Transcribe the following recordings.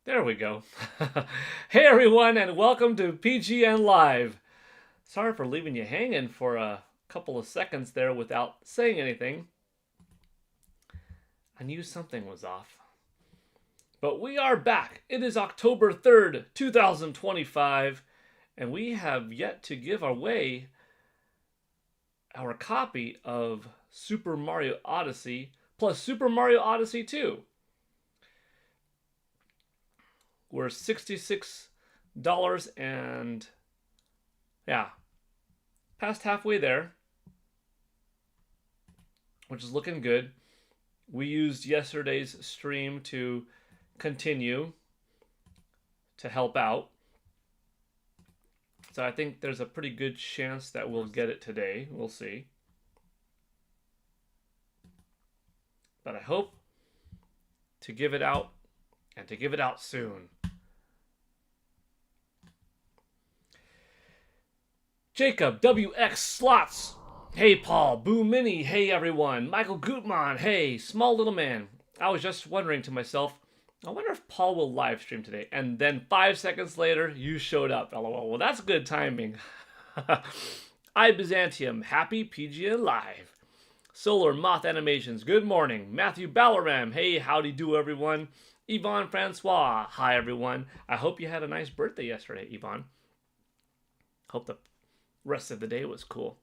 There we go. Hey everyone, and welcome to PGN Live. Sorry for leaving you hanging for a couple of seconds there without saying anything. I knew something was off. But we are back. It is October 3rd, 2025, and we have yet to give away our copy of Super Mario Odyssey plus Super Mario Odyssey 2. We're $66 and yeah, past halfway there, which is looking good. We used yesterday's stream to continue to help out. So I think there's a pretty good chance that we'll get it today. We'll see. But I hope to give it out and to give it out soon. Jacob WX Slots. Hey Paul, Boo Mini, hey everyone. Michael Gutman, hey, small little man. I was just wondering to myself, I wonder if Paul will live stream today. And then 5 seconds later, you showed up, lol. Well, that's good timing. I Byzantium, happy PGN Live. Solar Moth Animations, good morning. Matthew Ballaram, hey, howdy do everyone. Yvonne Francois, hi everyone. I hope you had a nice birthday yesterday, Yvonne. Hope the rest of the day was cool.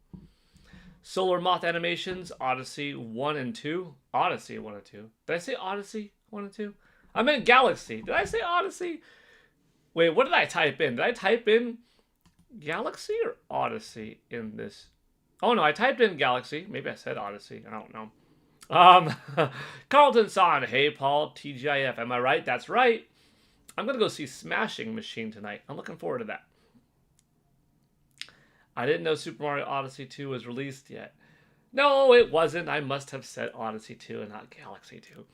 Solar Moth Animations, Odyssey 1 and 2. Odyssey 1 and 2. Did I say Odyssey 1 and 2? I meant Galaxy. Did I say Odyssey? Wait, what did I type in? Did I type in Galaxy or Odyssey in this? Oh no, I typed in Galaxy. Maybe I said Odyssey. I don't know. Carlton San, hey Paul, TGIF. Am I right? That's right. I'm gonna go see Smashing Machine tonight. I'm looking forward to that. I didn't know Super Mario Odyssey 2 was released yet. No, it wasn't. I must have said Odyssey 2 and not Galaxy 2.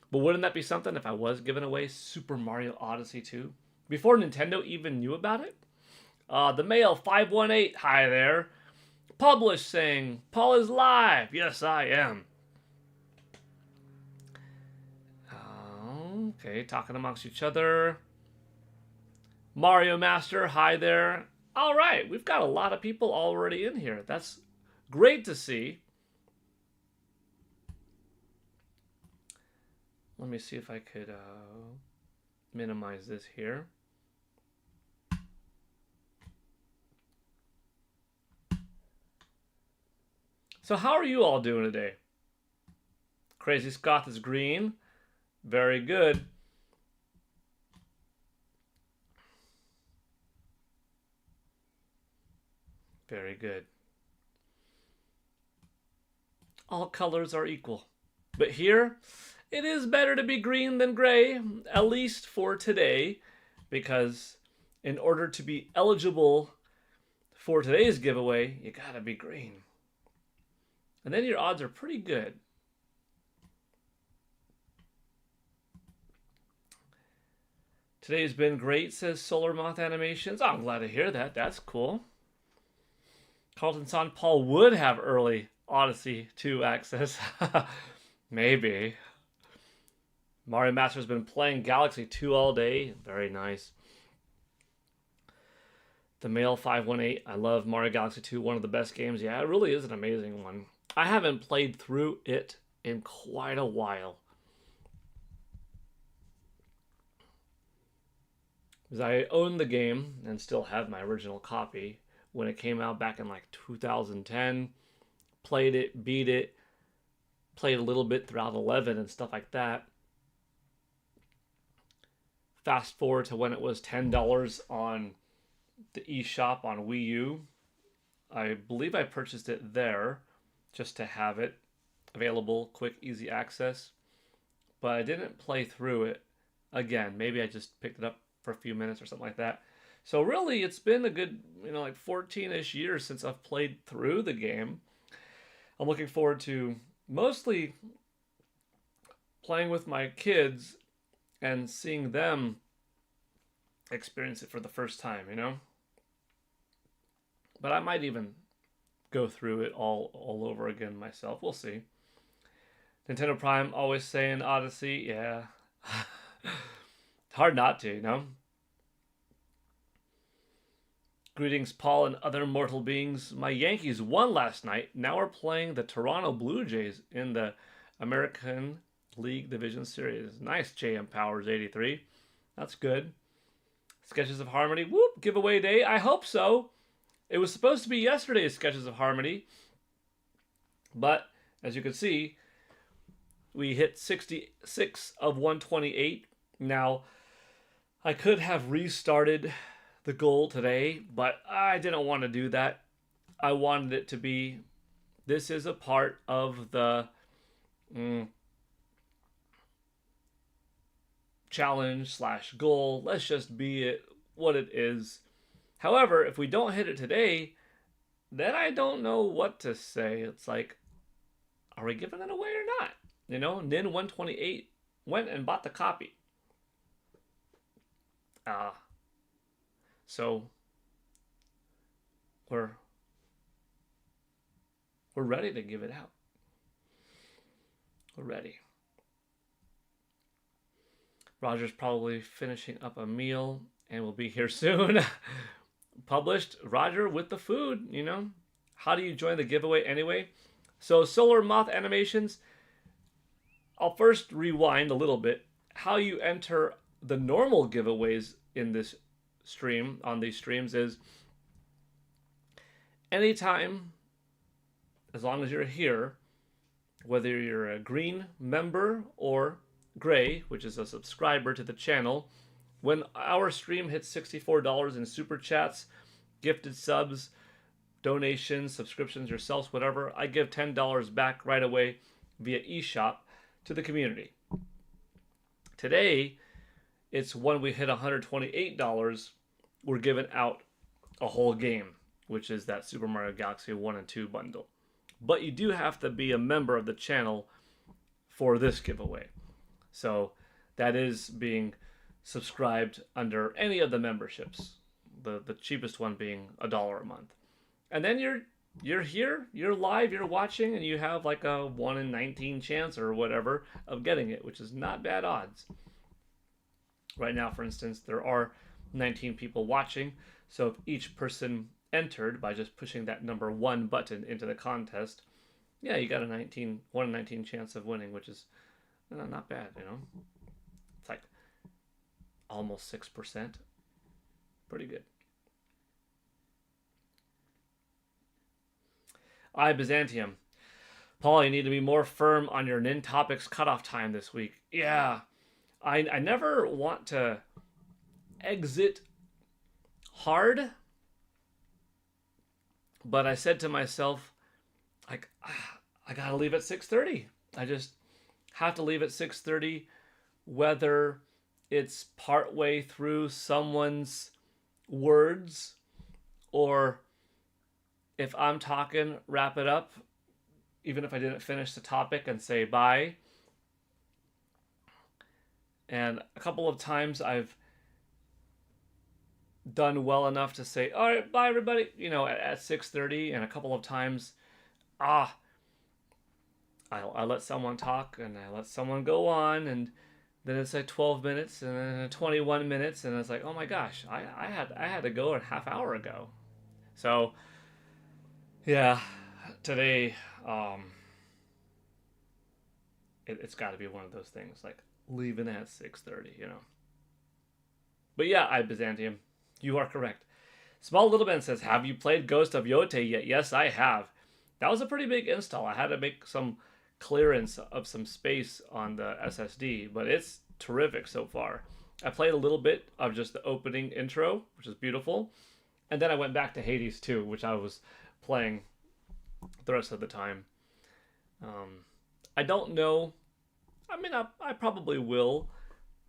But wouldn't that be something if I was giving away Super Mario Odyssey 2? Before Nintendo even knew about it? The Mail 518, hi there. Published saying, Paul is live. Yes, I am. Okay, talking amongst each other. Mario Master, hi there. All right, we've got a lot of people already in here. That's great to see. Let me see if I could minimize this here. So how are you all doing today? Crazy Scott is green. Very good. Very good. All colors are equal. But here, it is better to be green than gray, at least for today, because in order to be eligible for today's giveaway, you gotta be green. And then your odds are pretty good. Today's been great, says Solar Moth Animations. Oh, I'm glad to hear that. That's cool. Carlton San Paul would have early Odyssey 2 access. Maybe. Mario Master's been playing Galaxy 2 all day. Very nice. The Mail 518. I love Mario Galaxy 2. One of the best games. Yeah, it really is an amazing one. I haven't played through it in quite a while. Because I own the game and still have my original copy when it came out back in like 2010. Played it, beat it, played a little bit throughout 11 and stuff like that. Fast forward to when it was $10 on the eShop on Wii U. I believe I purchased it there just to have it available, quick, easy access. But I didn't play through it again. Maybe I just picked it up for a few minutes or something like that. So really, it's been a good, like 14-ish years since I've played through the game. I'm looking forward to mostly playing with my kids and seeing them experience it for the first time, But I might even go through it all over again myself. We'll see. Nintendo Prime always saying Odyssey, yeah. Hard not to, you know? Greetings, Paul and other mortal beings. My Yankees won last night. Now we're playing the Toronto Blue Jays in the American League Division Series. Nice, JM Powers 83. That's good. Sketches of Harmony. Whoop, giveaway day. I hope so. It was supposed to be yesterday's Sketches of Harmony. But, as you can see, we hit 66 of 128. Now, I could have restarted the goal today, but I didn't want to do that. I wanted it to be, this is a part of the challenge / goal. Let's just be it what it is. However, if we don't hit it today, then I don't know what to say. It's like, are we giving it away or not? You know, Nin128 went and bought the copy. So we're ready to give it out. We're ready. Roger's probably finishing up a meal and will be here soon. Published Roger with the food, you know. How do you join the giveaway anyway? So Solar Moth Animations, I'll first rewind a little bit. How you enter the normal giveaways in this stream, on these streams, is anytime, as long as you're here, whether you're a green member or gray, which is a subscriber to the channel, when our stream hits $64 in super chats, gifted subs, donations, subscriptions, yourselves, whatever, I give $10 back right away via eShop to the community. Today, it's when we hit $128, we're giving out a whole game, which is that Super Mario Galaxy 1 and 2 bundle. But you do have to be a member of the channel for this giveaway. So that is being subscribed under any of the memberships. The cheapest one being $1 a month. And then you're here, you're live, you're watching, and you have like a 1 in 19 chance or whatever of getting it, which is not bad odds. Right now, for instance, there are 19 people watching, so if each person entered by just pushing that number 1 button into the contest, yeah, you got a 1 in 19 chance of winning, which is not bad, you know. It's like almost 6%. Pretty good. Byzantium. Paul, you need to be more firm on your Nin Topics cutoff time this week. Yeah, I never want to exit hard, but I said to myself, like, I gotta leave at 6:30. I just have to leave at 6:30, whether it's partway through someone's words or if I'm talking, wrap it up, even if I didn't finish the topic, and say bye. And a couple of times I've done well enough to say, all right, bye everybody, you know, at 6:30, and a couple of times, I let someone talk and I let someone go on, and then it's like 12 minutes and then 21 minutes, and it's like, oh my gosh, I had to go a half hour ago. So yeah, today, it's got to be one of those things, like leaving at 6:30, you know. But yeah, Byzantium, you are correct. Small Little Ben says, have you played Ghost of Yote yet? Yes, I have. That was a pretty big install. I had to make some clearance of some space on the SSD, but it's terrific so far. I played a little bit of just the opening intro, which is beautiful. And then I went back to Hades 2, which I was playing the rest of the time. I don't know. I mean, I probably will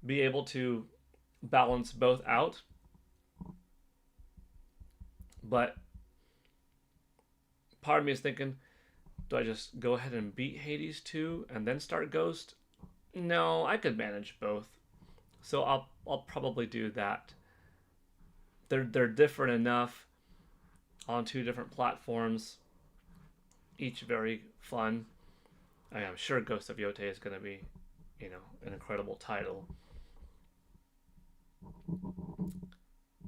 be able to balance both out. But part of me is thinking, do I just go ahead and beat Hades 2 and then start Ghost? No, I could manage both. So I'll probably do that. They're different enough on 2 different platforms, each very fun. I'm sure Ghost of Yote is going to be, you know, an incredible title.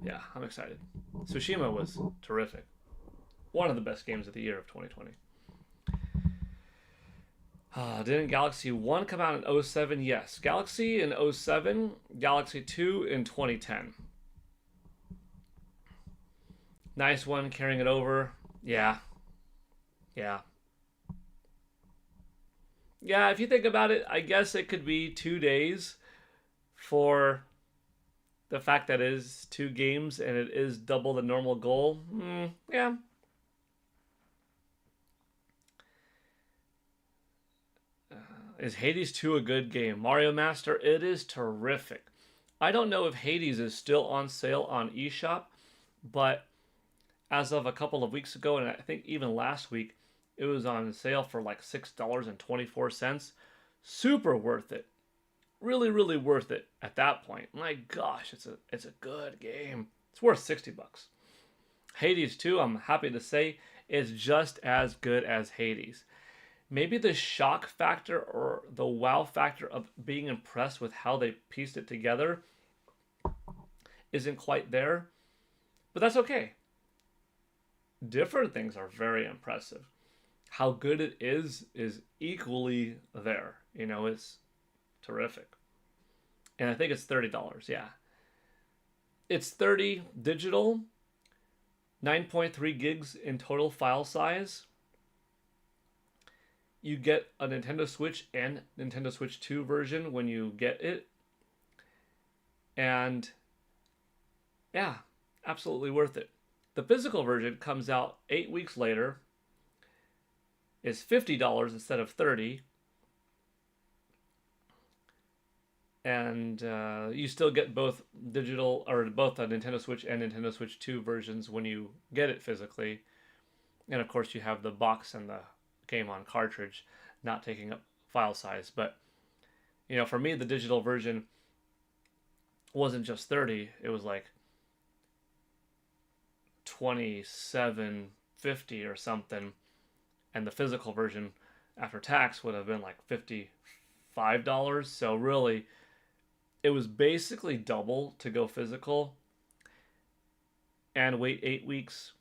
Yeah, I'm excited. Tsushima was terrific. One of the best games of the year of 2020. Didn't Galaxy 1 come out in '07? Yes. Galaxy in '07, Galaxy 2 in 2010. Nice one, carrying it over. Yeah. Yeah. Yeah, if you think about it, I guess it could be 2 days for the fact that it is two games and it is double the normal goal. Yeah. Is Hades 2 a good game? Mario Master, it is terrific. I don't know if Hades is still on sale on eShop, but as of a couple of weeks ago, and I think even last week, it was on sale for like $6.24. Super worth it. Really, really worth it at that point. My gosh, it's a good game. It's worth $60. Hades 2, I'm happy to say, is just as good as Hades. Maybe the shock factor or the wow factor of being impressed with how they pieced it together isn't quite there, but that's okay. Different things are very impressive. How good it is equally there. You know, it's terrific. And I think it's $30, yeah. It's 30 digital, 9.3 gigs in total file size. You get a Nintendo Switch and Nintendo Switch 2 version when you get it. And yeah, absolutely worth it. The physical version comes out 8 weeks later. Is $50 instead of $30. And you still get both digital, or both a Nintendo Switch and Nintendo Switch 2 versions when you get it physically. And of course you have the box and the game on cartridge not taking up file size. But you know, for me, the digital version wasn't just 30, it was like 27.50 or something, and the physical version after tax would have been like $55. So really, it was basically double to go physical and wait 8 weeks.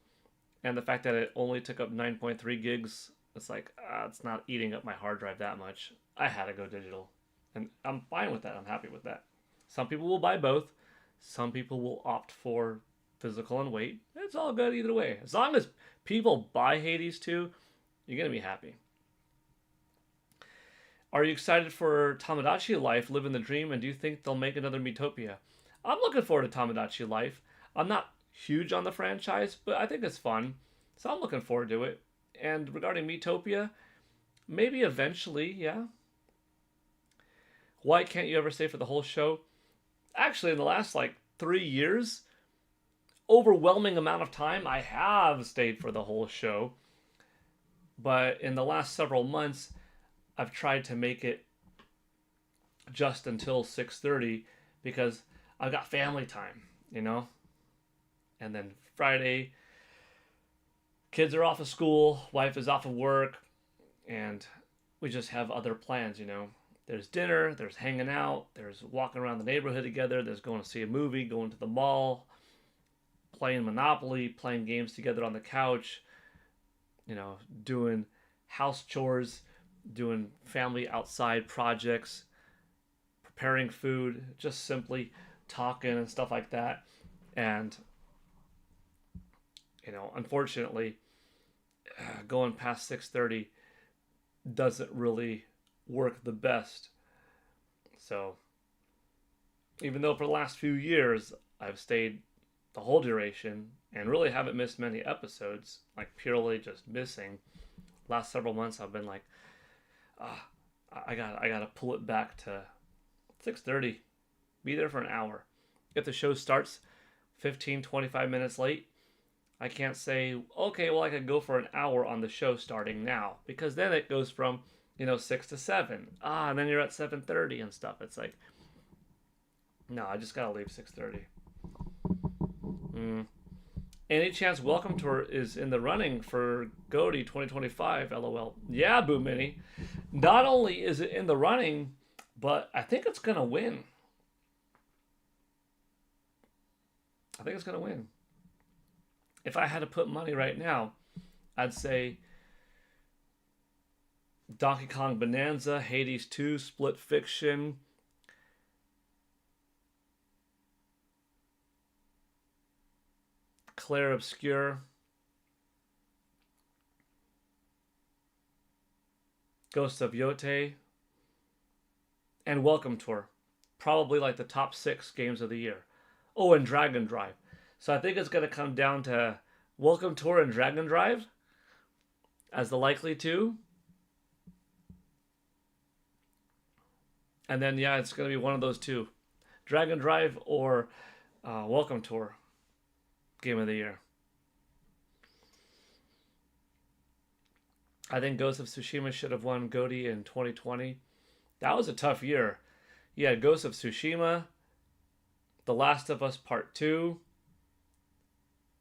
And the fact that it only took up 9.3 gigs, it's like, it's not eating up my hard drive that much. I had to go digital. And I'm fine with that. I'm happy with that. Some people will buy both. Some people will opt for physical and wait. It's all good either way. As long as people buy Hades 2, you're going to be happy. Are you excited for Tomodachi Life, Living the Dream, and do you think they'll make another Miitopia? I'm looking forward to Tomodachi Life. I'm not huge on the franchise, but I think it's fun. So I'm looking forward to it. And regarding Miitopia, maybe eventually, yeah. Why can't you ever stay for the whole show? Actually, in the last 3 years, overwhelming amount of time, I have stayed for the whole show. But in the last several months, I've tried to make it just until 6:30 because I've got family time, you know? And then Friday, kids are off of school, wife is off of work, and we just have other plans, you know? There's dinner, there's hanging out, there's walking around the neighborhood together, there's going to see a movie, going to the mall, playing Monopoly, playing games together on the couch, you know, doing house chores, doing family outside projects, preparing food, just simply talking and stuff like that. And, you know, unfortunately, going past 6:30 doesn't really work the best. So, even though for the last few years I've stayed the whole duration and really haven't missed many episodes, purely just missing, last several months I've been like, I gotta pull it back to 6:30. Be there for an hour. If the show starts 15-25 minutes late, I can't say, okay, well, I could go for an hour on the show starting now, because then it goes from 6 to 7. And then you're at 7:30 and stuff. It's like, no, I just gotta leave 6:30. Any chance Welcome Tour is in the running for GotY 2025? LOL. Yeah, Boo Mini. Not only is it in the running, but I think it's gonna win. I think it's going to win. If I had to put money right now, I'd say Donkey Kong Bonanza, Hades 2, Split Fiction, Clair Obscure, Ghost of Yote, and Welcome Tour. Probably like the top 6 games of the year. Oh, and Dragon Drive. So I think it's going to come down to Welcome Tour and Dragon Drive as the likely two. And then, yeah, it's going to be one of those two. Dragon Drive or Welcome Tour Game of the Year. I think Ghost of Tsushima should have won GOTY in 2020. That was a tough year. You had Ghost of Tsushima, The Last of Us Part 2,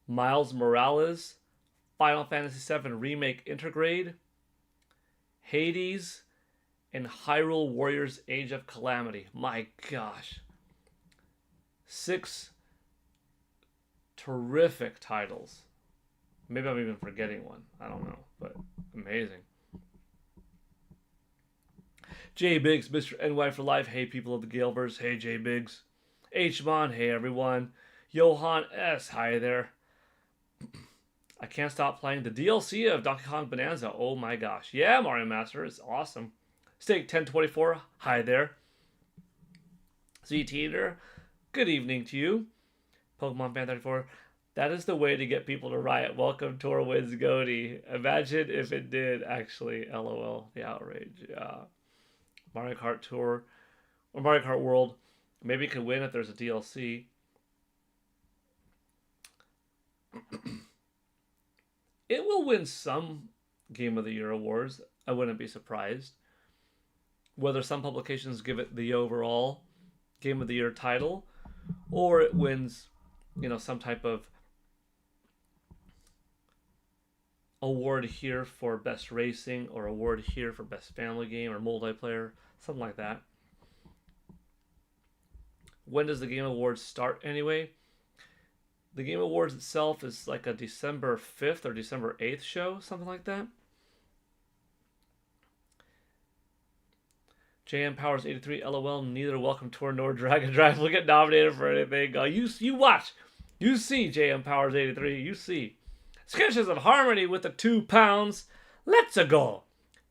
Miles Morales, Final Fantasy VII Remake Intergrade, Hades, and Hyrule Warriors Age of Calamity. My gosh. 6 terrific titles. Maybe I'm even forgetting one. I don't know, but amazing. J Biggs, Mr. NY for life. Hey, people of the Galeverse. Hey, J Biggs. H Mon. Hey, everyone. Johan S. Hi there. I can't stop playing the DLC of Donkey Kong Bonanza. Oh my gosh. Yeah, Mario Master. It's awesome. Steak 1024. Hi there. Z Teeter. Good evening to you. Pokemon Fan 34. That is the way to get people to riot. Welcome Tour wins GOTY. Imagine if it did, actually. LOL. The outrage. Yeah. Mario Kart Tour. Or Mario Kart World. Maybe it could win if there's a DLC. It will win some Game of the Year awards. I wouldn't be surprised. Whether some publications give it the overall Game of the Year title, or it wins, some type of award here for best racing, or award here for best family game or multiplayer, something like that. When does the Game Awards start anyway? The Game Awards itself is like a December 5th or December 8th show, something like that. JM Powers 83, LOL, neither Welcome Tour nor Dragon Drive will get nominated for anything. You watch. You see, JM Powers 83, you see. Sketches of Harmony with the 2 pounds. Let's go.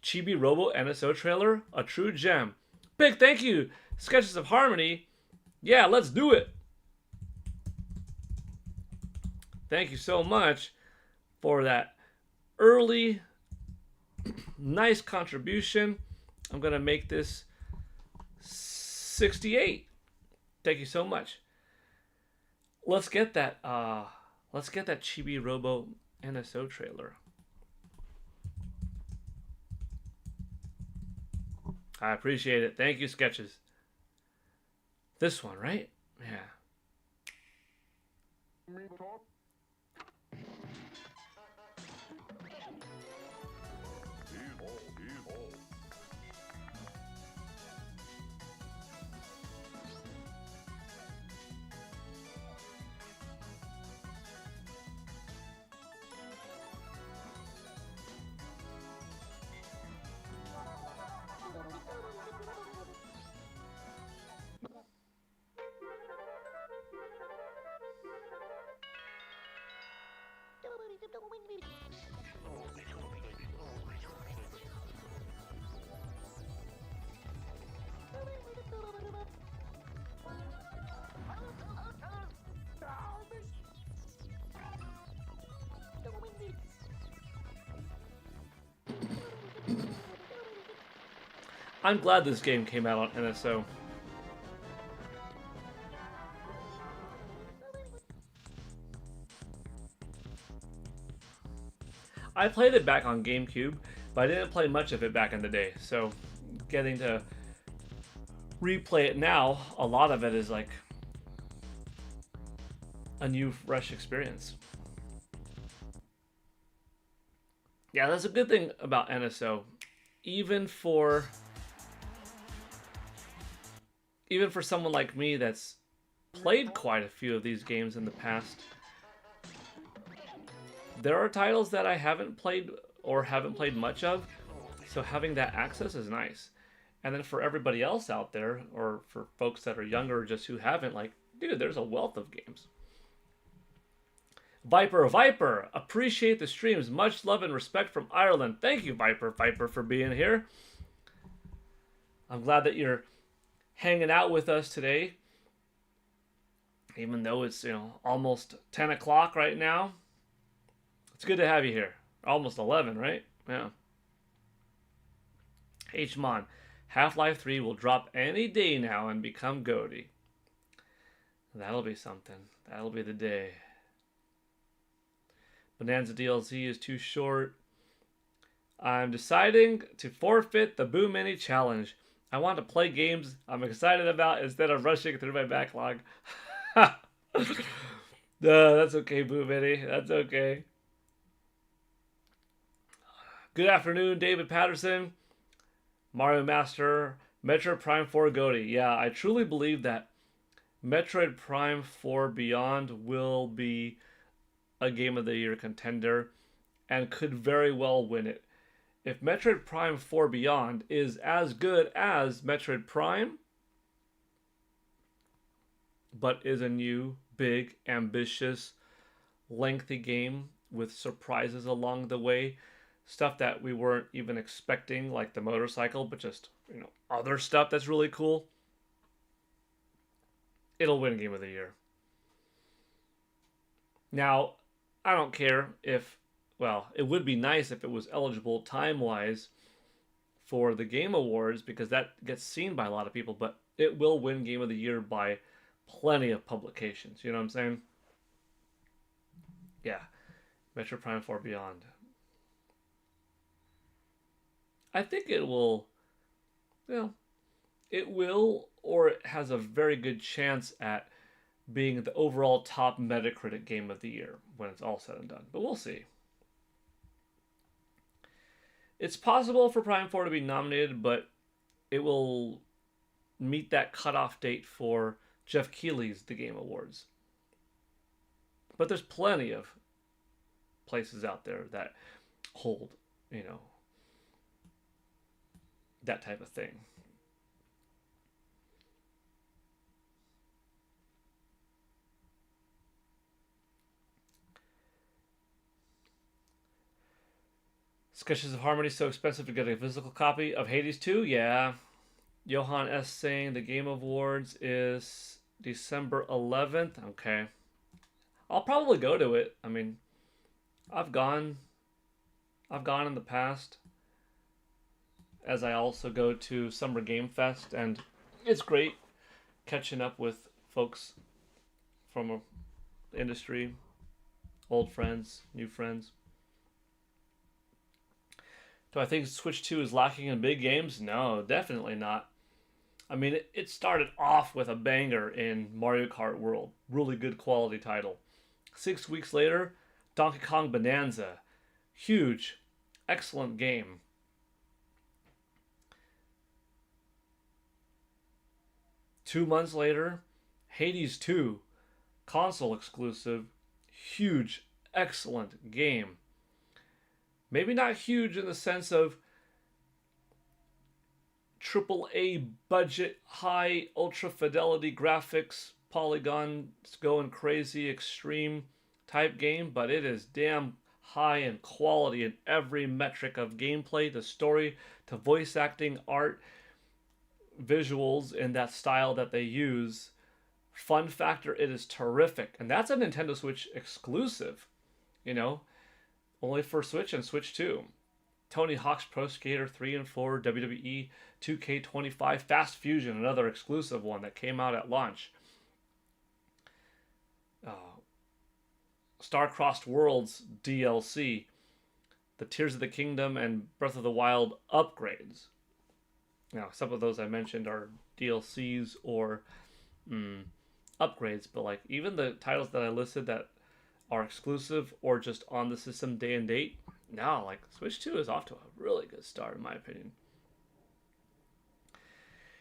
Chibi Robo NSO trailer, a true gem. Big thank you, Sketches of Harmony. Yeah, let's do it. Thank you so much for that early, nice contribution. I'm going to make this 68. Thank you so much. Let's get that Chibi Robo NSO trailer. I appreciate it. Thank you, Sketches. This one, right? Yeah. I'm glad this game came out on NSO. I played it back on GameCube, but I didn't play much of it back in the day. So getting to replay it now, a lot of it is like a new, fresh experience. Yeah, that's a good thing about NSO. Even for someone like me that's played quite a few of these games in the past. There are titles that I haven't played or haven't played much of, so having that access is nice. And then for everybody else out there, or for folks that are younger or just who haven't, like, dude, there's a wealth of games. Viper, appreciate the streams. Much love and respect from Ireland. Thank you, Viper, for being here. I'm glad that you're hanging out with us today, even though it's, almost 10 o'clock right now. It's good to have you here. Almost 11, right? Yeah. Hmon, Half-Life 3 will drop any day now and become GOTY. That'll be something. That'll be the day. Bonanza DLC is too short. I'm deciding to forfeit the Boo Mini Challenge. I want to play games I'm excited about instead of rushing through my backlog. No, that's okay, Boo Mini. That's okay. Good afternoon, David Patterson. Mario Master, Metroid Prime 4 GOTY. Yeah, I truly believe that Metroid Prime 4 Beyond will be a Game of the Year contender and could very well win it. If Metroid Prime 4 Beyond is as good as Metroid Prime, but is a new, big, ambitious, lengthy game with surprises along the way, stuff that we weren't even expecting, like the motorcycle, but just, other stuff that's really cool, it'll win Game of the Year. Now, I don't care if, it would be nice if it was eligible time-wise for the Game Awards, because that gets seen by a lot of people, but it will win Game of the Year by plenty of publications. You know what I'm saying? Yeah. Metroid Prime 4 Beyond. I think it will, it will, or it has a very good chance at being the overall top Metacritic Game of the Year when it's all said and done. But we'll see. It's possible for Prime 4 to be nominated, but it will meet that cutoff date for Jeff Keighley's The Game Awards. But there's plenty of places out there that hold, that type of thing. Sketches of Harmony so expensive to get a physical copy of Hades 2? Yeah. Johan S. saying the Game Awards is December 11th. Okay. I'll probably go to it. I mean, I've gone in the past, as I also go to Summer Game Fest, and it's great catching up with folks from the industry, old friends, new friends. Do I think Switch 2 is lacking in big games? No, definitely not. I mean, it started off with a banger in Mario Kart World. Really good quality title. 6 weeks later, Donkey Kong Bonanza. Huge, excellent game. Two months later, Hades 2, console exclusive. Huge, excellent game. Maybe not huge in the sense of AAA budget, high ultra fidelity graphics, polygons going crazy, extreme type game, but it is damn high in quality in every metric of gameplay, to story, to voice acting, art, visuals in that style that they use. Fun factor, it is terrific. And that's a Nintendo Switch exclusive, only for Switch and Switch 2. Tony Hawk's Pro Skater 3 and 4, WWE 2K25, Fast Fusion, another exclusive one that came out at launch. Star-Crossed Worlds DLC, the Tears of the Kingdom and Breath of the Wild upgrades. Now, some of those I mentioned are DLCs or upgrades, but even the titles that I listed that are exclusive or just on the system day and date, no, Switch 2 is off to a really good start in my opinion.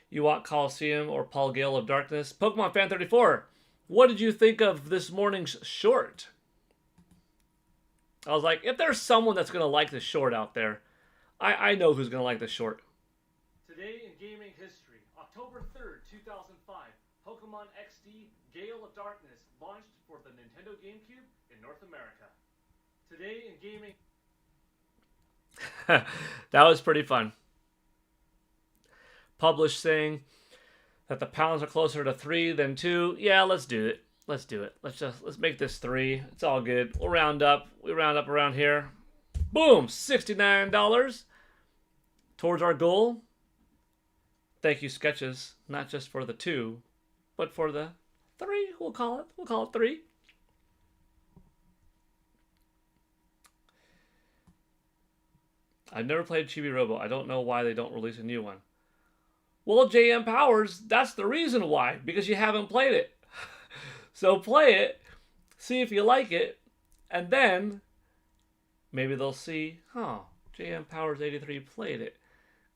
You want Coliseum or Paul Gale of Darkness? Pokemon Fan 34. What did you think of this morning's short? I was like, if there's someone that's going to like the short out there, I know who's going to like the short. Today in gaming history, October 3rd, 2005, Pokemon XD Gale of Darkness launched for the Nintendo GameCube in North America. Today in gaming... That was pretty fun. Published saying that the pounds are closer to 3 than 2. Yeah, let's do it. Let's do it. Let's make this 3. It's all good. We'll round up. We round up around here. Boom! $69 towards our goal. Thank you, Sketches. Not just for the 2, but for the 3. We'll call it. We'll call it 3. I've never played Chibi Robo. I don't know why they don't release a new one. Well, JM Powers, that's the reason why. Because you haven't played it. So play it, see if you like it, and then maybe they'll see, huh, JM Powers 83 played it.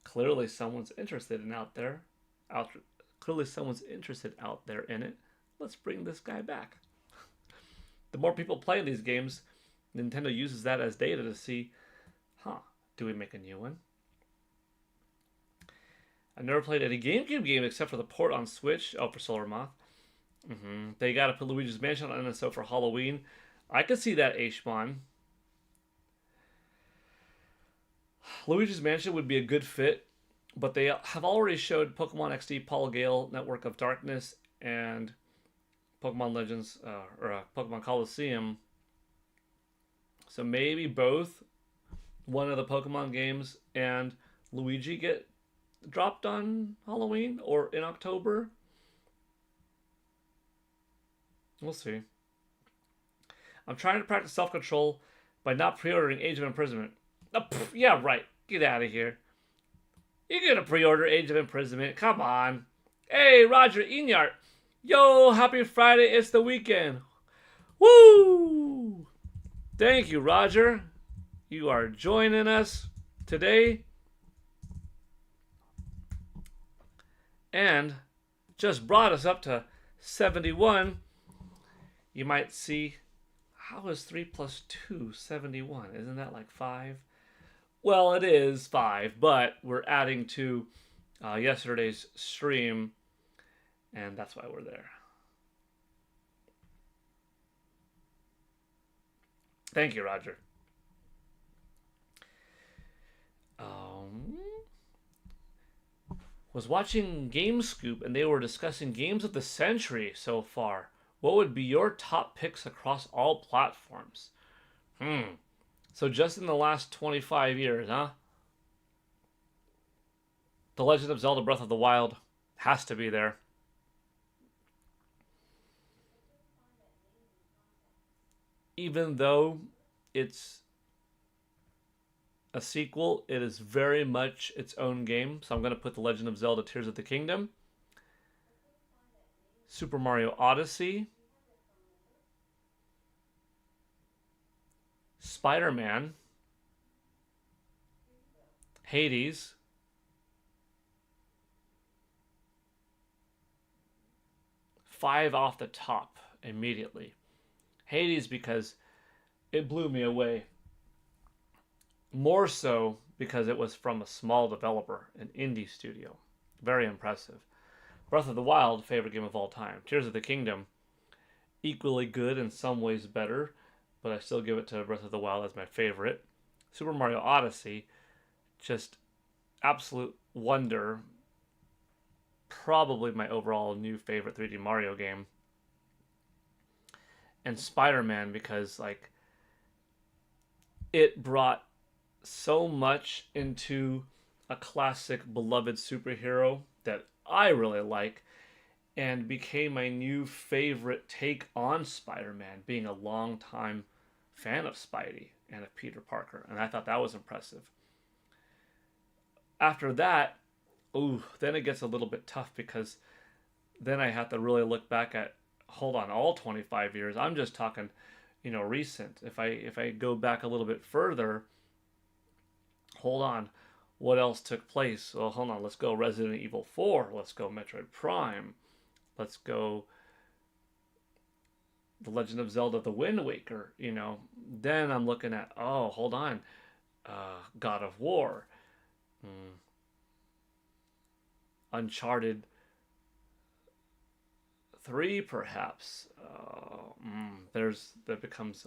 Clearly someone's interested in Clearly someone's interested out there in it. Let's bring this guy back. The more people play these games, Nintendo uses that as data to see, huh, do we make a new one? I've never played any GameCube game except for the port on Switch. Oh, for Solar Moth. They gotta put Luigi's Mansion on NSO for Halloween. I could see that, Ashmon. Luigi's Mansion would be a good fit, but they have already showed Pokemon XD Paul Gale Network of Darkness and Pokemon Legends, or Pokemon Coliseum. So maybe both one of the Pokemon games and Luigi get dropped on Halloween or in October. We'll see. I'm trying to practice self-control by not pre-ordering Age of Imprisonment. Oh, yeah, right. Get out of here. You're gonna pre-order Age of Imprisonment. Come on. Hey, Roger Inyart. Yo, happy Friday. It's the weekend. Woo! Thank you, Roger. You are joining us today. And just brought us up to 71. You might see, how is 3 plus 2 71? Isn't that like 5? Well, it is 5, but we're adding to yesterday's stream, and that's why we're there. Thank you, Roger. Was watching Game Scoop, and they were discussing games of the century so far. What would be your top picks across all platforms? So just in the last 25 years, huh? The Legend of Zelda Breath of the Wild has to be there. Even though it's a sequel, it is very much its own game. So I'm going to put The Legend of Zelda Tears of the Kingdom. Super Mario Odyssey. Spider-Man. Hades. Five off the top immediately. Hades because it blew me away. More so because it was from a small developer, an indie studio. Very impressive. Breath of the Wild, favorite game of all time. Tears of the Kingdom, equally good, in some ways better, but I still give it to Breath of the Wild as my favorite. Super Mario Odyssey, just absolute wonder. Probably my overall new favorite 3D Mario game. And Spider-Man because, like, it brought so much into a classic beloved superhero that I really like and became my new favorite take on Spider-Man, being a long-time fan of Spidey and of Peter Parker, and I thought that was impressive. After that, then it gets a little bit tough because then I have to really look back at, hold on, all 25 years. I'm just talking, recent. If I go back a little bit further, hold on, what else took place? Well, hold on, let's go Resident Evil 4. Let's go Metroid Prime. Let's go The Legend of Zelda: The Wind Waker, you know. Then I'm looking at, oh, hold on, God of War, Uncharted 3, perhaps. It becomes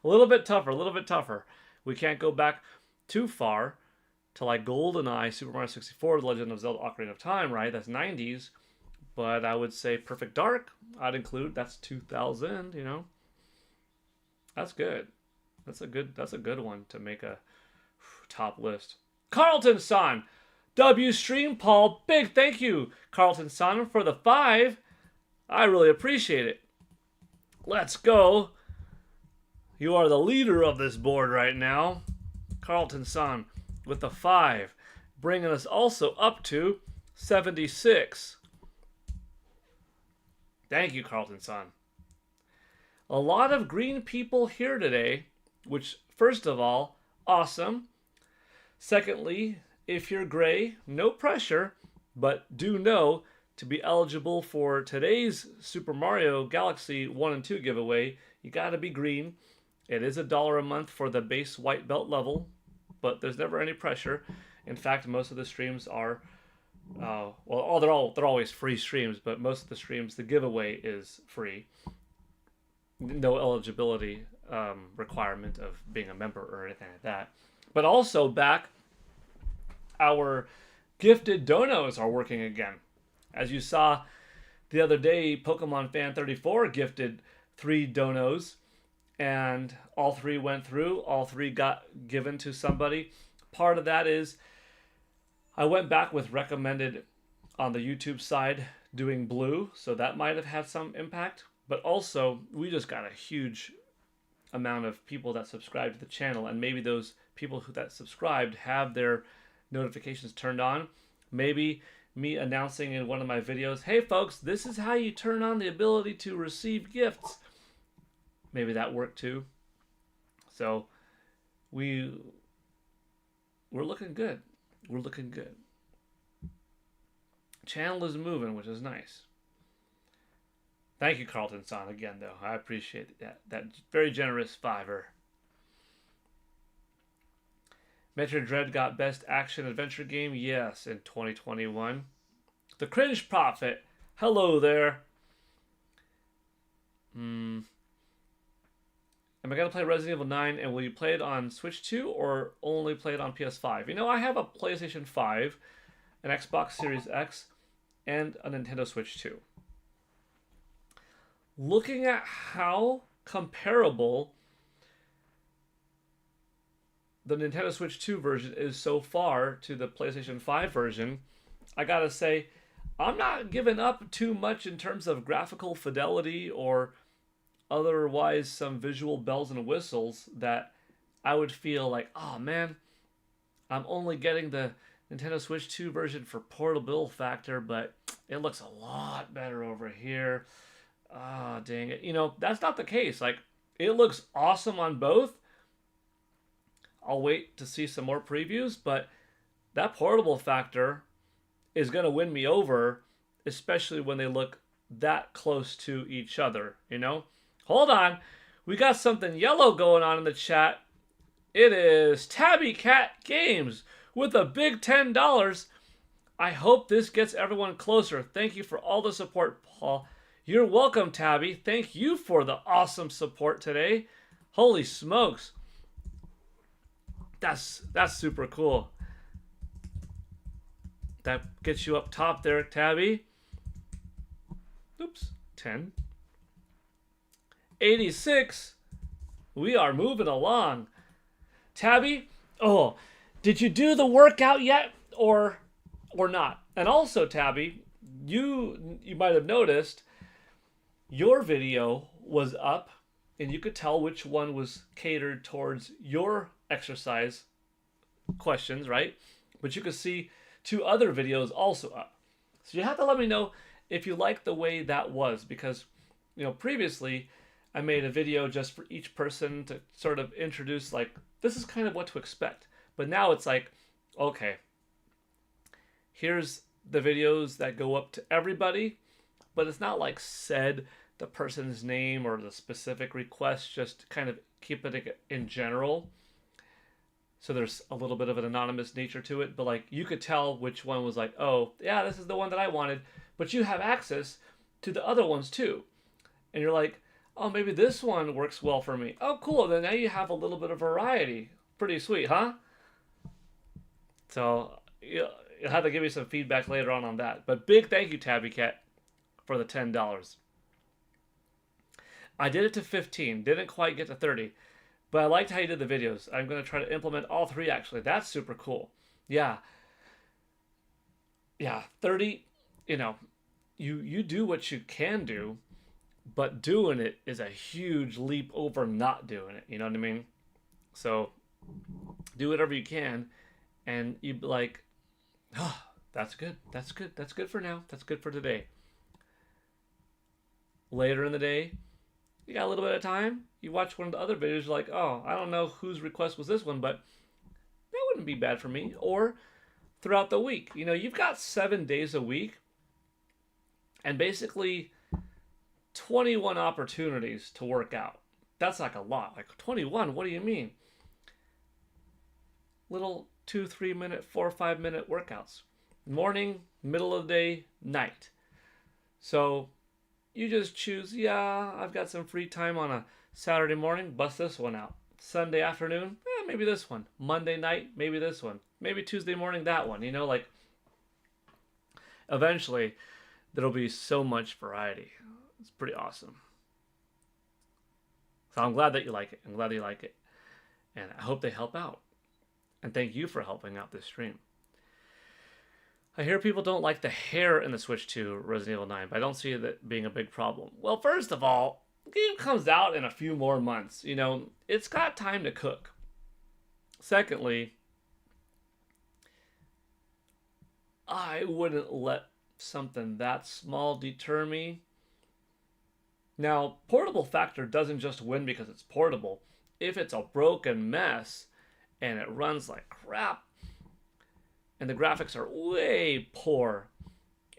a little bit tougher, a little bit tougher. We can't go back too far to like GoldenEye, Super Mario 64, The Legend of Zelda: Ocarina of Time, right? That's 90s. But I would say Perfect Dark, I'd include. That's 2000, you know. That's good. That's a good one to make a top list. Carlton Son, W Stream Paul, big thank you, Carlton Son, for the 5. I really appreciate it. Let's go. You are the leader of this board right now. Carlton Son with the 5, bringing us also up to 76. Thank you, Carlton Son. A lot of green people here today, which, first of all, awesome. Secondly, if you're gray, no pressure, but do know to be eligible for today's Super Mario Galaxy 1 and 2 giveaway, you gotta be green. It is $1 a month for the base white belt level, but there's never any pressure. In fact, most of the streams are they're always free streams, but most of the streams, the giveaway is free. No eligibility requirement of being a member or anything like that. But also our gifted donos are working again. As you saw the other day, Pokemon Fan 34 gifted 3 donos, and all 3 went through. All 3 got given to somebody. Part of that is I went back with recommended on the YouTube side doing blue, so that might have had some impact. But also, we just got a huge amount of people that subscribed to the channel, and maybe those people that subscribed have their notifications turned on. Maybe me announcing in one of my videos, hey folks, this is how you turn on the ability to receive gifts. Maybe that worked too. So we're looking good. We're looking good. Channel is moving, which is nice. Thank you, Carlton Son, again, though. I appreciate that very generous 5-er. Metroid Dread got Best Action Adventure Game, yes, in 2021. The Cringe Prophet, hello there. Am I going to play Resident Evil 9, and will you play it on Switch 2 or only play it on PS5? You know, I have a PlayStation 5, an Xbox Series X, and a Nintendo Switch 2. Looking at how comparable the Nintendo Switch 2 version is so far to the PlayStation 5 version, I gotta say, I'm not giving up too much in terms of graphical fidelity or otherwise some visual bells and whistles that I would feel like, oh man, I'm only getting the Nintendo Switch 2 version for portable factor, but it looks a lot better over here. Ah, dang it. You know, that's not the case. Like, it looks awesome on both. I'll wait to see some more previews, but that portable factor is going to win me over, especially when they look that close to each other, you know? Hold on. We got something yellow going on in the chat. It is Tabby Cat Games with a big $10. I hope this gets everyone closer. Thank you for all the support, Paul. You're welcome, Tabby. Thank you for the awesome support today. Holy smokes. That's super cool. That gets you up top there, Tabby. Oops, 10. 86. We are moving along. Tabby, oh, did you do the workout yet or not? And also, Tabby, you might have noticed your video was up and you could tell which one was catered towards your exercise questions, right? But you could see 2 other videos also up. So you have to let me know if you like the way that was, because, you know, previously I made a video just for each person to sort of introduce, like, this is kind of what to expect. But now it's like, okay, here's the videos that go up to everybody, but it's not like said the person's name or the specific request, just kind of keep it in general. So there's a little bit of an anonymous nature to it, but like you could tell which one was like, oh, yeah, this is the one that I wanted, but you have access to the other ones too. And you're like, oh, maybe this one works well for me. Oh, cool. Then now you have a little bit of variety. Pretty sweet, huh? So you'll have to give me some feedback later on that. But big thank you, Tabby Cat, for the $10. I did it to 15. Didn't quite get to 30. But I liked how you did the videos. I'm going to try to implement all 3, actually. That's super cool. Yeah. Yeah, 30, you do what you can do, but doing it is a huge leap over not doing it. You know what I mean? So do whatever you can, and you'd be like, oh, that's good. That's good. That's good for now. That's good for today. Later in the day, you got a little bit of time, you watch one of the other videos, you're like, oh, I don't know whose request was this one, but that wouldn't be bad for me. Or throughout the week, you've got 7 days a week, and basically 21 opportunities to work out. That's like a lot. Like 21, what do you mean? Little 2-3 minute, 4 or 5 minute workouts. Morning, middle of the day, night. So you just choose, yeah, I've got some free time on a Saturday morning, bust this one out. Sunday afternoon, maybe this one. Monday night, maybe this one. Maybe Tuesday morning, that one. Like eventually there'll be so much variety. It's pretty awesome. So I'm glad that you like it. I'm glad that you like it. And I hope they help out. And thank you for helping out this stream. I hear people don't like the hair in the Switch 2 Resident Evil 9, but I don't see that being a big problem. Well, first of all, the game comes out in a few more months. It's got time to cook. Secondly, I wouldn't let something that small deter me. Now, portable factor doesn't just win because it's portable. If it's a broken mess and it runs like crap, and the graphics are way poor,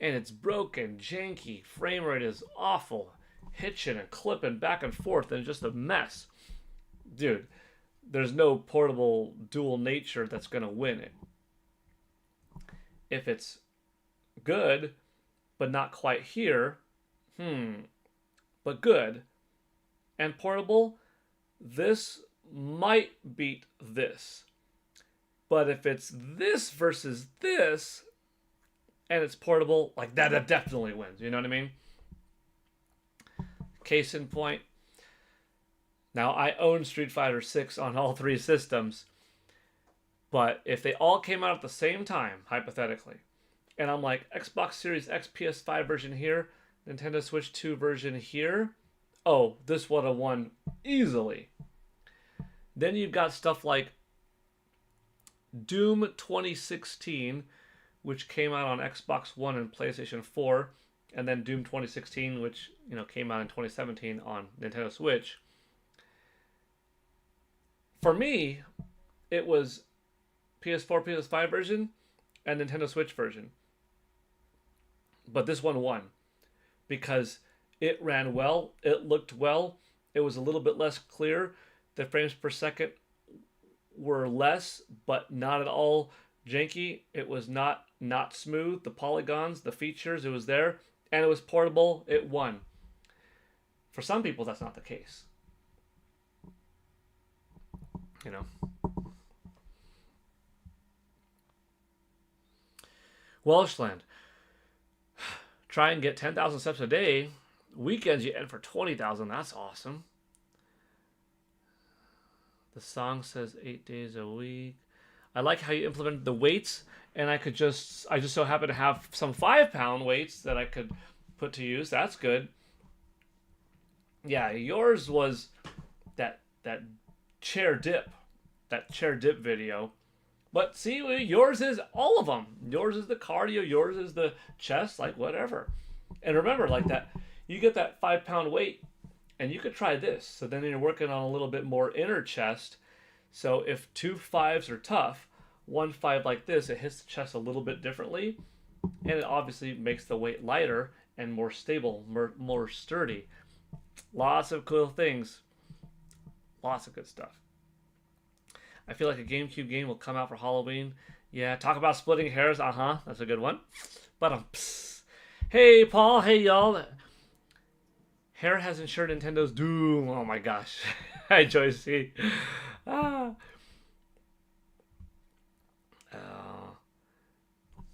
and it's broken, janky, frame rate is awful, hitching and clipping back and forth, and just a mess. Dude, there's no portable dual nature that's going to win it. If it's good, but not quite here, but good, and portable, this might beat this. But if it's this versus this, and it's portable, like that definitely wins. You know what I mean? Case in point. Now, I own Street Fighter 6 on all 3 systems. But if they all came out at the same time, hypothetically, and I'm like, Xbox Series X PS5 version here, Nintendo Switch 2 version here, oh, this would have won easily. Then you've got stuff like Doom 2016, which came out on Xbox One and PlayStation 4, and then Doom 2016, which came out in 2017 on Nintendo Switch. For me, it was PS4, PS5 version, and Nintendo Switch version. But this one won because it ran well, it looked well, it was a little bit less clear. The frames per second were less, but not at all janky. It was not smooth. The polygons, the features, it was there, and it was portable. It won. For some people, that's not the case. Welshland. Try and get 10,000 steps a day. Weekends you end for 20,000. That's awesome. The song says 8 days a week. I like how you implemented the weights, and I just so happen to have some 5-pound weights that I could put to use. That's good. Yeah, yours was that chair dip video. But see, yours is all of them. Yours is the cardio, yours is the chest, like whatever. And remember, like that, you get that 5-pound weight, and you could try this. So then you're working on a little bit more inner chest. So if 2 5s are tough, 1 5 like this, it hits the chest a little bit differently. And it obviously makes the weight lighter and more stable, more sturdy. Lots of cool things. Lots of good stuff. I feel like a GameCube game will come out for Halloween. Yeah, talk about splitting hairs. That's a good one. But hey, Paul. Hey, y'all. Hair has ensured Nintendo's doom. Oh my gosh. Hi, Joycey. Ah.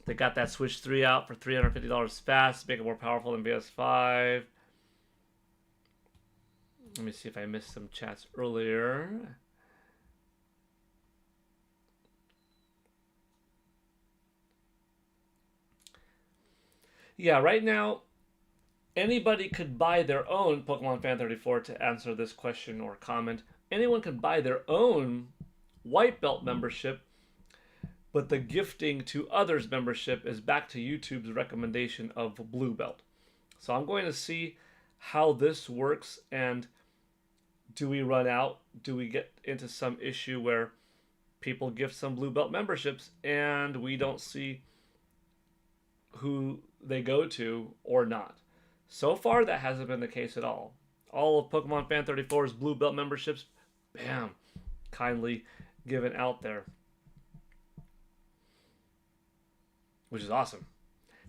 They got that Switch 3 out for $350 fast, make it more powerful than PS5. Let me see if I missed some chats earlier. Yeah, right now, anybody could buy their own Pokemon Fan 34 to answer this question or comment. Anyone can buy their own White Belt membership, but the gifting to others membership is back to YouTube's recommendation of Blue Belt. So I'm going to see how this works, and do we run out? Do we get into some issue where people gift some Blue Belt memberships and we don't see who they go to or not? So far, that hasn't been the case at all. All of Pokemon Fan 34's Blue Belt memberships, bam, kindly given out there, which is awesome.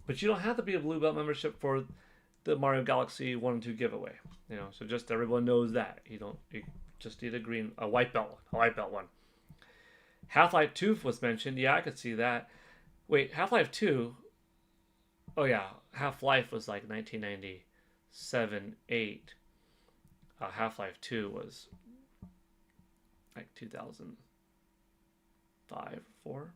But you don't have to be a Blue Belt membership for the Mario Galaxy 1 and 2 giveaway. So just everyone knows that. You just need a white belt one. Half-Life 2 was mentioned. Yeah, I could see that. Wait, Half-Life 2? Oh yeah, Half-Life was like 1997, 8. Half-Life 2 was like 2005, 4.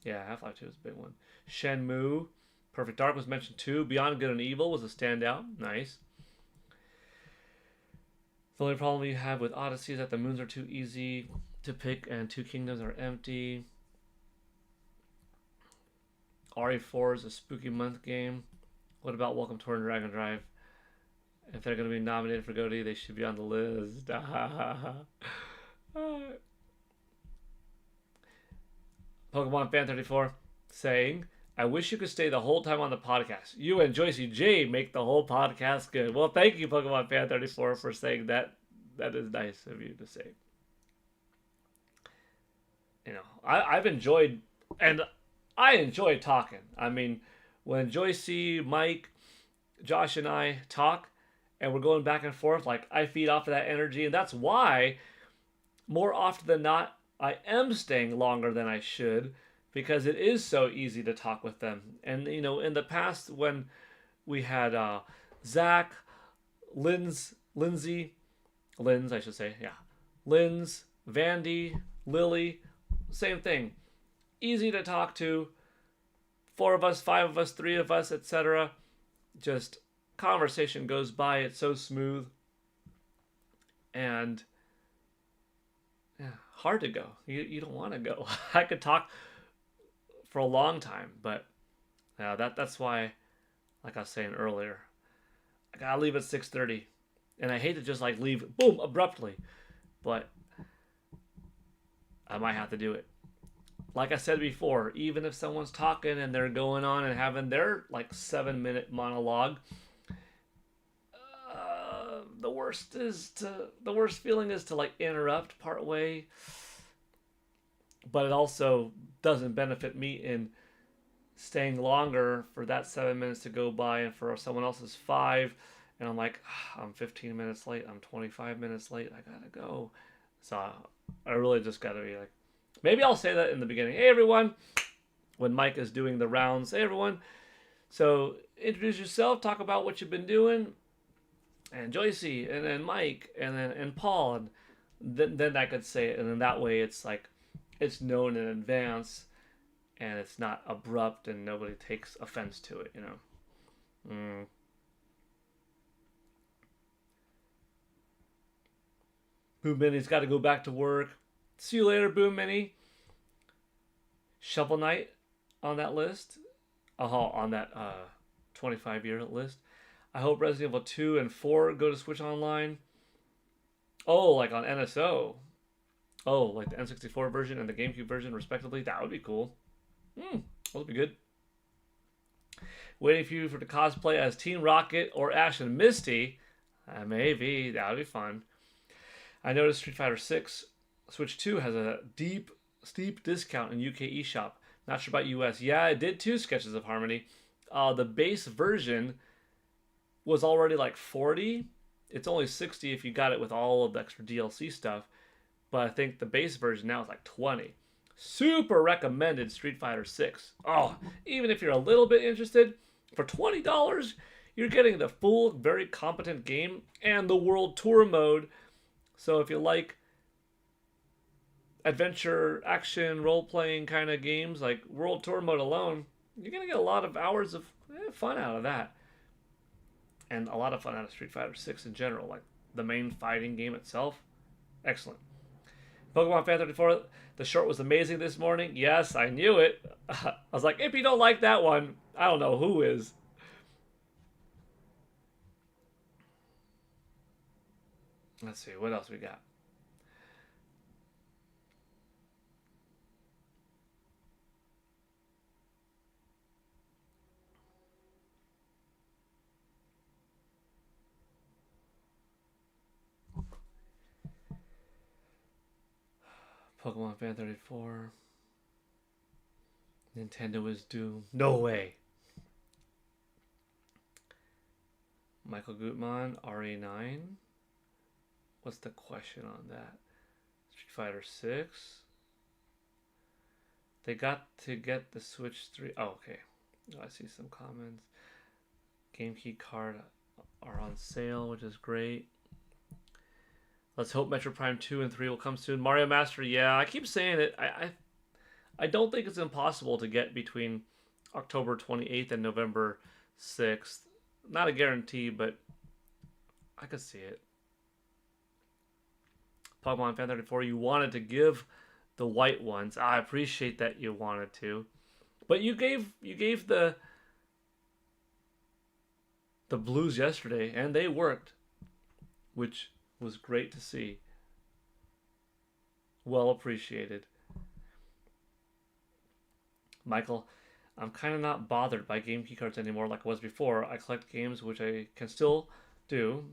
Yeah, Half-Life 2 was a big one. Shenmue, Perfect Dark was mentioned too. Beyond Good and Evil was a standout. Nice. The only problem you have with Odyssey is that the moons are too easy to pick and Two Kingdoms are empty. RE4 is a spooky month game. What about Welcome to Dragon Drive? If they're going to be nominated for GOTY, they should be on the list. Pokemon Fan 34 saying, I wish you could stay the whole time on the podcast. You and Joycey J make the whole podcast good. Well, thank you, Pokemon Fan 34, for saying that. That is nice of you to say. I've enjoyed, and I enjoy talking. I mean, when Joycey, Mike, Josh, and I talk, and we're going back and forth, like, I feed off of that energy, and that's why, more often than not, I am staying longer than I should, because it is so easy to talk with them. And, in the past, when we had Zach, Linz, Vandy, Lily, same thing. Easy to talk to. 4 of us, 5 of us, 3 of us, etc. Just conversation goes by. It's so smooth. And hard to go. You don't want to go. I could talk for a long time, but that's why, like I was saying earlier, I gotta leave at 6:30, and I hate to just like leave boom abruptly, but I might have to do it. Like I said before, even if someone's talking and they're going on and having their like 7-minute monologue, the worst feeling is to like interrupt part way. But it also doesn't benefit me in staying longer for that 7 minutes to go by and for someone else's 5. And I'm like, I'm 15 minutes late. I'm 25 minutes late. I gotta go. So I really just gotta be like, maybe I'll say that in the beginning. Hey, everyone. When Mike is doing the rounds. Hey, everyone. So introduce yourself. Talk about what you've been doing. And Joycey. And then Mike. And Paul. And then I could say it. And then that way it's like, it's known in advance, and it's not abrupt, and nobody takes offense to it, Boom Mini's got to go back to work. See you later, Boom Mini. Shovel Knight on that list. On that 25-year list. I hope Resident Evil 2 and 4 go to Switch Online. Oh, like on NSO. Oh, like the N64 version and the GameCube version, respectively. That would be cool. That would be good. Waiting for you for the cosplay as Team Rocket or Ash and Misty. Maybe. That would be fun. I noticed Street Fighter 6 Switch 2 has a steep discount in UK eShop. Not sure about US. Yeah, it did too, Sketches of Harmony. The base version was already like 40. It's only 60 if you got it with all of the extra DLC stuff. But I think the base version now is like 20. Super recommended Street Fighter 6. Oh, even if you're a little bit interested, for $20, you're getting the full, very competent game and the World Tour mode. So if you like adventure, action, role-playing kind of games like World Tour mode alone, you're going to get a lot of hours of fun out of that. And a lot of fun out of Street Fighter 6 in general. Like the main fighting game itself. Excellent. Pokemon Fan 34, the short was amazing this morning. Yes, I knew it. I was like, if you don't like that one, I don't know who is. Let's see, what else we got? Pokemon Fan 34. Nintendo is doomed. No way. Michael Gutmann, RE9. What's the question on that? Street Fighter 6. They got to get the Switch 3. Oh, okay. I see some comments. Game Key card are on sale, which is great. Let's hope Metro Prime 2 and 3 will come soon. Mario Master, yeah, I keep saying it. I don't think it's impossible to get between October 28th and November 6th. Not a guarantee, but I could see it. Pokemon Fan 34, you wanted to give the white ones. I appreciate that you wanted to. But you gave the blues yesterday, and they worked, which was great to see. Well appreciated. Michael, I'm kind of not bothered by game key cards anymore like I was before. I collect games, which I can still do.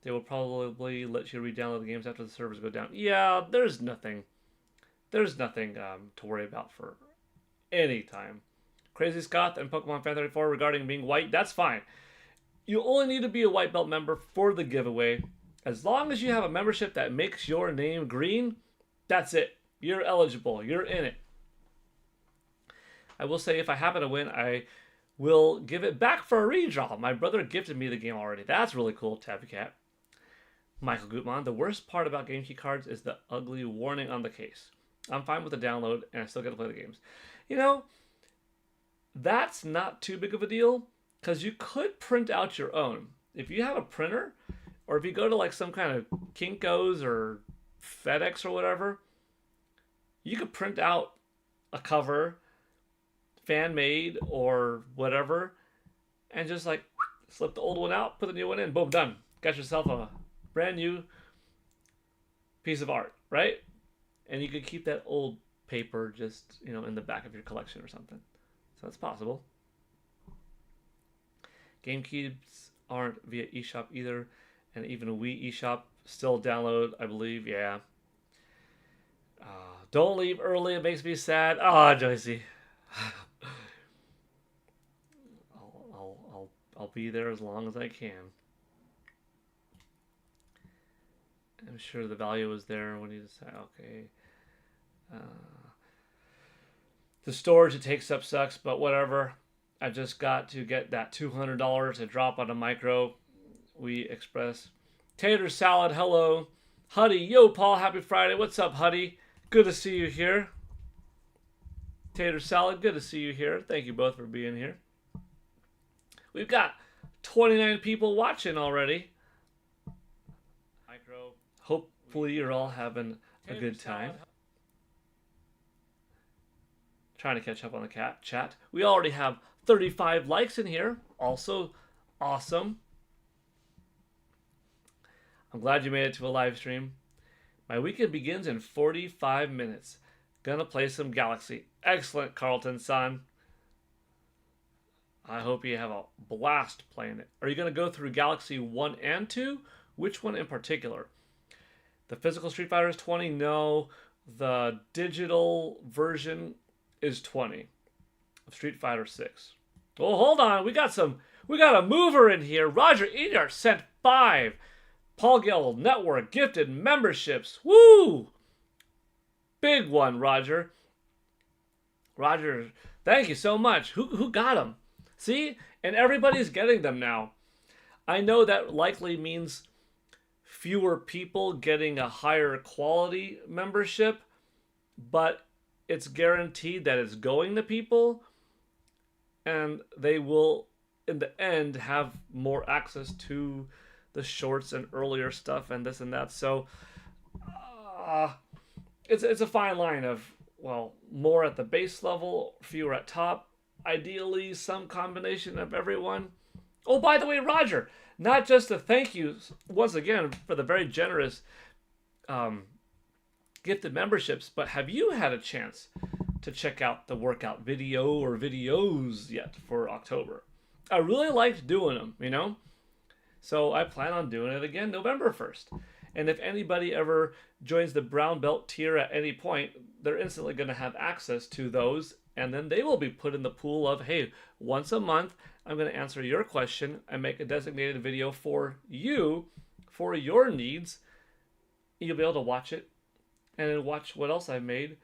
They will probably let you re-download the games after the servers go down. Yeah, there's nothing to worry about for any time. Crazy Scott and Pokemon Fan 34 regarding being white, that's fine. You only need to be a white belt member for the giveaway. As long as you have a membership that makes your name green, that's it. You're eligible. You're in it. I will say if I happen to win, I will give it back for a redraw. My brother gifted me the game already. That's really cool, Tabby Cat. Michael Gutmann, the worst part about game key cards is the ugly warning on the case. I'm fine with the download, and I still get to play the games. You know, that's not too big of a deal, because you could print out your own. If you have a printer, or if you go to like some kind of Kinko's or FedEx or whatever, you could print out a cover, fan-made or whatever, and just like slip the old one out, put the new one in, boom, done. Got yourself a brand new piece of art, right? And you could keep that old paper just, in the back of your collection or something. So that's possible. Game keys aren't via eShop either, and even a Wii eShop still download, I believe. Yeah. Don't leave early. It makes me sad. Ah, Joycey. I'll be there as long as I can. I'm sure the value was there when you decide. Okay. The storage it takes up sucks, but whatever. I just got to get that $200 to drop on a micro. We Express. Tater Salad, hello. Huddy, yo, Paul, happy Friday. What's up, Huddy? Good to see you here. Tater Salad, good to see you here. Thank you both for being here. We've got 29 people watching already. Micro. Hopefully you're all having a good time. Trying to catch up on the chat. We already have 35 likes in here. Also awesome. I'm glad you made it to a live stream. My weekend begins in 45 minutes. Gonna play some Galaxy. Excellent, Carlton son. I hope you have a blast playing it. Are you going to go through Galaxy 1 and 2? Which one in particular? The physical Street Fighter is 20? No. The digital version is 20 of Street Fighter 6. Well, hold on. We got a mover in here. Roger Enyart sent 5. Paul Gale Network gifted memberships. Woo! Big one, Roger. Roger, thank you so much. Who got them? See? And everybody's getting them now. I know that likely means fewer people getting a higher quality membership, but it's guaranteed that it's going to people, and they will, in the end, have more access to the shorts and earlier stuff and this and that. So it's a fine line of, well, more at the base level, fewer at top. Ideally, some combination of everyone. Oh, by the way, Roger, not just a thank you once again for the very generous gifted memberships, but have you had a chance to check out the workout video or videos yet for October? I really liked doing them, you know? So I plan on doing it again November 1st. And if anybody ever joins the brown belt tier at any point, they're instantly going to have access to those. And then they will be put in the pool of, hey, once a month, I'm going to answer your question and make a designated video for you, for your needs. You'll be able to watch it and then watch what else I've made.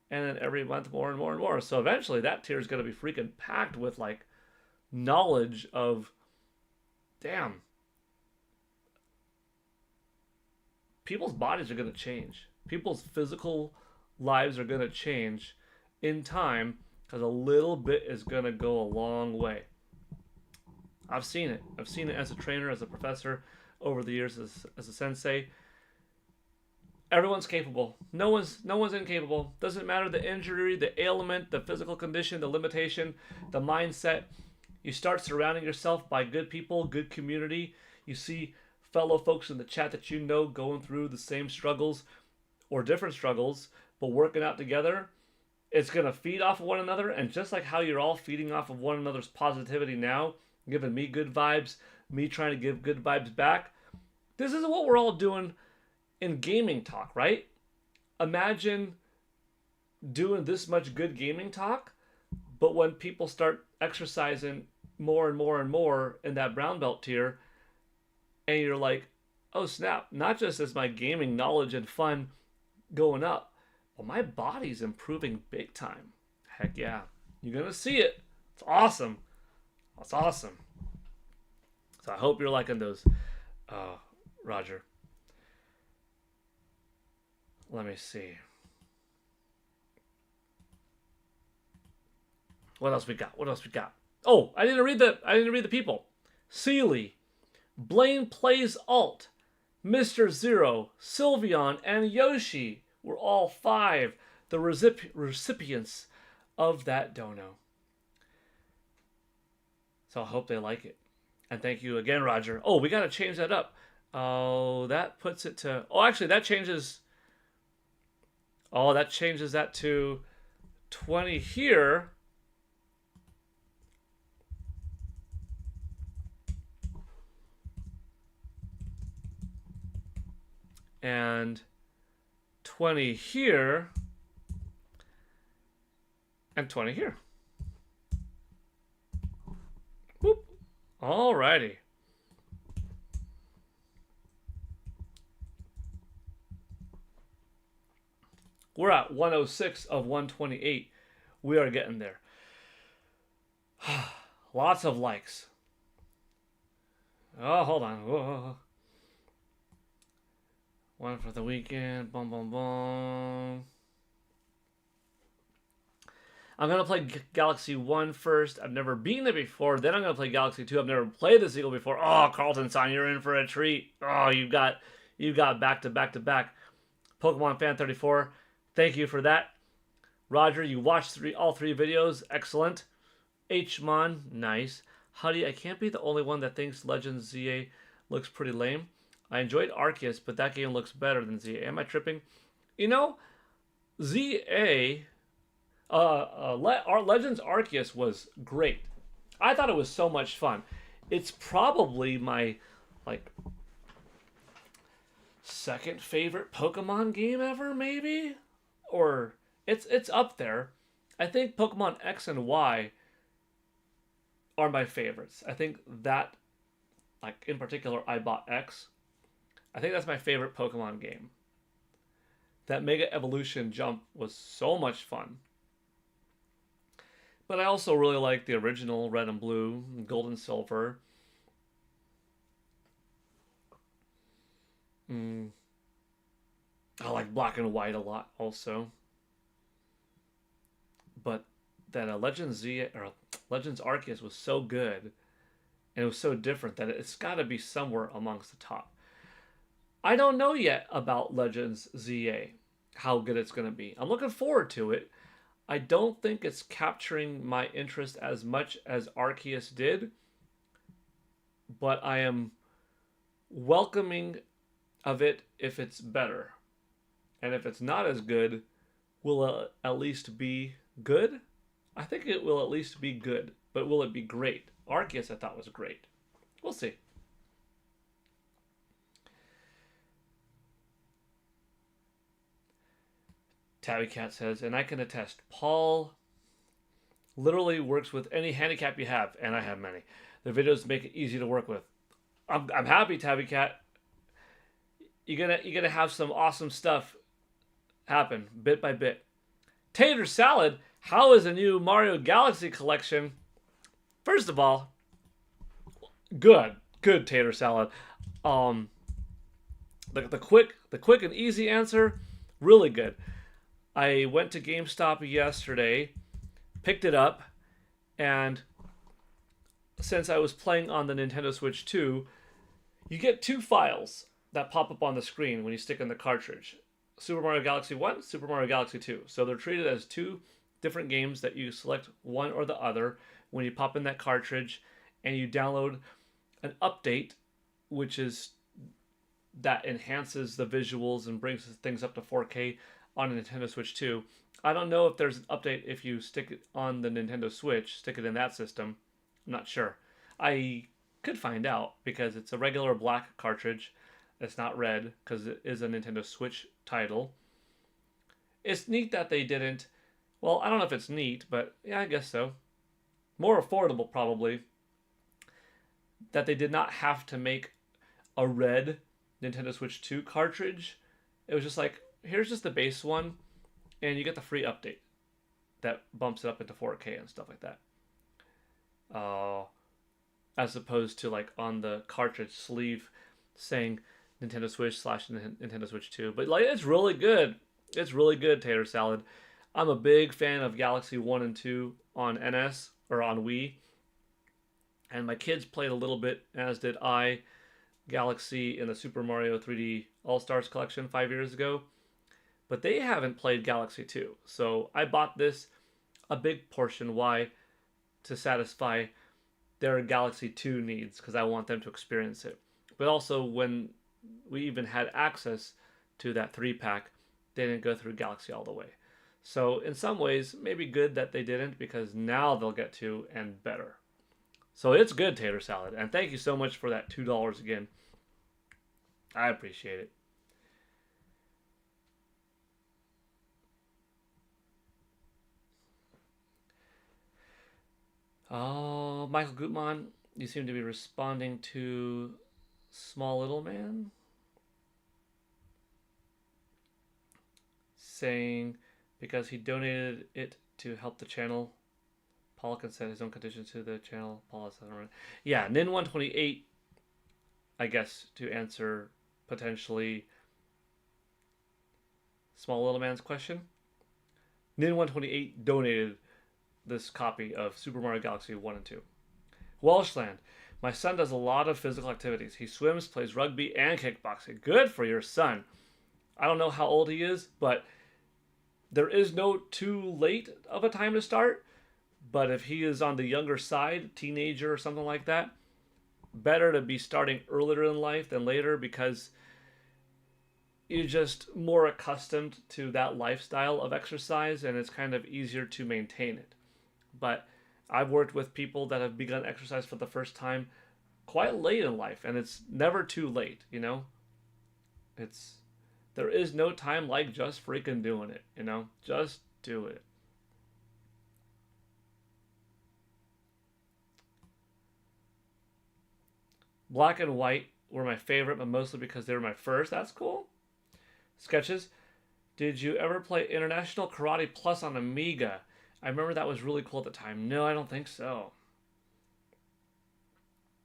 And then every month more and more and more. So eventually that tier is going to be freaking packed with like knowledge of, damn, people's bodies are going to change. People's physical lives are going to change in time, because a little bit is going to go a long way. I've seen it. I've seen it as a trainer, as a professor, over the years as a sensei. Everyone's capable. No one's incapable. Doesn't matter the injury, the ailment, the physical condition, the limitation, the mindset. You start surrounding yourself by good people, good community. You see fellow folks in the chat that you know going through the same struggles or different struggles, but working out together. It's going to feed off of one another, and just like how you're all feeding off of one another's positivity now, giving me good vibes, me trying to give good vibes back, this is what we're all doing in gaming talk, right? Imagine doing this much good gaming talk, but when people start exercising more and more and more in that brown belt tier, and you're like, oh snap, not just is my gaming knowledge and fun going up, well, my body's improving big time. Heck yeah. You're going to see it. It's awesome. That's awesome. So I hope you're liking those, Roger. Let me see. What else we got? Oh, I didn't read the people. Sealy, Blaine Plays Alt, Mr. Zero, Sylveon, and Yoshi were all 5 the recipients of that dono. So I hope they like it. And thank you again, Roger. Oh, we got to change that up. Oh, that puts it to... Oh, actually, that changes... Oh, that changes that to 20 here. And 20 here. And 20 here. Boop. Alrighty. We're at 106 of 128. We are getting there. Lots of likes. Oh, hold on. Whoa. One for the weekend. Boom, boom, boom. I'm going to play Galaxy 1 first. I've never beaten it before. Then I'm going to play Galaxy 2. I've never played this Eagle before. Oh, Carlton-san, you're in for a treat. Oh, you got back to back to back. Pokemon Fan 34. Thank you for that. Roger, you watched all 3 videos. Excellent. Hmon, nice. Hade, I can't be the only one that thinks Legends ZA looks pretty lame. I enjoyed Arceus, but that game looks better than ZA. Am I tripping? You know, ZA... Legends Arceus was great. I thought it was so much fun. It's probably my like second favorite Pokemon game ever, maybe, or it's up there. I think Pokemon X and Y are my favorites. I think that, like in particular, I bought X. I think that's my favorite Pokemon game. That Mega Evolution jump was so much fun. But I also really like the original Red and Blue, Gold and Silver. I like Black and White a lot also. But that Legends Z or Legends Arceus was so good and it was so different that it's got to be somewhere amongst the top. I don't know yet about Legends ZA, how good it's going to be. I'm looking forward to it. I don't think it's capturing my interest as much as Arceus did, but I am welcoming of it if it's better. And if it's not as good, will it at least be good? I think it will at least be good, but will it be great? Arceus I thought was great. We'll see. Tabby Cat says, and I can attest, Paul literally works with any handicap you have, and I have many. The videos make it easy to work with. I'm happy, Tabby Cat. You're gonna have some awesome stuff happen bit by bit. Tater Salad, how is the new Mario Galaxy collection? First of all, good Tater Salad. The quick and easy answer, really good. I went to GameStop yesterday, picked it up, and since I was playing on the Nintendo Switch 2, you get two files that pop up on the screen when you stick in the cartridge. Super Mario Galaxy 1, Super Mario Galaxy 2. So they're treated as two different games that you select one or the other when you pop in that cartridge and you download an update, which is that enhances the visuals and brings things up to 4K on a Nintendo Switch 2. I don't know if there's an update if you stick it on the Nintendo Switch, stick it in that system. I'm not sure. I could find out because it's a regular black cartridge. It's not red because it is a Nintendo Switch title. It's neat that they didn't. Well, I don't know if it's neat, but yeah, I guess so. More affordable, probably. That they did not have to make a red Nintendo Switch 2 cartridge. It was just like, here's just the base one, and you get the free update that bumps it up into 4K and stuff like that. As opposed to like on the cartridge sleeve saying Nintendo Switch / Nintendo Switch 2. But like, it's really good. It's really good, Tater Salad. I'm a big fan of Galaxy 1 and 2 on NS or on Wii. And my kids played a little bit, as did I, Galaxy in the Super Mario 3D All-Stars collection 5 years ago. But they haven't played Galaxy 2. So I bought this a big portion. Why? To satisfy their Galaxy 2 needs, because I want them to experience it. But also, when we even had access to that 3-pack, they didn't go through Galaxy all the way. So in some ways, maybe good that they didn't, because now they'll get to, and better. So it's good, Tater Salad. And thank you so much for that $2 again. I appreciate it. Oh, Michael Gutmann, you seem to be responding to Small Little Man, saying because he donated it to help the channel, Paul can set his own conditions to the channel. Paul has yeah, Nin128, I guess, to answer potentially Small Little Man's question. Nin128 donated this copy of Super Mario Galaxy 1 and 2. Welshland, my son does a lot of physical activities. He swims, plays rugby, and kickboxing. Good for your son. I don't know how old he is, but there is no too late of a time to start. But if he is on the younger side, teenager or something like that, better to be starting earlier in life than later, because you're just more accustomed to that lifestyle of exercise and it's kind of easier to maintain it. But I've worked with people that have begun exercise for the first time quite late in life, and it's never too late, you know? It's there is no time like just freaking doing it, you know? Just do it. Black and white were my favorite, but mostly because they were my first. That's cool. Sketches. Did you ever play International Karate Plus on Amiga? I remember that was really cool at the time. No, I don't think so.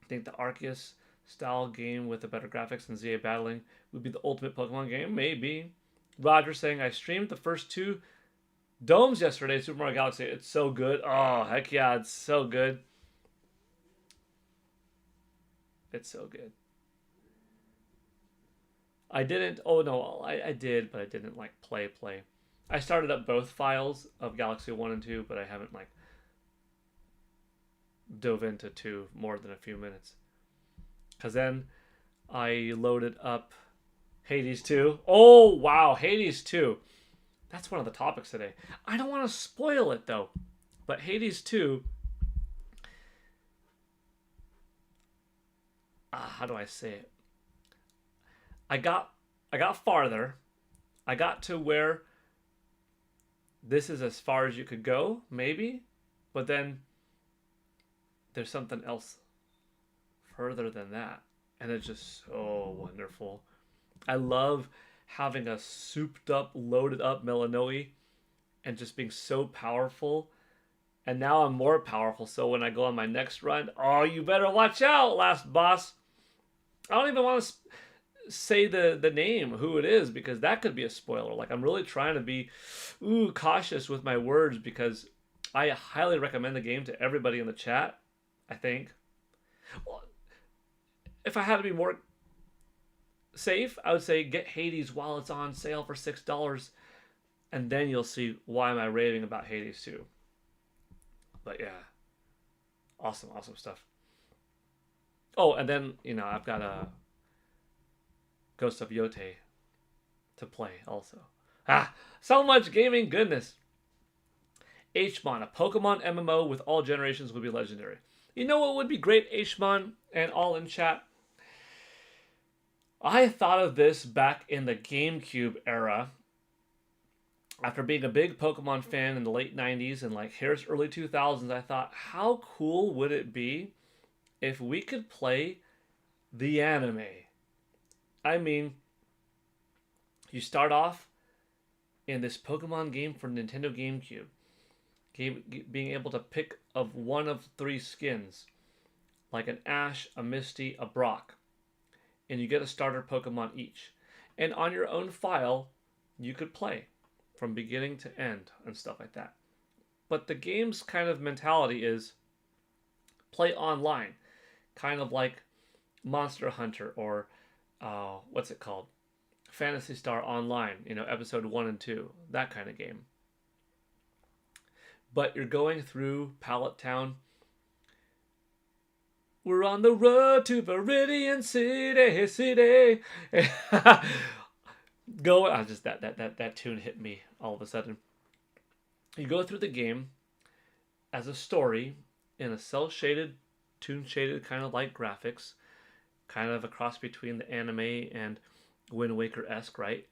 I think the Arceus style game with the better graphics and ZA battling would be the ultimate Pokemon game. Maybe. Roger saying, I streamed the first 2 domes yesterday, Super Mario Galaxy. It's so good. Oh, heck yeah, it's so good. It's so good. I didn't, oh no, I did, but I didn't like play. I started up both files of Galaxy 1 and 2, but I haven't like dove into 2 more than a few minutes. Because then I loaded up Hades 2. Oh, wow, Hades 2. That's one of the topics today. I don't want to spoil it, though. But Hades 2... how do I say it? I got farther. I got to where this is as far as you could go, maybe. But then there's something else further than that. And it's just so wonderful. I love having a souped up, loaded up Melanoe and just being so powerful. And now I'm more powerful, so when I go on my next run, oh, you better watch out, last boss. I don't even want to say the name, who it is, because that could be a spoiler. Like, I'm really trying to be cautious with my words, because I highly recommend the game to everybody in the chat, I think. Well, if I had to be more safe, I would say get Hades while it's on sale for $6, and then you'll see why am I raving about Hades 2. But yeah, awesome stuff. Oh, and then, you know, I've got a Ghost of Yote to play also. So much gaming goodness. Hmon, a Pokemon MMO with all generations would be legendary. You know what would be great, Hmon, and all in chat? I thought of this back in the GameCube era. After being a big Pokemon fan in the late 90s and like here's early 2000s, I thought, how cool would it be if we could play the anime? I mean, you start off in this Pokemon game for Nintendo GameCube, being able to pick of one of 3 skins, like an Ash, a Misty, a Brock, and you get a starter Pokemon each. And on your own file, you could play from beginning to end and stuff like that. But the game's kind of mentality is play online, kind of like Monster Hunter or what's it called? Phantasy Star Online, you know, episode 1 and 2, that kind of game. But you're going through Pallet Town. We're on the road to Viridian City. Go, just that tune hit me all of a sudden. You go through the game as a story in a cel-shaded, toon-shaded kind of like graphics, kind of a cross between the anime and Wind Waker-esque, right?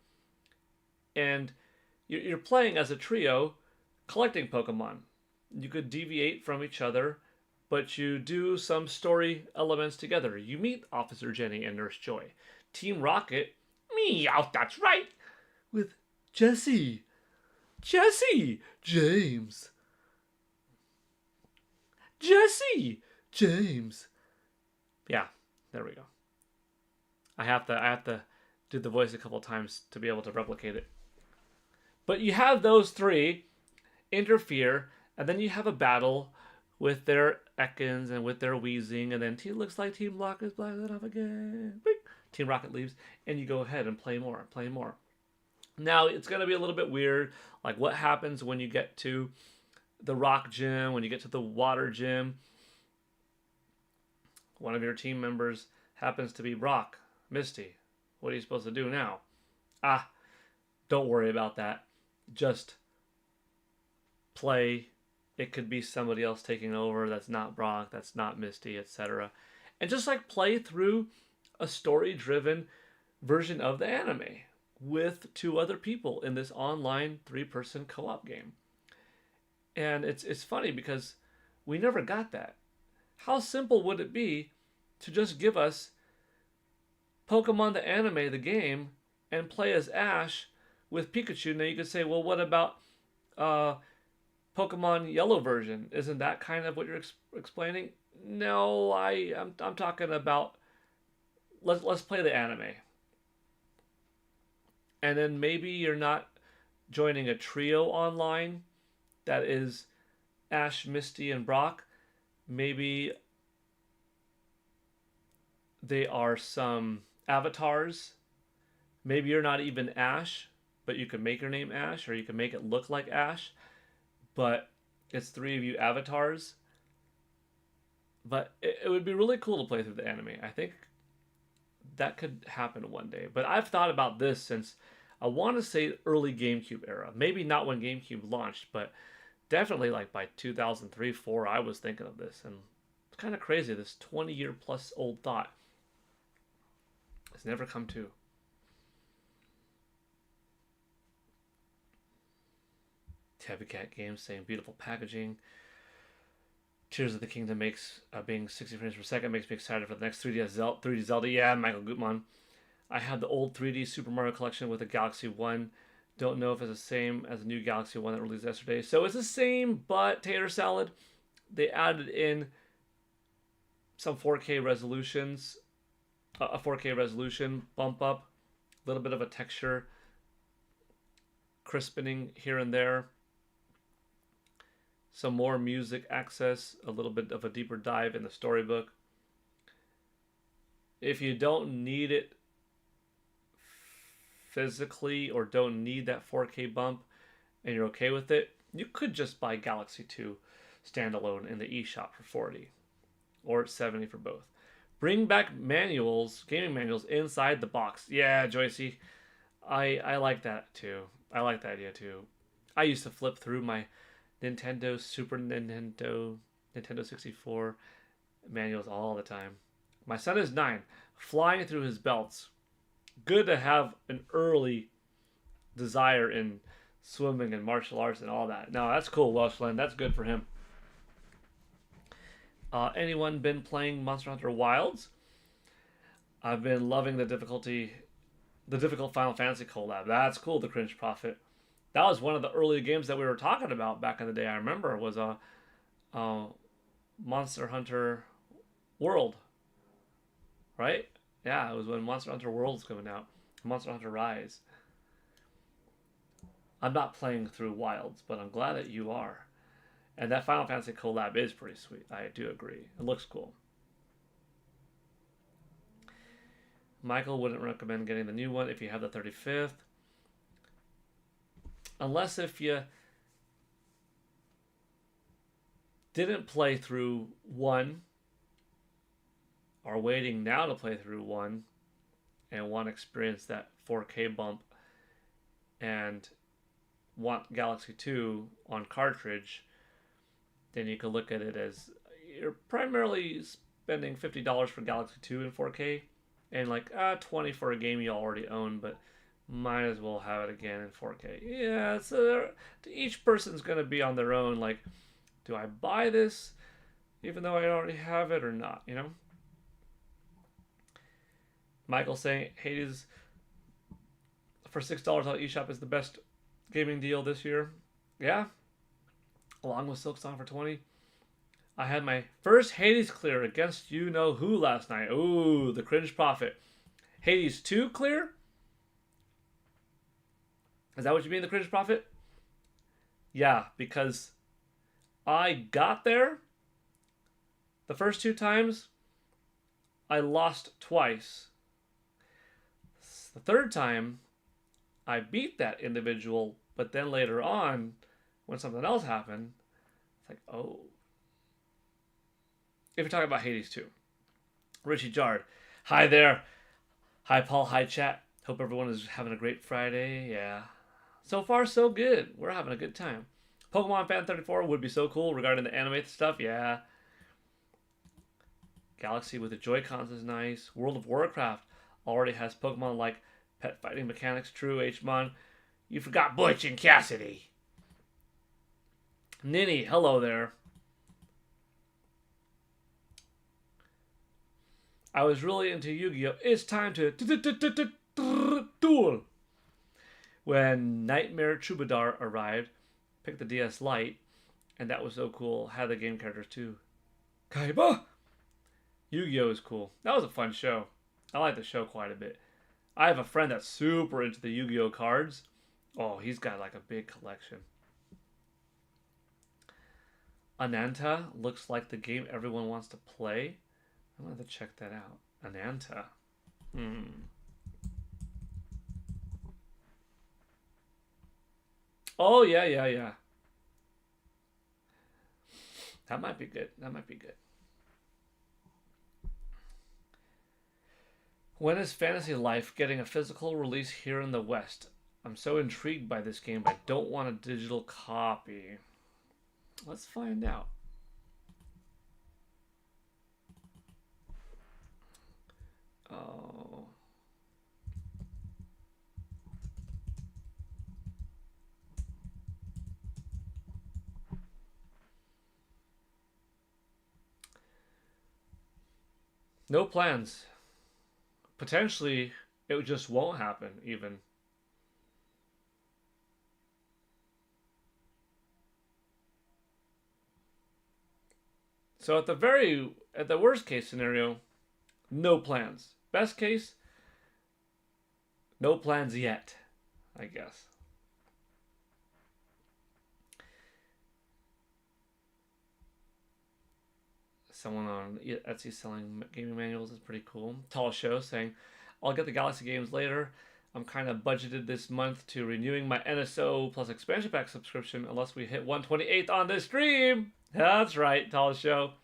And you're playing as a trio, collecting Pokemon. You could deviate from each other, but you do some story elements together. You meet Officer Jenny and Nurse Joy. Team Rocket, meow, that's right, with Jesse, James, Jesse, James. Yeah, there we go. I have to do the voice a couple times to be able to replicate it. But you have those 3 interfere, and then you have a battle with their Ekans and with their Weezing, and then looks like Team Rocket is blinded off again. Bing. Team Rocket leaves, and you go ahead and play more. Now, it's going to be a little bit weird, like what happens when you get to the Rock Gym, when you get to the Water Gym. One of your team members happens to be Brock, Misty. What are you supposed to do now? Don't worry about that. Just play it could be somebody else taking over that's not Brock, that's not Misty, etc. And just like play through a story-driven version of the anime with two other people in this online three-person co-op game. And it's funny because we never got that. How simple would it be to just give us Pokemon the anime, the game, and play as Ash with Pikachu? Now you could say, well, what about Pokemon Yellow version? Isn't that kind of what you're explaining? No, I'm talking about let's play the anime, and then maybe you're not joining a trio online that is Ash, Misty, and Brock. Maybe they are some avatars. Maybe you're not even Ash, but you can make your name Ash, or you can make it look like Ash, but it's three of you avatars. But it would be really cool to play through the anime. I think that could happen one day. But I've thought about this since, I want to say, early GameCube era. Maybe not when GameCube launched, but definitely like by 2003, 4, I was thinking of this. And it's kind of crazy, this 20-year plus old thought has never come true. Tabby Cat Games saying beautiful packaging. Tears of the Kingdom makes being 60 frames per second makes me excited for the next 3D Zelda. Yeah, Michael Gutman. I had the old 3D Super Mario collection with the Galaxy 1. Don't know if it's the same as the new Galaxy 1 that released yesterday. So it's the same, but tater salad, they added in some 4K resolutions, a 4K resolution bump up, a little bit of a texture crispening here and there, some more music access, a little bit of a deeper dive in the storybook. If you don't need it physically or don't need that 4K bump and you're okay with it, you could just buy Galaxy 2 standalone in the eShop for 40 or 70 for both. Bring back manuals, gaming manuals inside the box. Yeah, Joycey, I like that too. I like that idea too. I used to flip through my Nintendo, Super Nintendo, Nintendo 64 manuals all the time. My son is 9, flying through his belts. Good to have an early desire in swimming and martial arts and all that. No, that's cool, Welshland. That's good for him. Anyone been playing Monster Hunter Wilds? I've been loving the difficult Final Fantasy collab. That's cool, the Cringe Prophet. That was one of the early games that we were talking about back in the day. I remember was a Monster Hunter World, right? Yeah, it was when Monster Hunter World was coming out. Monster Hunter Rise. I'm not playing through Wilds, but I'm glad that you are. And that Final Fantasy collab is pretty sweet. I do agree. It looks cool. Michael wouldn't recommend getting the new one if you have the 35th. Unless if you didn't play through 1, are waiting now to play through 1, and want to experience that 4K bump, and want Galaxy 2 on cartridge, then you can look at it as you're primarily spending $50 for Galaxy 2 in 4K, and like $20 for a game you already own, but might as well have it again in 4K. Yeah, so each person's going to be on their own, like, do I buy this even though I already have it or not, you know? Michael saying Hades for $6 on eShop is the best gaming deal this year. Yeah, along with Silksong for 20. I had my first Hades clear against you know who last night. Ooh, the Cringe Prophet. Hades 2 clear? Is that what you mean, the Cringe Prophet? Yeah, because I got there the first 2 times. I lost twice. The third time, I beat that individual, but then later on, when something else happened, it's like, oh. If you're talking about Hades 2. Richie Jard. Hi there. Hi, Paul. Hi, chat. Hope everyone is having a great Friday. Yeah. So far, so good. We're having a good time. Pokemon Fan 34 would be so cool regarding the anime stuff. Yeah. Galaxy with the Joy-Cons is nice. World of Warcraft already has Pokemon like pet fighting mechanics. True, Hmon. You forgot Butch and Cassidy. Ninny, hello there. I was really into Yu-Gi-Oh! It's time to duel. When Nightmare Troubadour arrived, picked the DS Lite, and that was so cool. Had the game characters too. Kaiba! Yu-Gi-Oh! Is cool. That was a fun show. I like the show quite a bit. I have a friend that's super into the Yu-Gi-Oh! Cards. Oh, he's got like a big collection. Ananta looks like the game everyone wants to play. I'm going to have to check that out. Ananta. Oh, yeah. That might be good. When is Fantasy Life getting a physical release here in the West? I'm so intrigued by this game, but I don't want a digital copy. Let's find out. Oh. No plans. Potentially, it just won't happen, even. So at the worst case scenario, no plans. Best case, no plans yet, I guess. Someone on Etsy selling gaming manuals is pretty cool. Tall Show saying, I'll get the Galaxy games later. I'm kind of budgeted this month to renewing my NSO plus expansion pack subscription unless we hit 128th on this stream. That's right, Tall Show.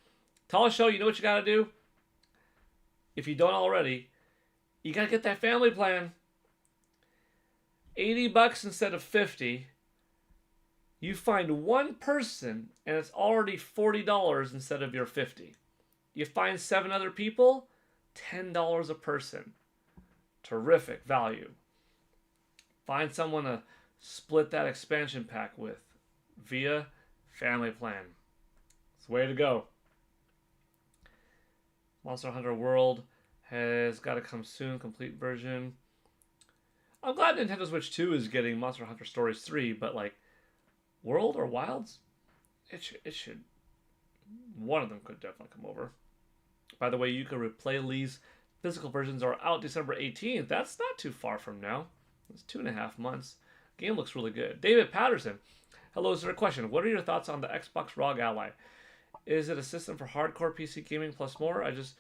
Tall Show, you know what you got to do? If you don't already, you got to get that family plan. $80 instead of $50. You find one person and it's already $40 instead of your $50. You find 7 other people, $10 a person. Terrific value. Find someone to split that expansion pack with via family plan. It's the way to go. Monster Hunter World has got to come soon, complete version. I'm glad Nintendo Switch 2 is getting Monster Hunter Stories 3, but like World or Wilds, it should. One of them could definitely come over. By the way, you can replay Lee's physical versions are out December 18th. That's not too far from now. It's 2.5 months. Game looks really good. David Patterson. Hello, is there a question? What are your thoughts on the Xbox ROG Ally? Is it a system for hardcore PC gaming plus more? I just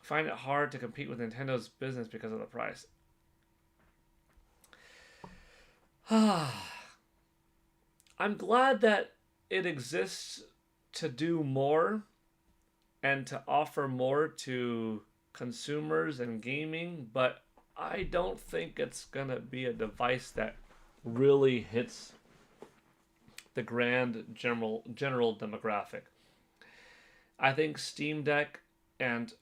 find it hard to compete with Nintendo's business because of the price. I'm glad that it exists to do more and to offer more to consumers and gaming, but I don't think it's going to be a device that really hits the grand general demographic. I think Steam Deck and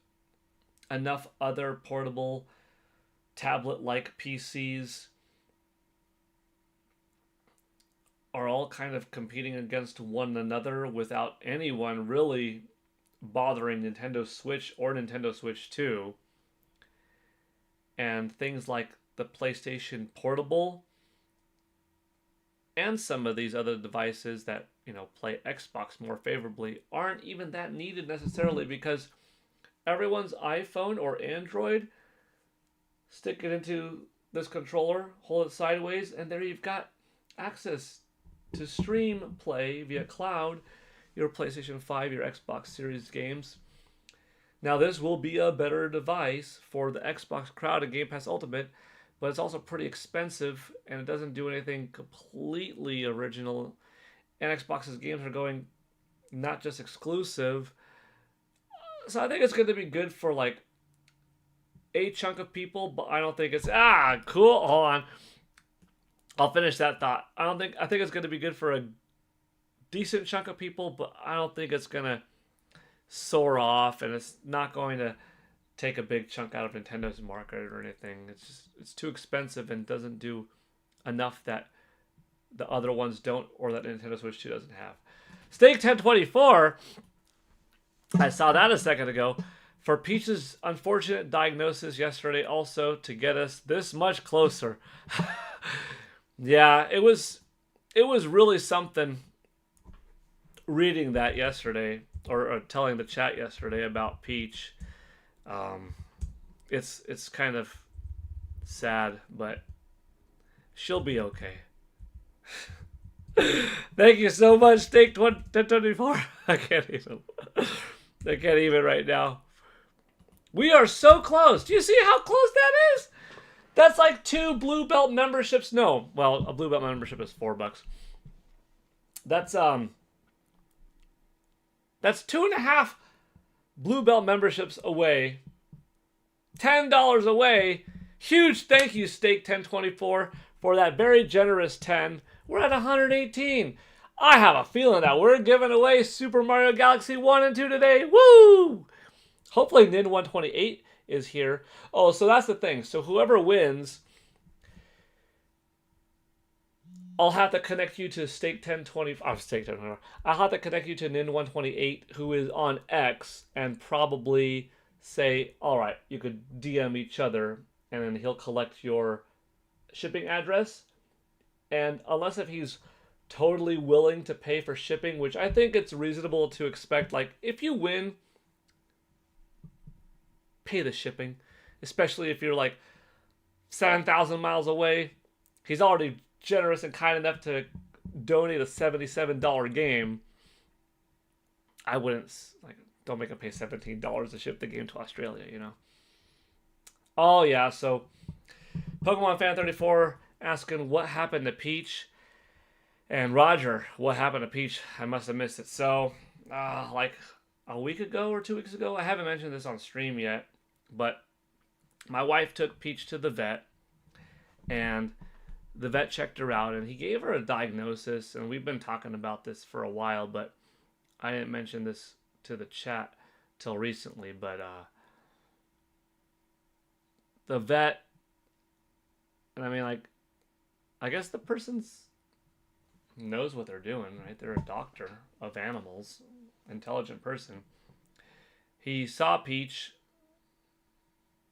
enough other portable tablet-like PCs are all kind of competing against one another without anyone really bothering Nintendo Switch or Nintendo Switch 2. And things like the PlayStation Portable and some of these other devices that, play Xbox more favorably aren't even that needed necessarily, because everyone's iPhone or Android, stick it into this controller, hold it sideways, and there you've got access to stream play via cloud your PlayStation 5, your Xbox Series games. Now, this will be a better device for the Xbox crowd and Game Pass Ultimate, but it's also pretty expensive, and it doesn't do anything completely original. And Xbox's games are going not just exclusive. So I think it's going to be good for like a chunk of people, but I don't think it's cool. Hold on. I'll finish that thought. I think it's going to be good for a decent chunk of people, but I don't think it's going to soar off, and it's not going to take a big chunk out of Nintendo's market or anything. It's too expensive and doesn't do enough that the other ones don't, or that Nintendo Switch 2 doesn't have. Steak 1024, I saw that a second ago, for Peach's unfortunate diagnosis yesterday also to get us this much closer. Yeah, it was really something reading that yesterday, or telling the chat yesterday about Peach. It's kind of sad, but she'll be okay. Thank you so much, Steak 1024. I can't even right now. We are so close. Do you see how close that is? That's like 2 Blue Belt memberships. No, well, a Blue Belt membership is $4. That's 2.5 Blue Belt memberships away. $10 away. Huge thank you, Steak 1024, for that very generous 10. We're at 118. I have a feeling that we're giving away Super Mario Galaxy 1 and 2 today. Woo! Hopefully Nin 128 is here. Oh, so that's the thing. So whoever wins, I'll have to connect you to Steak 1020. Oh, Steak 1024. I'll have to connect you to Nin 128, who is on X, and probably say, all right, you could DM each other, and then he'll collect your shipping address. And unless if he's totally willing to pay for shipping, which I think it's reasonable to expect, like, if you win, pay the shipping, especially if you're like 7,000 miles away. He's already generous and kind enough to donate a $77 game. I wouldn't, like, don't make him pay $17 to ship the game to Australia, you know. Oh yeah, so Pokemon Fan 34 asking what happened to Peach, and Roger, what happened to Peach? I must have missed it. So like a week ago or 2 weeks ago, I haven't mentioned this on stream yet, but my wife took Peach to the vet, and the vet checked her out, and he gave her a diagnosis, and we've been talking about this for a while, but I didn't mention this to the chat till recently, but the vet, and I mean, like, I guess the person's knows what they're doing, right? They're a doctor of animals, intelligent person. He saw Peach,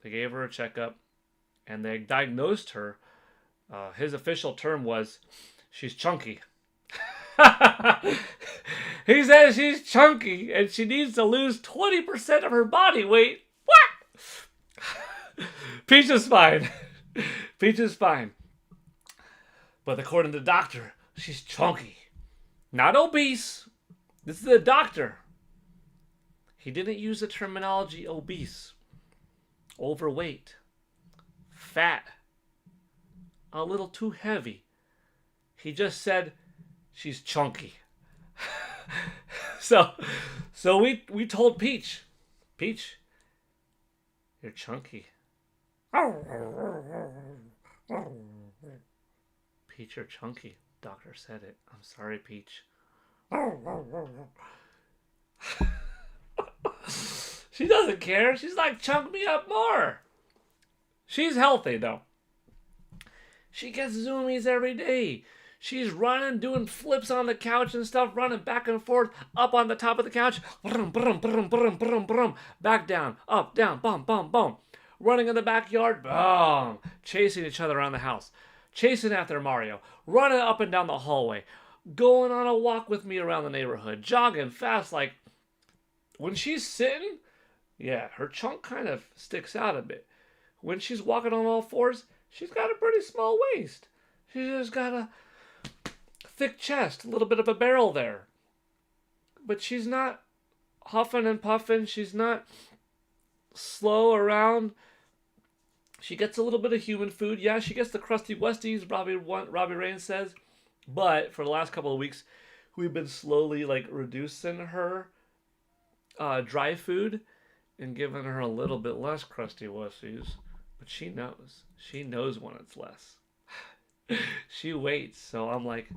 they gave her a checkup, and they diagnosed her. His official term was, she's chunky. He says she's chunky and she needs to lose 20% of her body weight. What? Peach is fine. Peach is fine. But according to the doctor, she's chunky. Not obese. This is a doctor. He didn't use the terminology obese, overweight, fat, a little too heavy. He just said she's chunky. So we told Peach, you're chunky. Peach, you're chunky. Doctor said it. I'm sorry, Peach. She doesn't care. She's like, chunk me up more. She's healthy, though. She gets zoomies every day. She's running, doing flips on the couch and stuff, running back and forth, up on the top of the couch, brum, brum, brum, brum, brum, brum, back down, up, down, bum, bum, bum. Running in the backyard, boom, chasing each other around the house, chasing after Mario, running up and down the hallway, going on a walk with me around the neighborhood, jogging fast, like, when she's sitting, yeah, her chunk kind of sticks out a bit. When she's walking on all fours, she's got a pretty small waist. She's just got a thick chest, a little bit of a barrel there. But she's not huffing and puffing. She's not slow around. She gets a little bit of human food. Yeah, she gets the crusty westies, Robbie Rain says. But for the last couple of weeks, we've been slowly like reducing her dry food and giving her a little bit less crusty westies. But she knows. She knows when it's less. She waits. So I'm like,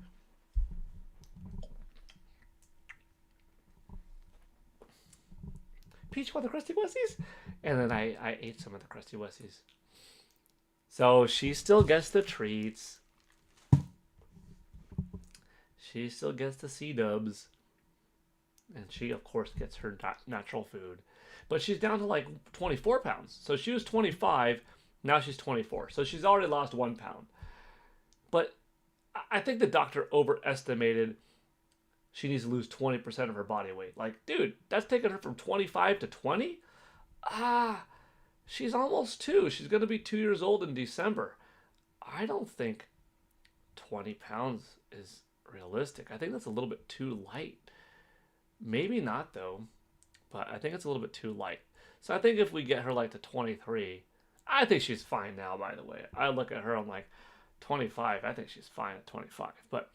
Peach want the Krusty Westies? And then I ate some of the Krusty Westies. So she still gets the treats. She still gets the C-dubs. And she, of course, gets her natural food. But she's down to like 24 pounds. So she was 25. Now she's 24. So she's already lost 1 pound. But I think the doctor overestimated she needs to lose 20% of her body weight. Like, dude, that's taking her from 25 to 20? She's almost 2. She's going to be 2 years old in December. I don't think 20 pounds is realistic. I think that's a little bit too light. Maybe not, though. But I think it's a little bit too light. So I think if we get her like to 23, I think she's fine now, by the way. I look at her, I'm like, 25, I think she's fine at 25. But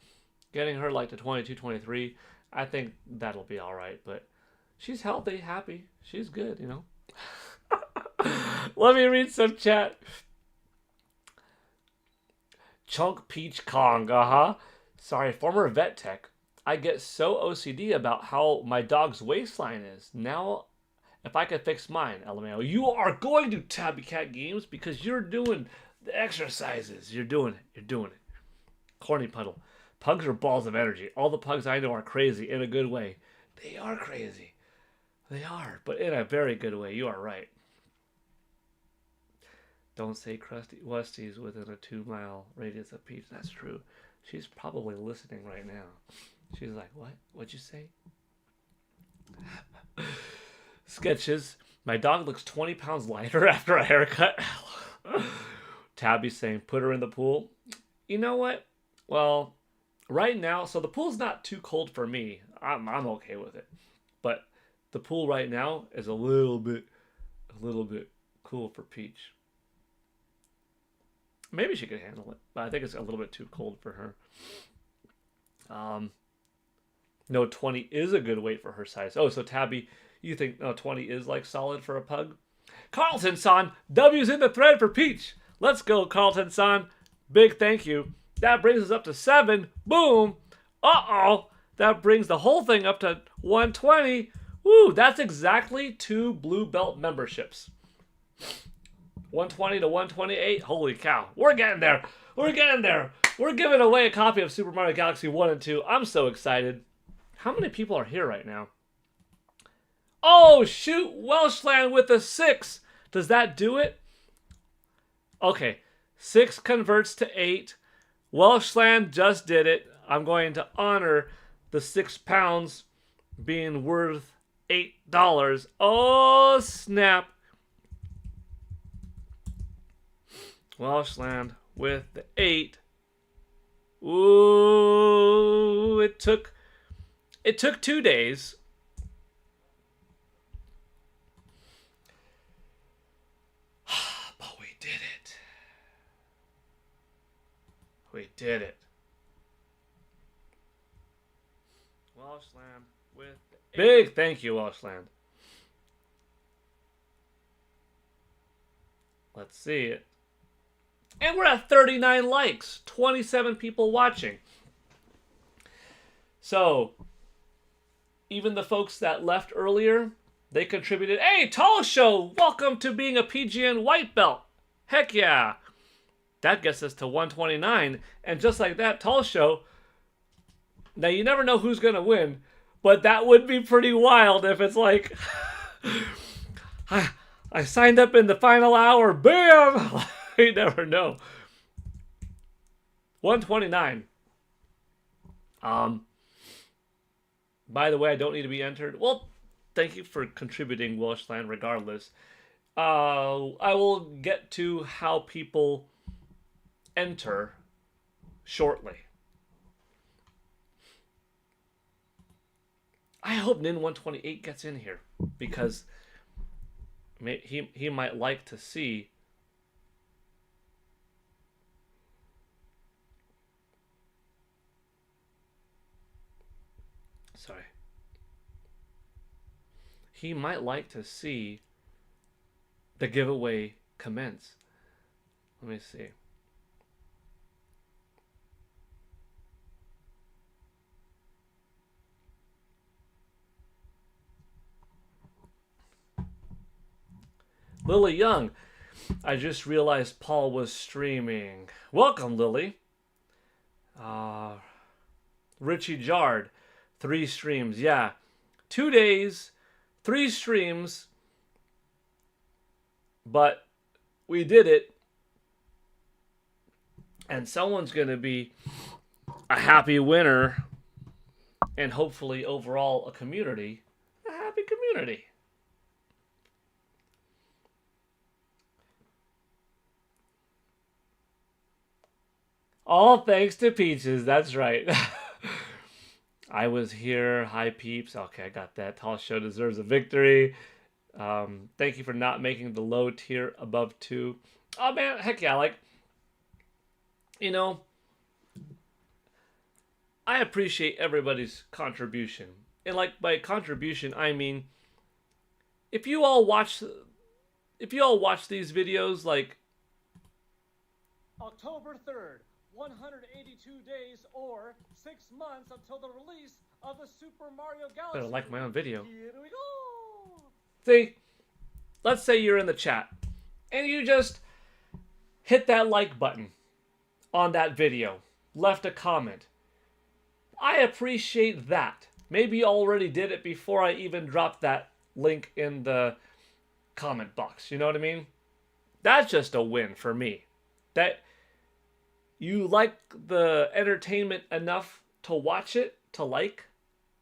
getting her like to 22, 23, I think that'll be all right. But she's healthy, happy. She's good, you know. Let me read some chat. Chunk Peach Kong, Sorry, former vet tech. I get so OCD about how my dog's waistline is. Now, if I could fix mine, LMAO. You are going to Tabby Cat Games because you're doing the exercises. You're doing it. You're doing it. Corny Puddle. Pugs are balls of energy. All the pugs I know are crazy in a good way. They are crazy. They are, but in a very good way. You are right. Don't say Krusty Westies within a 2-mile radius of Peach. That's true. She's probably listening right now. She's like, what? What'd you say? Sketches. My dog looks 20 pounds lighter after a haircut. Tabby's saying, put her in the pool. You know what? Well, right now, so the pool's not too cold for me. I'm okay with it. But the pool right now is a little bit cool for Peach. Maybe she could handle it, but I think it's a little bit too cold for her. No, 20 is a good weight for her size. Oh, so Tabby, you think 20 is like solid for a pug? Carlton San, W's in the thread for Peach. Let's go, Carlton San. Big thank you. That brings us up to 7. Boom. Uh-oh. That brings the whole thing up to 120. Woo, that's exactly 2 blue belt memberships. 120 to 128. Holy cow. We're getting there. We're getting there. We're giving away a copy of Super Mario Galaxy 1 and 2. I'm so excited. How many people are here right now? Oh, shoot. Welshland with a 6. Does that do it? Okay. 6 converts to 8. Welshland just did it. I'm going to honor the 6 pounds being worth $8. Oh, snap. Welshland with the 8. Ooh, it took 2 days. But we did it. We did it. Welshland with the 8. Big thank you, Welshland. Let's see it. And we're at 39 likes. 27 people watching. So, even the folks that left earlier, they contributed. Hey, Tall Show, welcome to being a PGN white belt. Heck yeah. That gets us to 129. And just like that, Tall Show. Now, you never know who's going to win. But that would be pretty wild if it's like, I signed up in the final hour. Bam! You never know. 129. By the way, I don't need to be entered. Well, thank you for contributing, Welshland, regardless. I will get to how people enter shortly. I hope Nin128 gets in here because he might like to see. Sorry. He might like to see the giveaway commence. Let me see. Lily Young. I just realized Paul was streaming. Welcome, Lily. Richie Jard. 3 streams. Yeah. 2 days. 3 streams. But we did it. And someone's going to be a happy winner. And hopefully overall a community. A happy community. All thanks to Peaches. That's right. I was here. Hi, peeps. Okay, I got that. Tall Show deserves a victory. Thank you for not making the low tier above 2. Oh, man. Heck yeah. Like, you know, I appreciate everybody's contribution. And, like, by contribution, I mean, if you all watch these videos, like, October 3rd. 182 days or 6 months until the release of the Super Mario Galaxy. better like my own video. Here we go. See, let's say you're in the chat and you just hit that like button on that video, left a comment. I appreciate that. Maybe you already did it before I even dropped that link in the comment box. You know what I mean? That's just a win for me. That you like the entertainment enough to watch it, to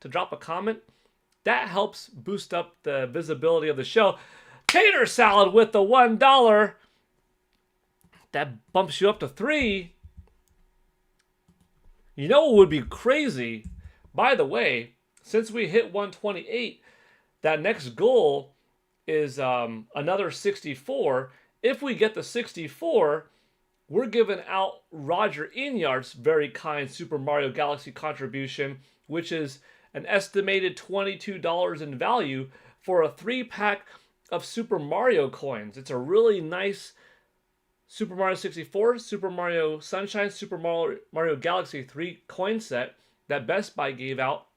drop a comment. That helps boost up the visibility of the show. Tater salad with the $1. That bumps you up to 3. You know what would be crazy? By the way, since we hit 128, that next goal is another 64. If we get the 64, we're giving out Roger Inyard's very kind Super Mario Galaxy contribution, which is an estimated $22 in value for a 3-pack of Super Mario coins. It's a really nice Super Mario 64, Super Mario Sunshine, Super Mario Galaxy 3 coin set that Best Buy gave out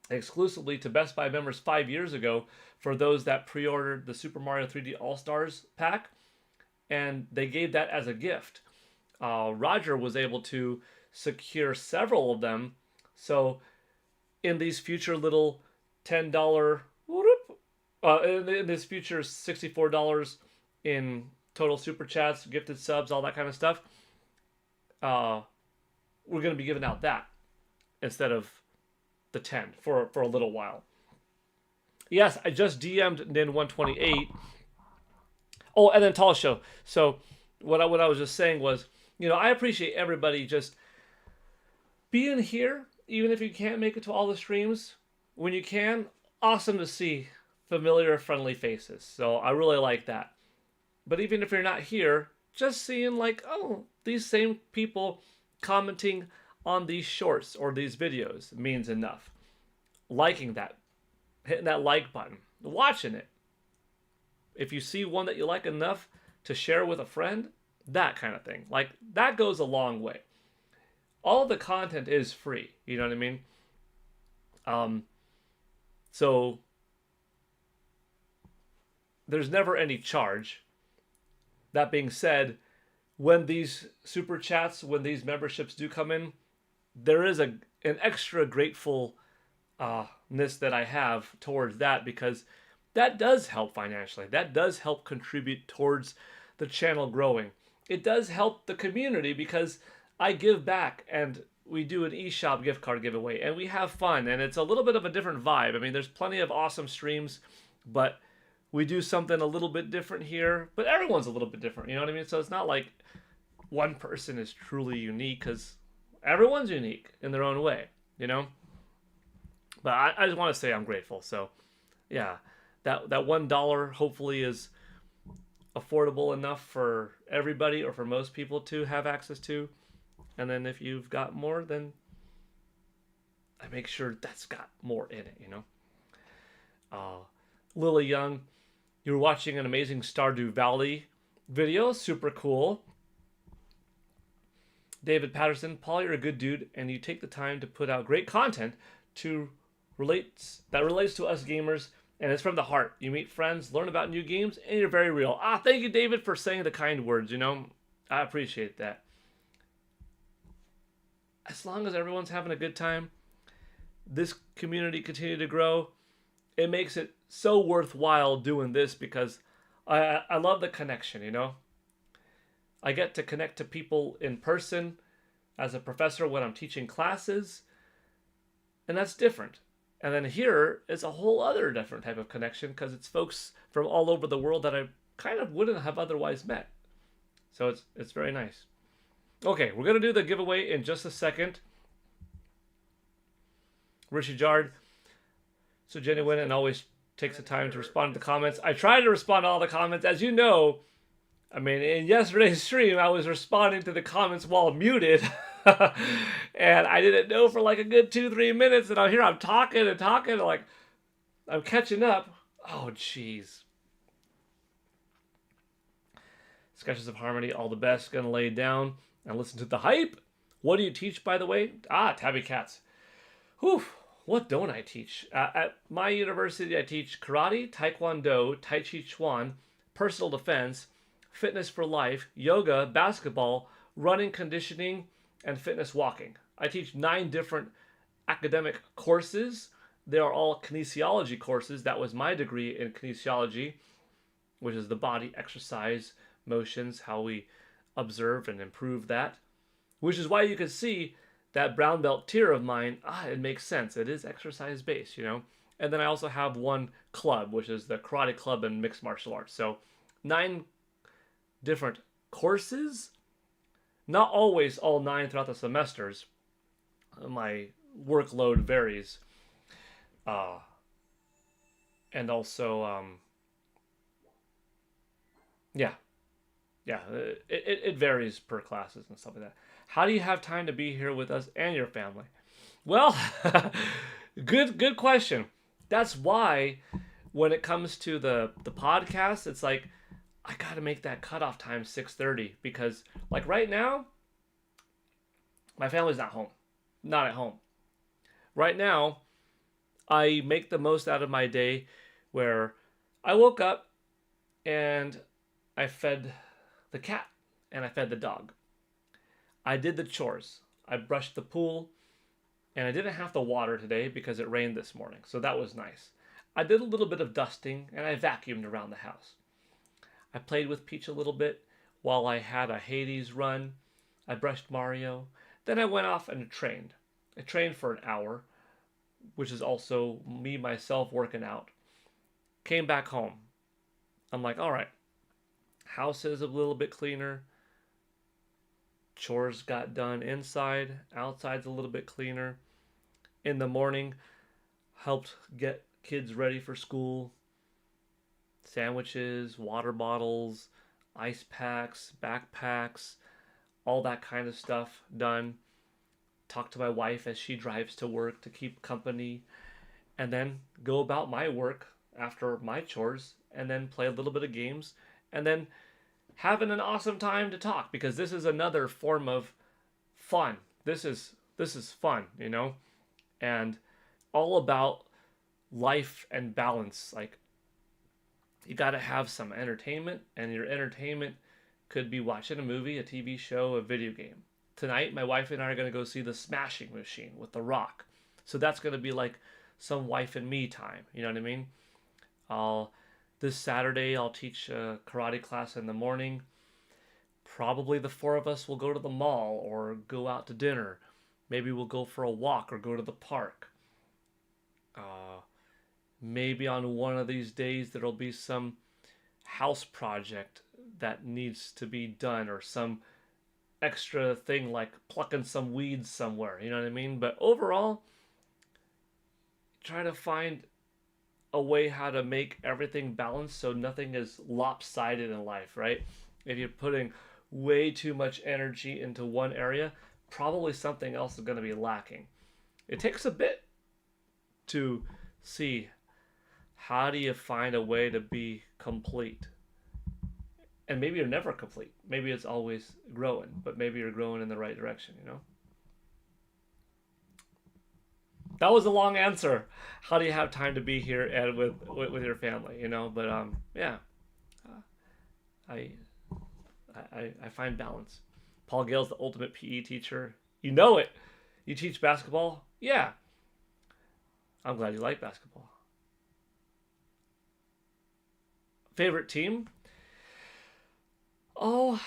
exclusively to Best Buy members 5 years ago for those that pre-ordered the Super Mario 3D All-Stars pack. And they gave that as a gift. Roger was able to secure several of them. So in these future little $10, in this future $64 in total super chats, gifted subs, all that kind of stuff, we're going to be giving out that instead of the 10 for a little while. Yes, I just DM'd Nin 128. Oh, and then Tall Show. So what I was just saying was, you know, I appreciate everybody just being here, even if you can't make it to all the streams. When you can, awesome to see familiar, friendly faces. So I really like that. But even if you're not here, just seeing like, oh, these same people commenting on these shorts or these videos means enough. Liking that, hitting that like button, watching it. If you see one that you like enough to share with a friend, that kind of thing. Like, that goes a long way. All of the content is free. You know what I mean? So, there's never any charge. That being said, when these super chats, when these memberships do come in, there is an extra gratefulness that I have towards that, because that does help financially. That does help contribute towards the channel growing. It does help the community because I give back and we do an eShop gift card giveaway and we have fun, and it's a little bit of a different vibe. I mean, there's plenty of awesome streams, but we do something a little bit different here, but everyone's a little bit different, you know what I mean? So it's not like one person is truly unique, because everyone's unique in their own way, you know? But I just want to say I'm grateful. So yeah, that $1 hopefully is affordable enough for everybody, or for most people to have access to. And then if you've got more, then I make sure that's got more in it, you know? Lily Young, you're watching an amazing Stardew Valley video. Super cool. David Patterson, Paul, you're a good dude, and you take the time to put out great content that relates to us gamers And it's from the heart. You meet friends, learn about new games, and you're very real. Thank you, David, for saying the kind words. I appreciate that. As long as everyone's having a good time, this community continue to grow, it makes it so worthwhile doing this because I love the connection. I get to connect to people in person as a professor when I'm teaching classes, and that's different. And then here is a whole other different type of connection because it's folks from all over the world that I kind of wouldn't have otherwise met. So it's very nice. Okay, we're going to do the giveaway in just a second. Rishi Jard, so genuine and always takes the time to respond to the comments. I try to respond to all the comments. As you know, in yesterday's stream, I was responding to the comments while muted. And I didn't know for like a good 2-3 minutes. And I'm talking and talking. Like, I'm catching up. Oh, jeez. Sketches of Harmony, all the best. Gonna lay it down and listen to the hype. What do you teach, by the way? Tabby Cats. Whew. What don't I teach? At my university, I teach karate, taekwondo, tai chi chuan, personal defense, fitness for life, yoga, basketball, running, conditioning, and fitness walking. I teach 9 different academic courses. They are all kinesiology courses. That was my degree in kinesiology, which is the body exercise, motions, how we observe and improve that. Which is why you can see that brown belt tier of mine, it makes sense. It is exercise based, And then I also have one club, which is the karate club and mixed martial arts. So 9 different courses, not always all 9 throughout the semesters. My workload varies. And also, it varies per classes and stuff like that. How do you have time to be here with us and your family? Well, good question. That's why when it comes to the podcast, it's like I got to make that cutoff time 6:30 because like right now, my family's not home. Not at home. Right now, I make the most out of my day where I woke up and I fed the cat and I fed the dog. I did the chores. I brushed the pool and I didn't have to water today because it rained this morning. So that was nice. I did a little bit of dusting and I vacuumed around the house. I played with Peach a little bit while I had a Hades run. I brushed Mario. Then I went off and trained. I trained for an hour, which is also me, myself, working out. Came back home. I'm like, all right, house is a little bit cleaner. Chores got done inside. Outside's a little bit cleaner. In the morning, helped get kids ready for school. Sandwiches, water bottles, ice packs, backpacks, all that kind of stuff done. Talk to my wife as she drives to work to keep company. And then go about my work after my chores. And then play a little bit of games. And then having an awesome time to talk. Because this is another form of fun. This is fun, And all about life and balance. Like, you got to have some entertainment, and your entertainment could be watching a movie, a TV show, a video game. Tonight, my wife and I are going to go see The Smashing Machine with The Rock. So that's going to be like some wife and me time. You know what I mean? This Saturday, I'll teach a karate class in the morning. Probably the 4 of us will go to the mall or go out to dinner. Maybe we'll go for a walk or go to the park. Maybe on one of these days there'll be some house project that needs to be done or some extra thing like plucking some weeds somewhere. You know what I mean? But overall, try to find a way how to make everything balanced so nothing is lopsided in life, right? If you're putting way too much energy into one area, probably something else is going to be lacking. It takes a bit to see how do you find a way to be complete. And maybe you're never complete. Maybe it's always growing, but maybe you're growing in the right direction, That was a long answer. How do you have time to be here and with your family? You know, but yeah, I I find balance. Paul Gale's the ultimate PE teacher. You know it. You teach basketball? Yeah. I'm glad you like basketball. Favorite team? Oh,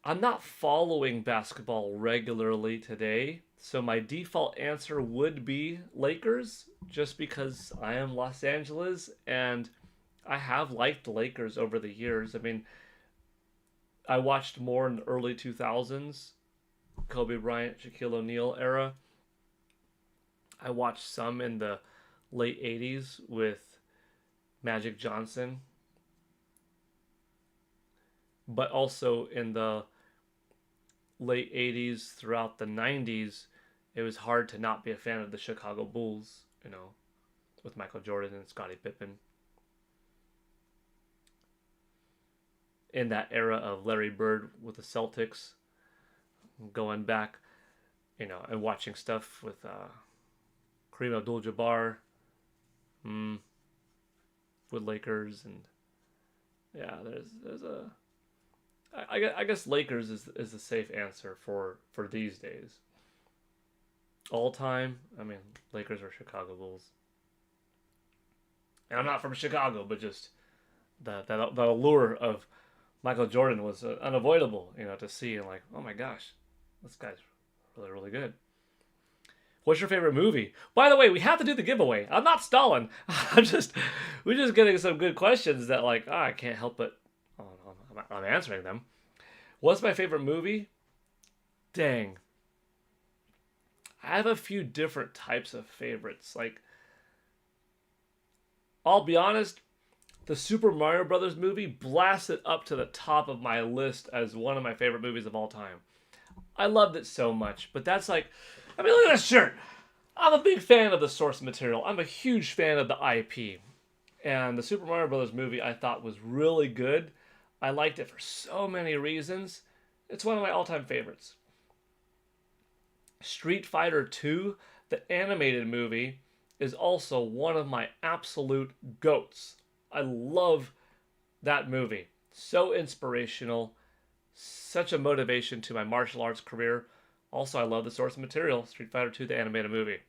I'm not following basketball regularly today, so my default answer would be Lakers, just because I am Los Angeles and I have liked the Lakers over the years. I mean, I watched more in the early 2000s, Kobe Bryant, Shaquille O'Neal era. I watched some in the late 80s with Magic Johnson, but also in the late 80s throughout the 90s, it was hard to not be a fan of the Chicago Bulls, you know, with Michael Jordan and Scottie Pippen. In that era of Larry Bird with the Celtics, going back, you know, and watching stuff with Kareem Abdul-Jabbar with Lakers, and yeah, there's a I guess Lakers is a safe answer for these days. All time, I mean, Lakers or Chicago Bulls. And I'm not from Chicago, but just the allure of Michael Jordan was unavoidable, you know, to see, and like, oh my gosh, this guy's really, really good. What's your favorite movie? By the way, we have to do the giveaway. I'm not stalling. We're just getting some good questions that, like, I can't help but I'm answering them. What's my favorite movie? Dang. I have a few different types of favorites. Like, I'll be honest, the Super Mario Brothers movie blasted up to the top of my list as one of my favorite movies of all time. I loved it so much, but that's like, I mean, look at this shirt. I'm a big fan of the source material. I'm a huge fan of the IP. And the Super Mario Brothers movie I thought was really good. I liked it for so many reasons. It's one of my all-time favorites. Street Fighter 2, the animated movie, is also one of my absolute GOATs. I love that movie. So inspirational. Such a motivation to my martial arts career. Also, I love the source material, Street Fighter 2, the animated movie.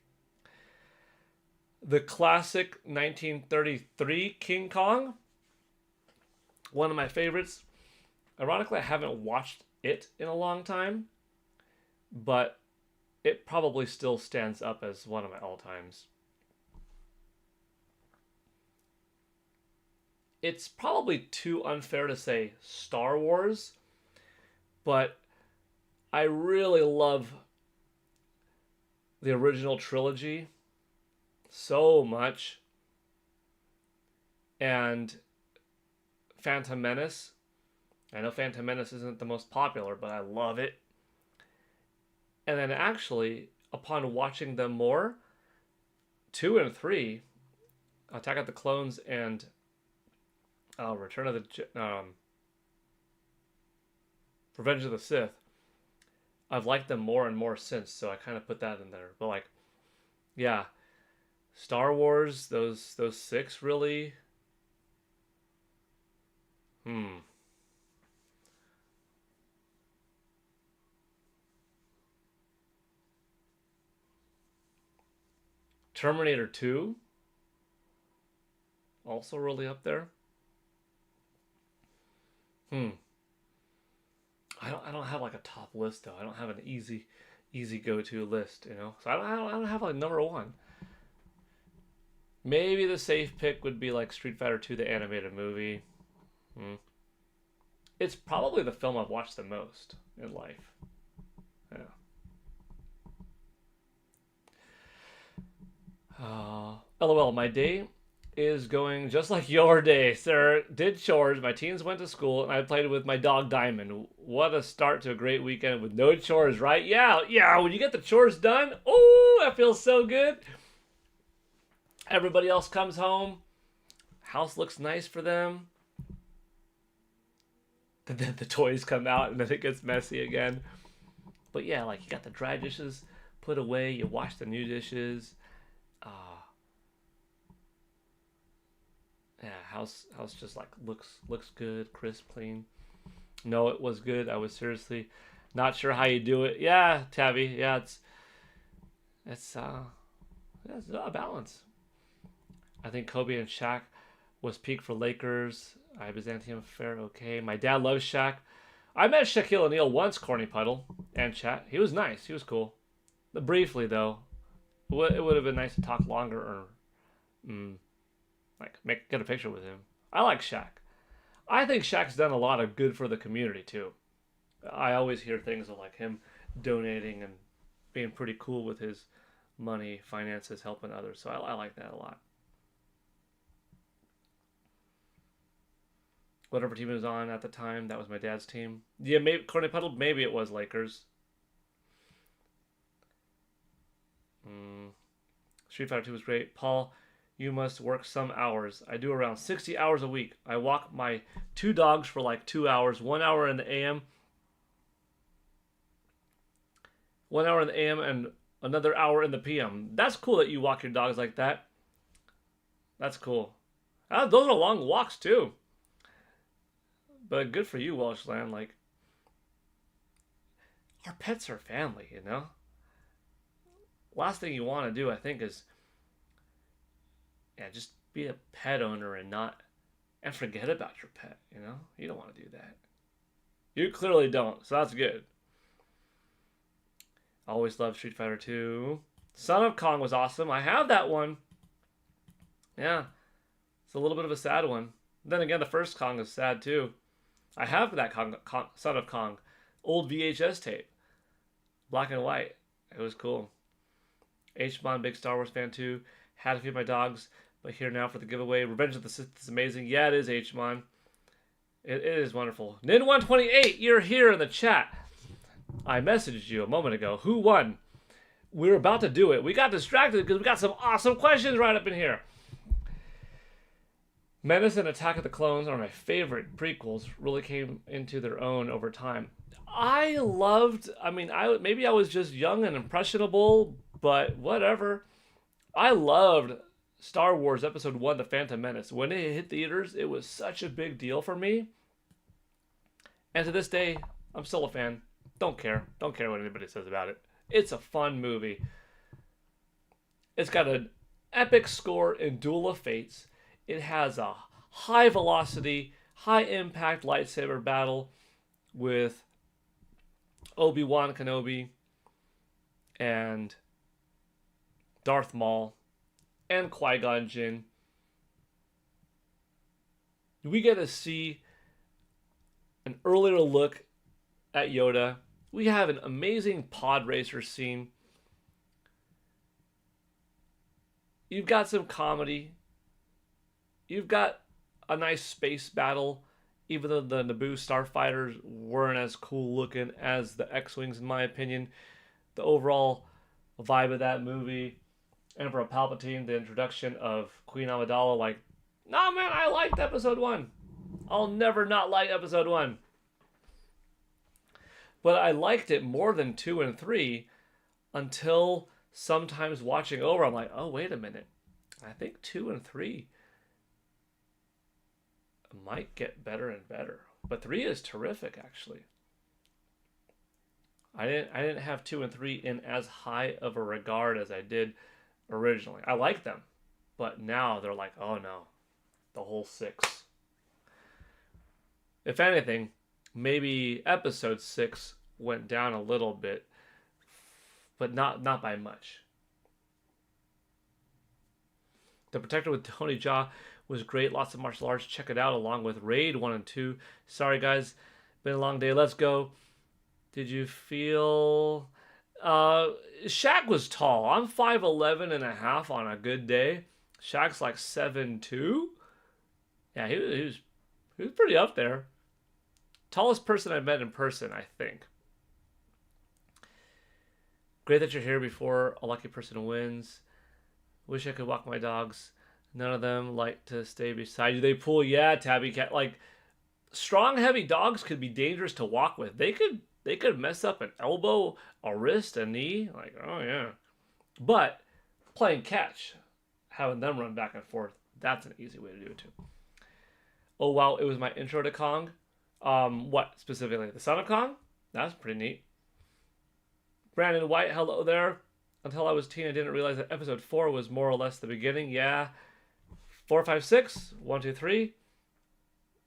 The classic 1933 King Kong, one of my favorites. Ironically, I haven't watched it in a long time, but it probably still stands up as one of my all-times. It's probably too unfair to say Star Wars, but I really love the original trilogy so much. And Phantom Menace. I know Phantom Menace isn't the most popular, but I love it. And then actually, upon watching them more, 2 and 3, Attack of the Clones and Return of the Revenge of the Sith, I've liked them more and more since, so I kind of put that in there. But like, yeah, Star Wars, those 6 really. Terminator 2, also really up there. I don't have like a top list though. I don't have an easy go-to list, you know. So I don't have like number 1. Maybe the safe pick would be like Street Fighter 2, the animated movie. It's probably the film I've watched the most in life. Yeah. LOL, my day is going just like your day, sir. Did chores, my teens went to school, and I played with my dog Diamond. What a start to a great weekend with no chores, right? Yeah, when you get the chores done, oh, that feels so good. Everybody else comes home. House looks nice for them. Then the toys come out, and then it gets messy again. But yeah, like, you got the dry dishes put away. You wash the new dishes. Yeah, house just like looks good, crisp, clean. No, it was good. I was seriously not sure how you do it. Yeah, Tabby. Yeah, it's a balance. I think Kobe and Shaq was peak for Lakers. I Byzantium fair okay. My dad loves Shaq. I met Shaquille O'Neal once, Corny Puddle, and chat. He was nice. He was cool. But briefly though, it would have been nice to talk longer or get a picture with him. I like Shaq. I think Shaq's done a lot of good for the community too. I always hear things of like him donating and being pretty cool with his money, finances, helping others. So I like that a lot. Whatever team it was on at the time, that was my dad's team. Yeah, maybe Corny Puddle, maybe it was Lakers. Street Fighter 2 was great. Paul, you must work some hours. I do around 60 hours a week. I walk my 2 dogs for like 2 hours, 1 hour in the AM, 1 hour in the AM, and another hour in the PM. That's cool that you walk your dogs like that. That's cool. Those are long walks too. But good for you, Welshland. Like, our pets are family, you know? Last thing you want to do, I think, is just be a pet owner and forget about your pet, you know? You don't want to do that. You clearly don't, so that's good. Always loved Street Fighter 2. Son of Kong was awesome. I have that one. Yeah. It's a little bit of a sad one. Then again, the first Kong is sad too. I have that Son of Kong. Old VHS tape. Black and white. It was cool. H-Mon, big Star Wars fan too. Had to feed my dogs, but here now for the giveaway. Revenge of the Sith is amazing. Yeah, it is, H-Mon. It is wonderful. Nin128, you're here in the chat. I messaged you a moment ago. Who won? We were about to do it. We got distracted because we got some awesome questions right up in here. Menace and Attack of the Clones are my favorite prequels. Really came into their own over time. I was just young and impressionable, but whatever. I loved Star Wars Episode 1, The Phantom Menace. When it hit theaters, it was such a big deal for me. And to this day, I'm still a fan. Don't care. Don't care what anybody says about it. It's a fun movie. It's got an epic score in Duel of Fates. It has a high velocity, high impact lightsaber battle with Obi-Wan Kenobi and Darth Maul and Qui-Gon Jinn. We get to see an earlier look at Yoda. We have an amazing pod racer scene. You've got some comedy. You've got a nice space battle, even though the Naboo starfighters weren't as cool looking as the X-Wings, in my opinion. The overall vibe of that movie, Emperor Palpatine, the introduction of Queen Amidala, man, I liked Episode 1. I'll never not like Episode 1. But I liked it more than 2 and 3 until sometimes watching over, I'm like, oh, wait a minute. I think 2 and 3 might get better and better. But 3 is terrific, actually. I didn't have 2 and 3 in as high of a regard as I did originally. I like them, but now they're like, oh no, the whole 6. If anything, maybe Episode 6 went down a little bit, but not by much. The Protector with Tony Jaa was great. Lots of martial arts. Check it out along with Raid 1 and 2. Sorry, guys. Been a long day. Let's go. Did you feel... Shaq was tall. I'm 5'11 and a half on a good day. Shaq's like 7'2". Yeah, he was pretty up there. Tallest person I met in person, I think. Great that you're here before a lucky person wins. Wish I could walk my dogs. None of them like to stay beside you. They pull. Yeah, Tabby Cat. Strong, heavy dogs could be dangerous to walk with. They could they could mess up an elbow, a wrist, a knee. Like, oh yeah. But playing catch, having them run back and forth, that's an easy way to do it too. Oh wow, it was my intro to Kong. What specifically? The Son of Kong? That's pretty neat. Brandon White, hello there. Until I was a teen, I didn't realize that episode 4 was more or less the beginning. Yeah. 4, 5, 6, 1, 2, 3.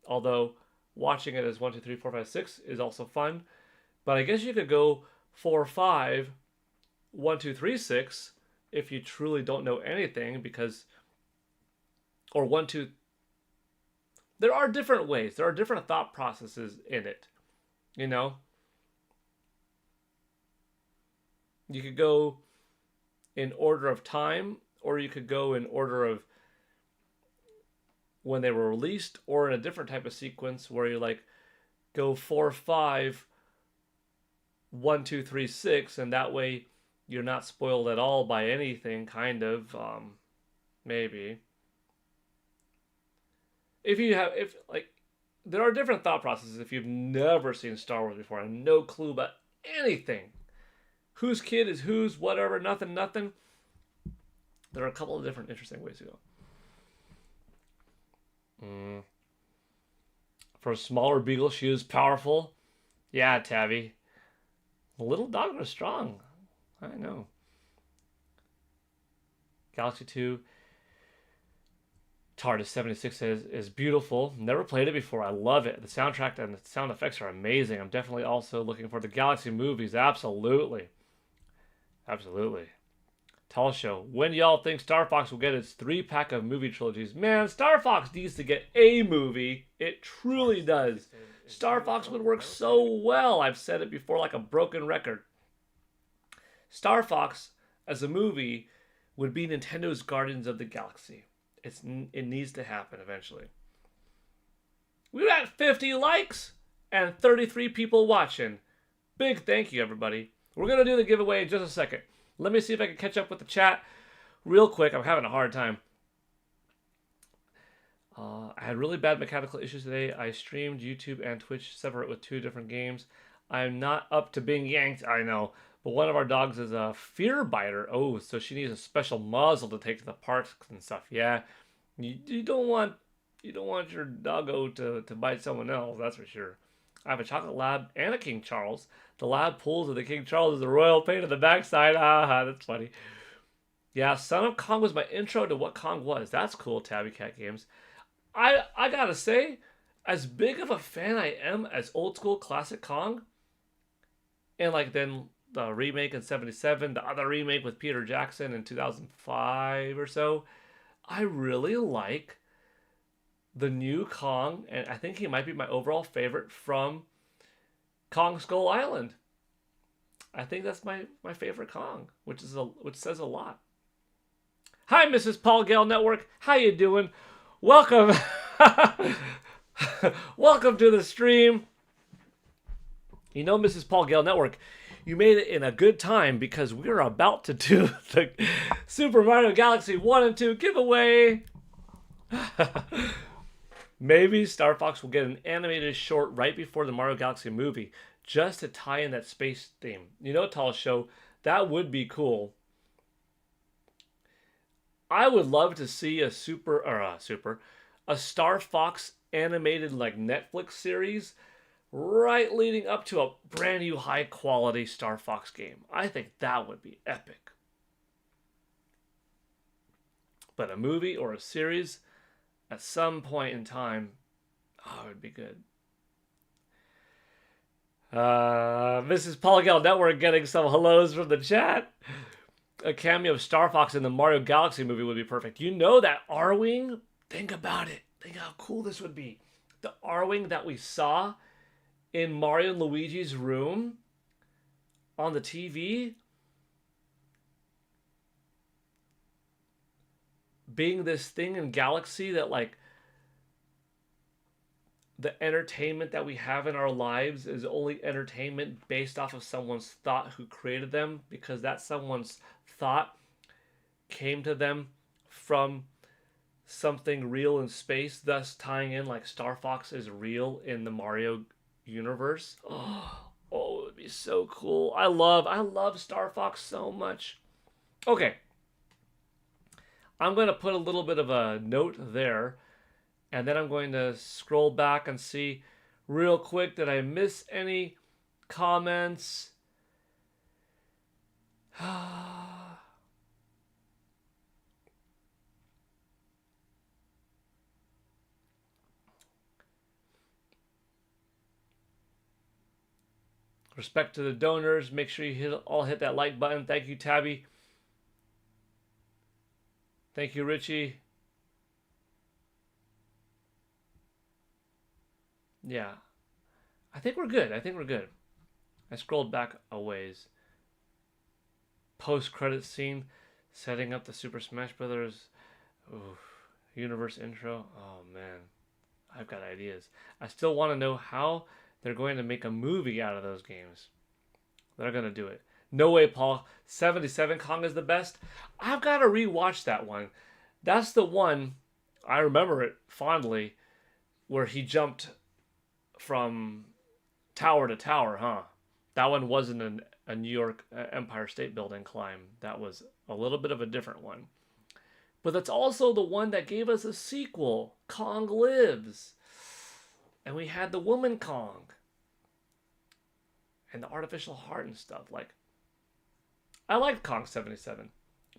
Although watching it as 1, 2, 3, 4, 5, 6 is also fun. But I guess you could go 4, 5, 1, 2, 3, 6 if you truly don't know anything, because, or 1, 2. There are different ways. There are different thought processes in it. You know? You could go in order of time, or you could go in order of when they were released, or in a different type of sequence where you like go 4, 5, 1, 2, 3, 6, and that way you're not spoiled at all by anything, kind of. Maybe. There are different thought processes if you've never seen Star Wars before and no clue about anything. Whose kid is whose, whatever, nothing. There are a couple of different interesting ways to go. For a smaller beagle, she is powerful. Yeah, Tabby. The little dog was strong. I know. Galaxy 2. TARDIS 76 is beautiful. Never played it before. I love it. The soundtrack and the sound effects are amazing. I'm definitely also looking for the Galaxy movies. Absolutely. Tall Show. When y'all think Star Fox will get its 3-pack of movie trilogies? Man, Star Fox needs to get a movie. It truly does. Star Fox would work so well. I've said it before like a broken record. Star Fox as a movie would be Nintendo's Guardians of the Galaxy. It needs to happen eventually. We're at 50 likes and 33 people watching. Big thank you, everybody. We're going to do the giveaway in just a second. Let me see if I can catch up with the chat real quick. I'm having a hard time. I had really bad mechanical issues today. I streamed YouTube and Twitch separate with 2 different games. I'm not up to being yanked, I know. But one of our dogs is a fear biter. Oh, so she needs a special muzzle to take to the parks and stuff. Yeah, you don't want your doggo to bite someone else. That's for sure. I have a chocolate lab and a King Charles. The lab pulls of the King Charles is a royal pain in the backside. Ah, that's funny. Yeah, Son of Kong was my intro to what Kong was. That's cool, Tabby Cat Games. I gotta say, as big of a fan I am as old school classic Kong, and like then the remake in 77, the other remake with Peter Jackson in 2005 or so, I really like the new Kong, and I think he might be my overall favorite from Kong Skull Island. I think that's my favorite Kong, which says a lot. Hi, Mrs. Paul Gale Network. How you doing? Welcome. Welcome to the stream. You know, Mrs. Paul Gale Network, you made it in a good time because we're about to do the Super Mario Galaxy 1 and 2 giveaway. Maybe Star Fox will get an animated short right before the Mario Galaxy movie, just to tie in that space theme. You know, Tall Show, that would be cool. I would love to see a Star Fox animated like Netflix series right leading up to a brand new high quality Star Fox game. I think that would be epic. But a movie or a series at some point in time, oh, it would be good. Mrs. Polygal Network getting some hellos from the chat. A cameo of Star Fox in the Mario Galaxy movie would be perfect. You know that R-Wing? Think about it. Think how cool this would be. The R-Wing that we saw in Mario and Luigi's room on the TV being this thing in Galaxy that like the entertainment that we have in our lives is only entertainment based off of someone's thought who created them, because that someone's thought came to them from something real in space, thus tying in like Star Fox is real in the Mario universe. Oh, it would be so cool. I love Star Fox so much. Okay. I'm going to put a little bit of a note there, and then I'm going to scroll back and see real quick, did I miss any comments? Respect to the donors. Make sure you all hit that like button. Thank you, Tabby. Thank you, Richie. Yeah. I think we're good. I scrolled back a ways. Post-credit scene. Setting up the Super Smash Brothers universe intro. Oh, man. I've got ideas. I still want to know how they're going to make a movie out of those games. They're going to do it. No way, Paul. 77 Kong is the best. I've got to rewatch that one. That's the one, I remember it fondly, where he jumped from tower to tower, huh? That one wasn't a New York Empire State Building climb. That was a little bit of a different one. But that's also the one that gave us a sequel, Kong Lives. And we had the Woman Kong. And the artificial heart and stuff. Like, I liked Kong 77.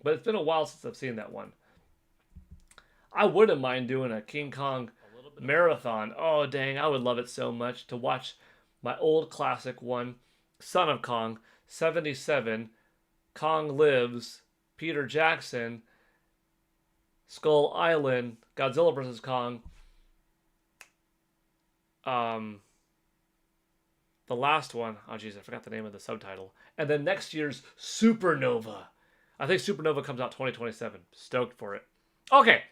But it's been a while since I've seen that one. I wouldn't mind doing a King Kong marathon. Oh, dang, I would love it so much to watch my old classic one, Son of Kong, 77, Kong Lives, Peter Jackson, Skull Island, Godzilla vs. Kong, the last one, oh jeez, I forgot the name of the subtitle, and then next year's Supernova. I think Supernova comes out 2027. Stoked for it. Okay.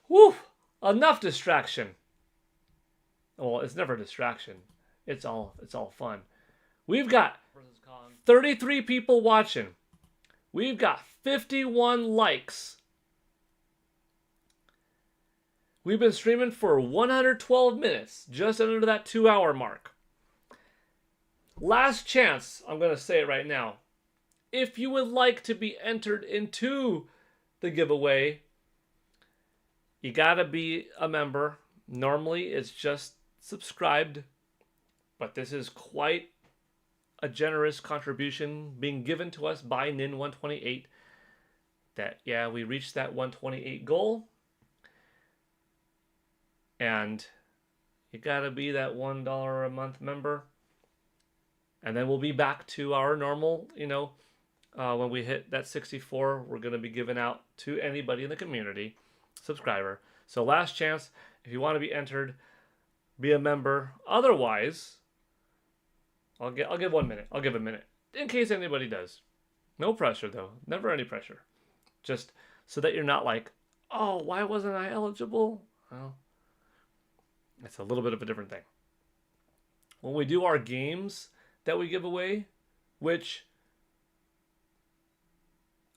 Woo! Enough distraction. Well, it's never a distraction. It's all fun. We've got 33 people watching. We've got 51 likes. We've been streaming for 112 minutes, just under that 2-hour mark. Last chance, I'm going to say it right now. If you would like to be entered into the giveaway, you got to be a member. Normally, it's just subscribed, but this is quite a generous contribution being given to us by Nin128. That, yeah, we reached that 128 goal. And you gotta be that $1 a month member. And then we'll be back to our normal, when we hit that 64, we're gonna be giving out to anybody in the community, subscriber. So last chance, if you want to be entered, be a member. Otherwise, I'll give 1 minute. I'll give a minute. In case anybody does. No pressure though. Never any pressure. Just so that you're not like, oh, why wasn't I eligible? Well, it's a little bit of a different thing. When we do our games that we give away, which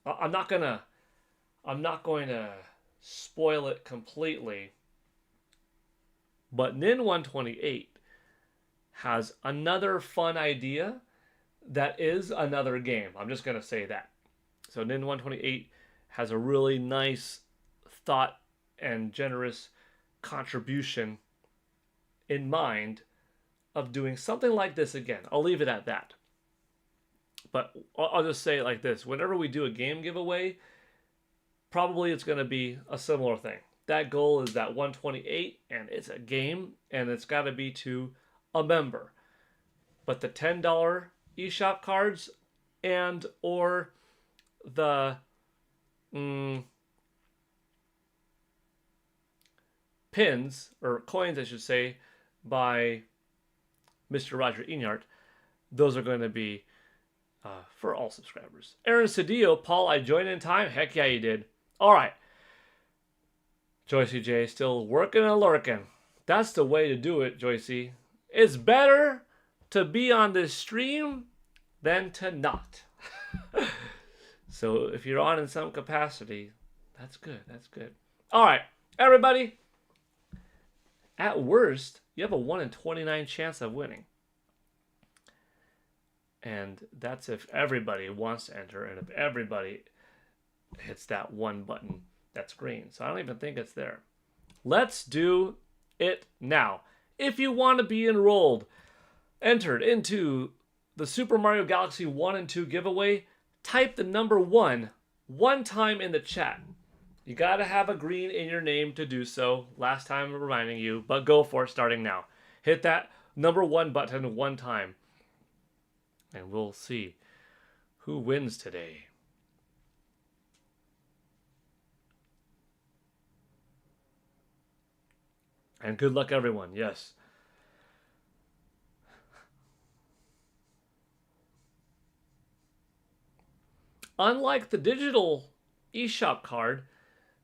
I'm not going to spoil it completely, but Nin128 has another fun idea that is another game. I'm just going to say that. So Nin128 has a really nice thought and generous contribution in mind of doing something like this again. I'll leave it at that. But I'll just say it like this. Whenever we do a game giveaway, probably it's going to be a similar thing. That goal is that 128, and it's a game, and it's got to be to a member. But the $10 eShop cards and or the pins, or coins I should say, by Mr. Roger Enyart, those are going to be for all subscribers. Aaron Cedillo, Paul, I joined in time. Heck yeah, you did. All right. Joycey J, still working and lurking. That's the way to do it, Joycey. It's better to be on this stream than to not. So if you're on in some capacity, that's good. That's good. All right, everybody. At worst, you have a 1 in 29 chance of winning. And that's if everybody wants to enter and if everybody hits that one button that's green. So I don't even think it's there. Let's do it now. If you want to be enrolled, entered into the Super Mario Galaxy 1 and 2 giveaway, type the number 1 one time in the chat. You got to have a green in your name to do so. Last time I'm reminding you, but go for it starting now. Hit that number 1 button one time. And we'll see who wins today. And good luck, everyone. Yes. Unlike the digital eShop card,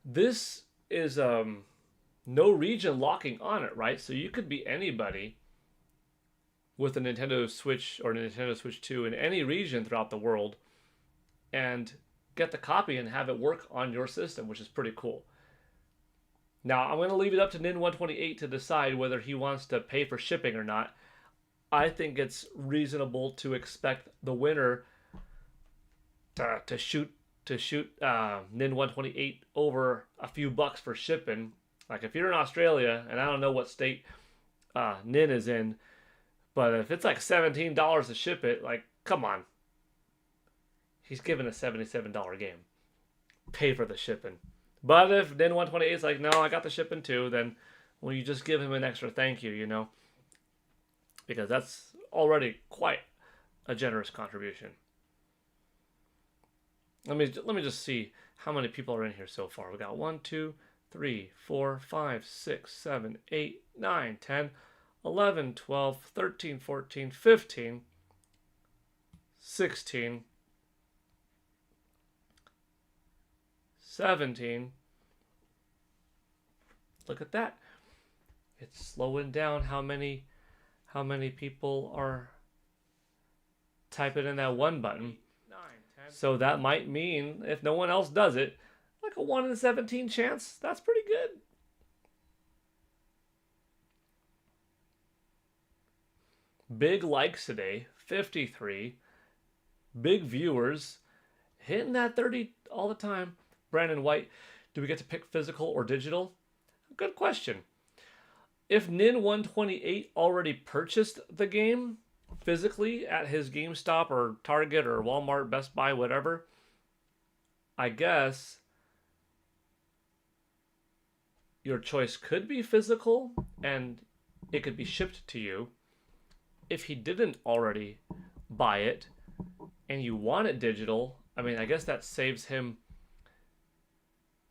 this is no region locking on it, right? So you could be anybody with a Nintendo Switch or Nintendo Switch 2 in any region throughout the world and get the copy and have it work on your system, which is pretty cool. Now, I'm going to leave it up to Nin128 to decide whether he wants to pay for shipping or not. I think it's reasonable to expect the winner to shoot Nin128 over a few bucks for shipping. Like if you're in Australia, and I don't know what state Nin is in, but if it's like $17 to ship it, like, come on. He's given a $77 game. Pay for the shipping. But if Nin128 is like, no, I got the shipping too, then well, you just give him an extra thank you, you know? Because that's already quite a generous contribution. Let me just see how many people are in here so far. We got 1, 2, 3, 4, 5, 6, 7, 8, 9, 10, 11, 12, 13, 14, 15, 16, 17. Look at that. It's slowing down how many people are typing in that one button. 9, 10. So that might mean if no one else does it, like a 1 in 17 chance. That's pretty good. Big likes today, 53. Big viewers, hitting that 30 all the time. Brandon White, do we get to pick physical or digital? Good question. If Nin128 already purchased the game physically at his GameStop or Target or Walmart, Best Buy, whatever, I guess your choice could be physical and it could be shipped to you. If he didn't already buy it and you want it digital, I mean, I guess that saves him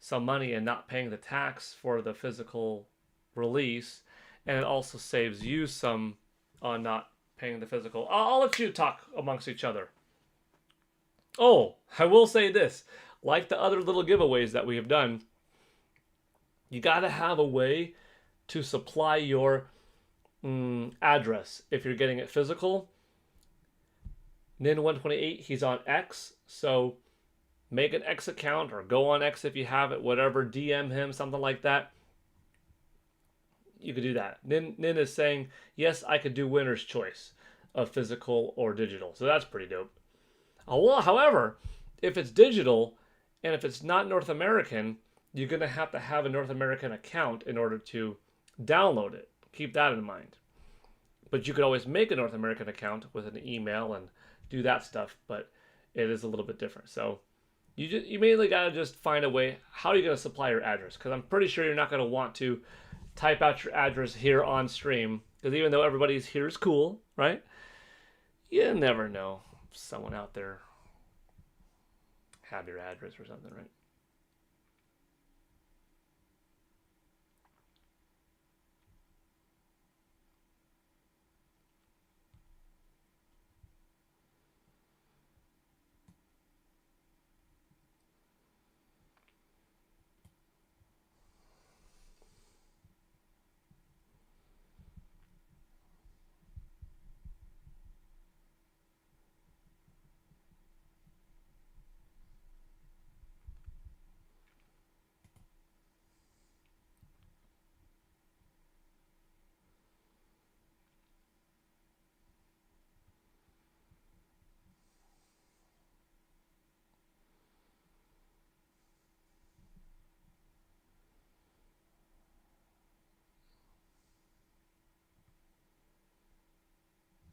some money and not paying the tax for the physical release, and it also saves you some on not paying the physical. I'll let you talk amongst each other. Oh, I will say this, like the other little giveaways that we have done, you got to have a way to supply your address if you're getting it physical. Nin128, he's on X, so make an X account or go on X if you have it, whatever, DM him, something like that. You could do that. Nin is saying, yes, I could do winner's choice of physical or digital. So that's pretty dope. Well, however, if it's digital and if it's not North American, you're going to have a North American account in order to download it. Keep that in mind. But you could always make a North American account with an email and do that stuff, but it is a little bit different. So you mainly got to just find a way. How are you going to supply your address? Because I'm pretty sure you're not going to want to type out your address here on stream. Because even though everybody's here is cool, right? You never know. Someone out there have your address or something, right?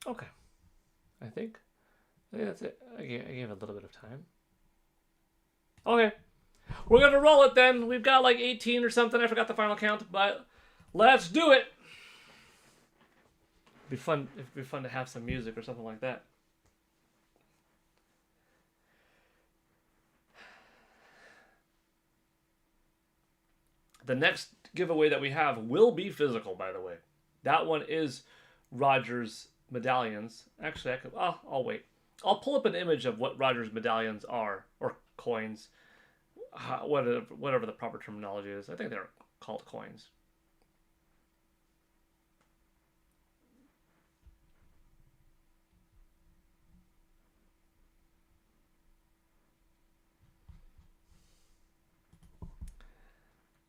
Okay. I think that's it. I gave a little bit of time. Okay. We're going to roll it then. We've got like 18 or something. I forgot the final count, but let's do it. It'd be fun to have some music or something like that. The next giveaway that we have will be physical, by the way. That one is Roger's medallions. Actually, I'll wait. I'll pull up an image of what Roger's medallions are, or coins, whatever the proper terminology is. I think they're called coins.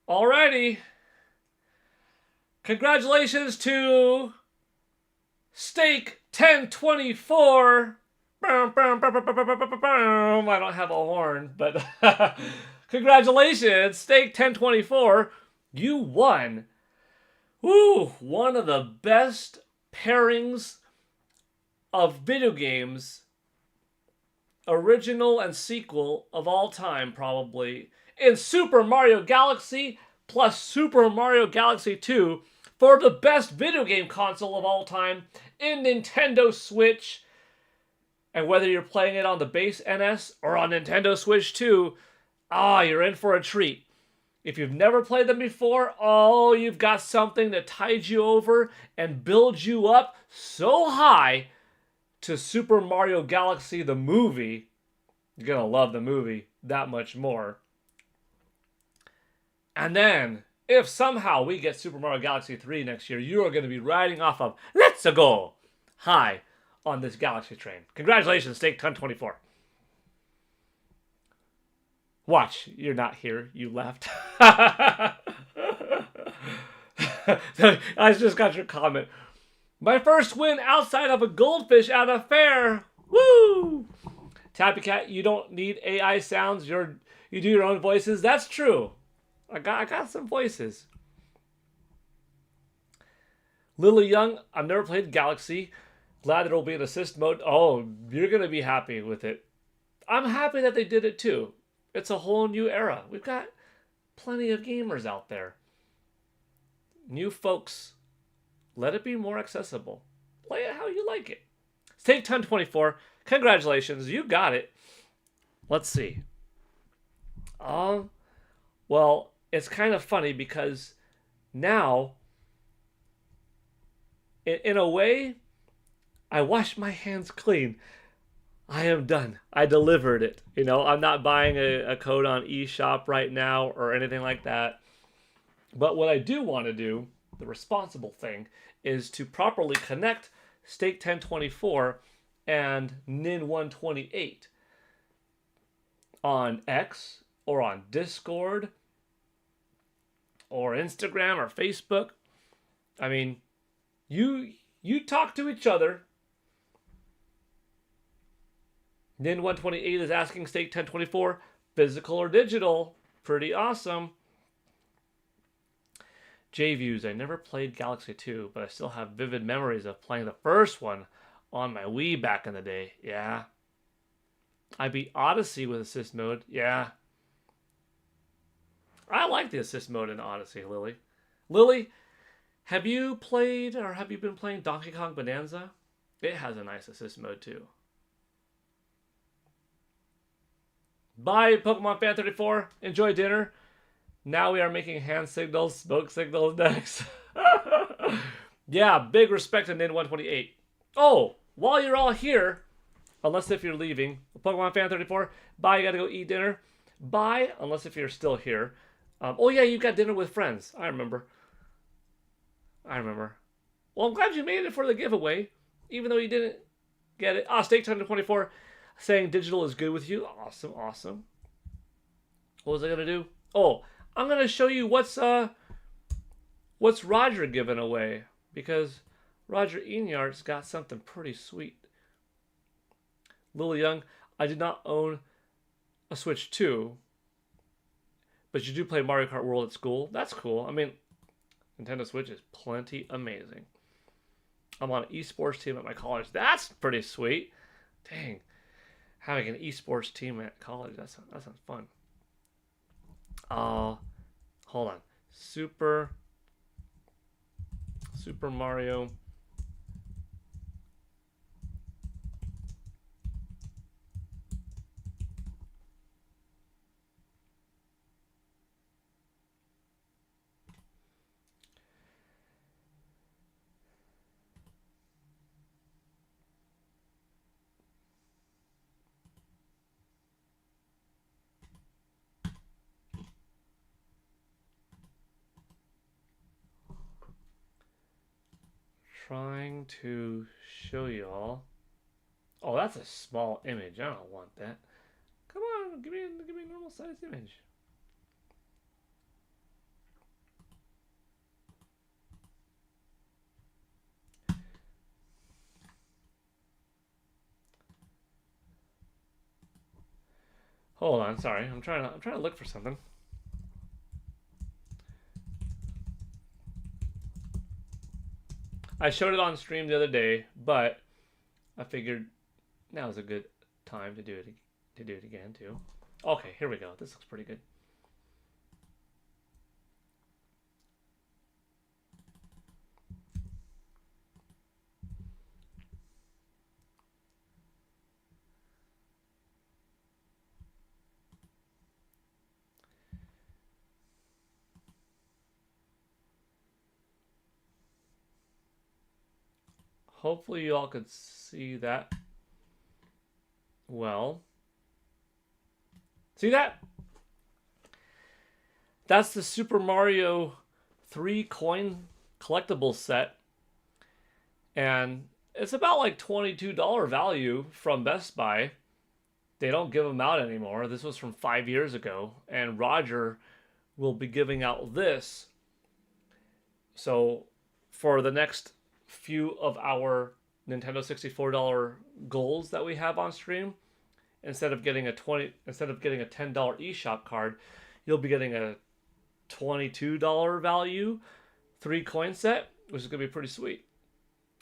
Alrighty. Congratulations to Steak 1024. I don't have a horn, but congratulations, Steak 1024. You won. Woo! One of the best pairings of video games, original and sequel of all time, probably, in Super Mario Galaxy plus Super Mario Galaxy 2 for the best video game console of all time in Nintendo Switch. And whether you're playing it on the base NS or on Nintendo Switch 2, you're in for a treat. If you've never played them before, you've got something that tides you over and builds you up so high to Super Mario Galaxy the movie. You're going to love the movie that much more. And then, if somehow we get Super Mario Galaxy 3 next year, you are going to be riding off of Let's Go high on this Galaxy train. Congratulations, Steak 1024. Watch, you're not here. You left. I just got your comment. My first win outside of a goldfish at a fair. Woo! Tappy Cat, you don't need AI sounds. You do your own voices. That's true. I got some voices. Lily Young, I've never played Galaxy. Glad it'll be in assist mode. Oh, you're going to be happy with it. I'm happy that they did it too. It's a whole new era. We've got plenty of gamers out there. New folks. Let it be more accessible. Play it how you like it. Steak 1024. Congratulations. You got it. Let's see. Well, it's kind of funny because now, in a way, I washed my hands clean. I am done. I delivered it. I'm not buying a code on eShop right now or anything like that. But what I do want to do, the responsible thing, is to properly connect Steak 1024 and Nin128 on X or on Discord or Instagram or Facebook. I mean, you talk to each other. Nin128 is asking Steak 1024, physical or digital? Pretty awesome. J-Views, I never played Galaxy 2, but I still have vivid memories of playing the first one on my Wii back in the day. Yeah. I beat Odyssey with assist mode. Yeah. I like the assist mode in Odyssey, Lily. Lily, have you played or have you been playing Donkey Kong Bonanza? It has a nice assist mode too. Bye, Pokemon Fan 34. Enjoy dinner. Now we are making hand signals, smoke signals next. Yeah, big respect to Nin128. Oh, while you're all here, unless if you're leaving, Pokemon Fan 34, bye, you gotta go eat dinner. Bye, unless if you're still here. Oh yeah, you got dinner with friends. I remember. Well, I'm glad you made it for the giveaway, even though you didn't get it. Steak 1024 saying digital is good with you. Awesome. What was I gonna do? Oh, I'm gonna show you what's Roger giving away, because Roger Enyart's got something pretty sweet. Lily Young, I did not own a Switch 2, but you do play Mario Kart World at school. That's cool. I mean, Nintendo Switch is plenty amazing. I'm on an esports team at my college. That's pretty sweet. Dang. Having an esports team at college, that sounds fun. Hold on. Super Mario. Trying to show y'all. Oh, that's a small image. I don't want that. Come on, give me a normal size image. Hold on, sorry. I'm trying to look for something. I showed it on stream the other day, but I figured now's a good time to do it again too. Okay, here we go. This looks pretty good. Hopefully you all could see that well. See that? That's the Super Mario 3 coin collectible set. And it's about like $22 value from Best Buy. They don't give them out anymore. This was from 5 years ago. And Roger will be giving out this. So for the next few of our Nintendo $64 goals that we have on stream, instead of getting a $10 eShop card, you'll be getting a $22 value 3 coin set, which is gonna be pretty sweet.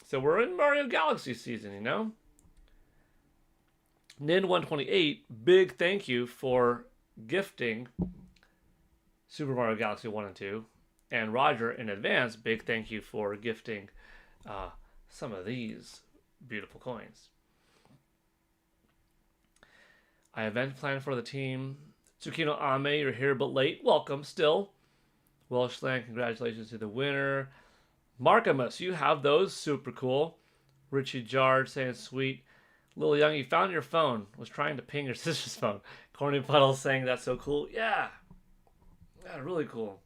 So we're in Mario Galaxy season, you know. Nin128, big thank you for gifting Super Mario Galaxy 1 and 2. And Roger, in advance, big thank you for gifting some of these beautiful coins. I have event planned for the team. Tsukino Ame, you're here but late. Welcome still. Welshland, congratulations to the winner. Markamus, you have those. Super cool. Richie Jard saying sweet. Little Young, you found your phone. Was trying to ping your sister's phone. Corny Puddle saying that's so cool. Yeah. Yeah, really cool.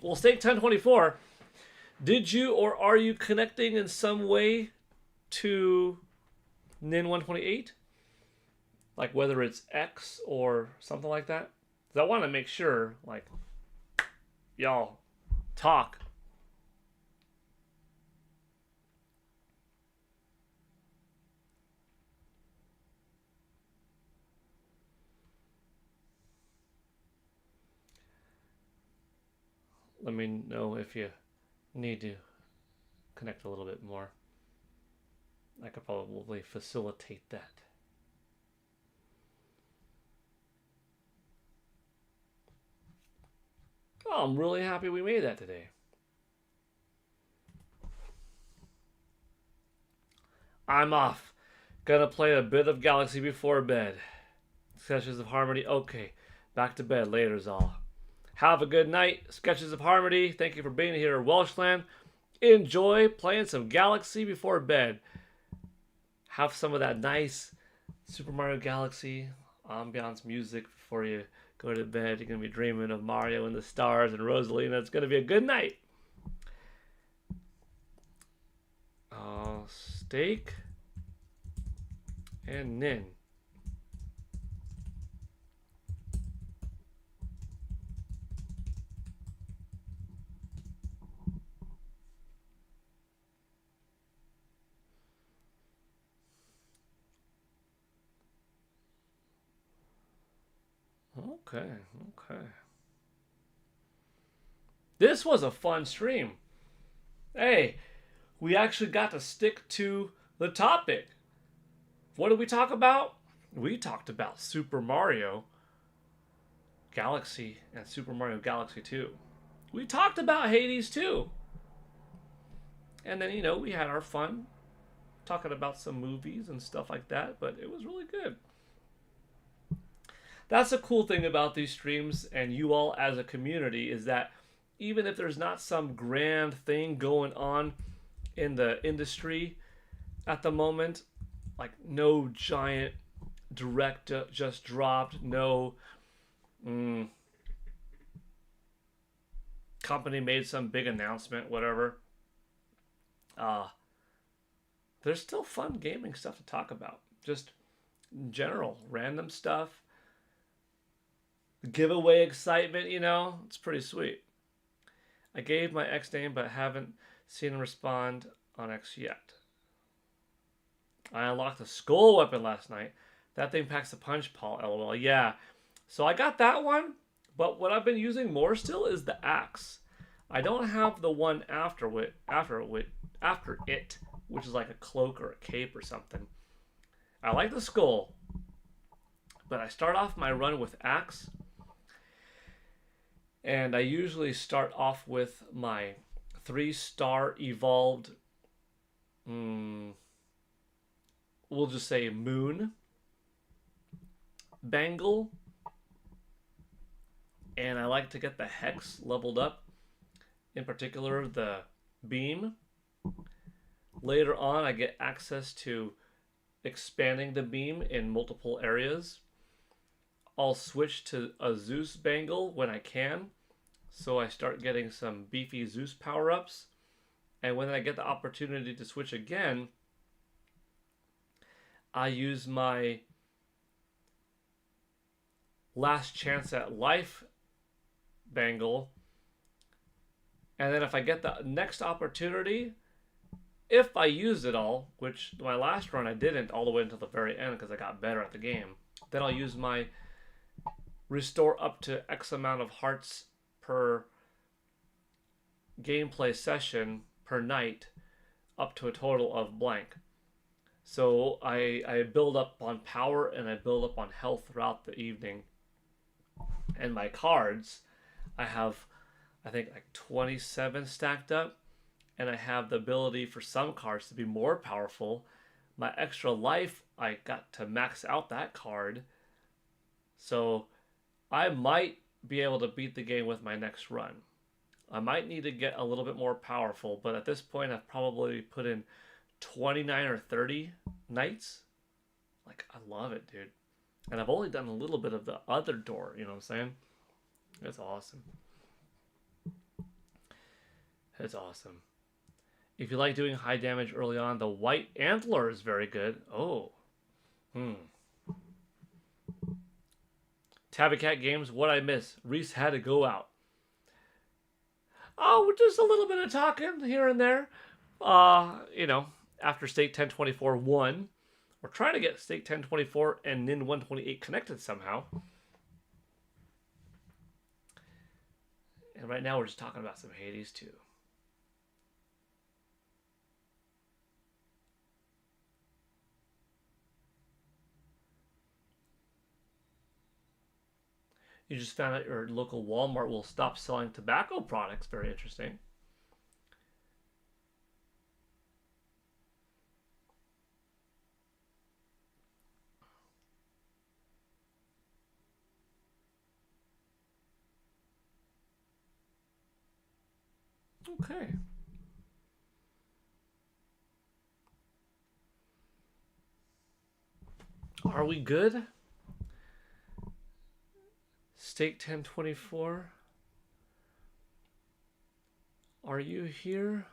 Well, Stake 1024, did you or are you connecting in some way to Nin128? Like whether it's X or something like that? Because I want to make sure, like, y'all talk. Let me know if you need to connect a little bit more. I could probably facilitate that. Oh, I'm really happy we made that today. I'm off. Gonna play a bit of Galaxy before bed. Sketches of Harmony. Okay. Back to bed. Later's all. Have a good night. Sketches of Harmony. Thank you for being here, Welshland. Enjoy playing some Galaxy before bed. Have some of that nice Super Mario Galaxy ambiance music before you go to bed. You're going to be dreaming of Mario and the stars and Rosalina. It's going to be a good night. Steak and Nin. Okay. This was a fun stream. Hey, we actually got to stick to the topic. What did we talk about? We talked about Super Mario Galaxy and Super Mario Galaxy 2. We talked about Hades too. And then, we had our fun talking about some movies and stuff like that, but it was really good. That's the cool thing about these streams and you all as a community is that even if there's not some grand thing going on in the industry at the moment, like no giant direct just dropped, no company made some big announcement, whatever. Uh, there's still fun gaming stuff to talk about. Just in general, random stuff, giveaway excitement, it's pretty sweet. I gave my X name, but haven't seen him respond on X yet. I unlocked a skull weapon last night. That thing packs a punch, Paul. LOL. Yeah. So I got that one, but what I've been using more still is the axe. I don't have the one after it, which is like a cloak or a cape or something. I like the skull, but I start off my run with axe, and I usually start off with my 3-star evolved, we'll just say moon bangle, and I like to get the hex leveled up, in particular the beam. Later on I get access to expanding the beam in multiple areas. I'll switch to a Zeus bangle when I can, so I start getting some beefy Zeus power-ups, and when I get the opportunity to switch again, I use my last chance at life bangle, and then if I get the next opportunity, if I use it all, which my last run I didn't all the way until the very end because I got better at the game, then I'll use my restore up to X amount of hearts per gameplay session per night up to a total of blank. So I build up on power and I build up on health throughout the evening. And my cards, I have, I think, like 27 stacked up. And I have the ability for some cards to be more powerful. My extra life, I got to max out that card. So I might be able to beat the game with my next run. I might need to get a little bit more powerful, but at this point I've probably put in 29 or 30 nights. Like, I love it, dude. And I've only done a little bit of the other door, you know what I'm saying? It's awesome. It's awesome. If you like doing high damage early on, the white antler is very good. Oh. Tabby Cat Games, what I miss? Reese had to go out. Oh, just a little bit of talking here and there. After State 1024 won. We're trying to get State 1024 and NIN 128 connected somehow. And right now we're just talking about some Hades too. You just found out your local Walmart will stop selling tobacco products. Very interesting. Okay. Are we good? Stake 1024. Are you here?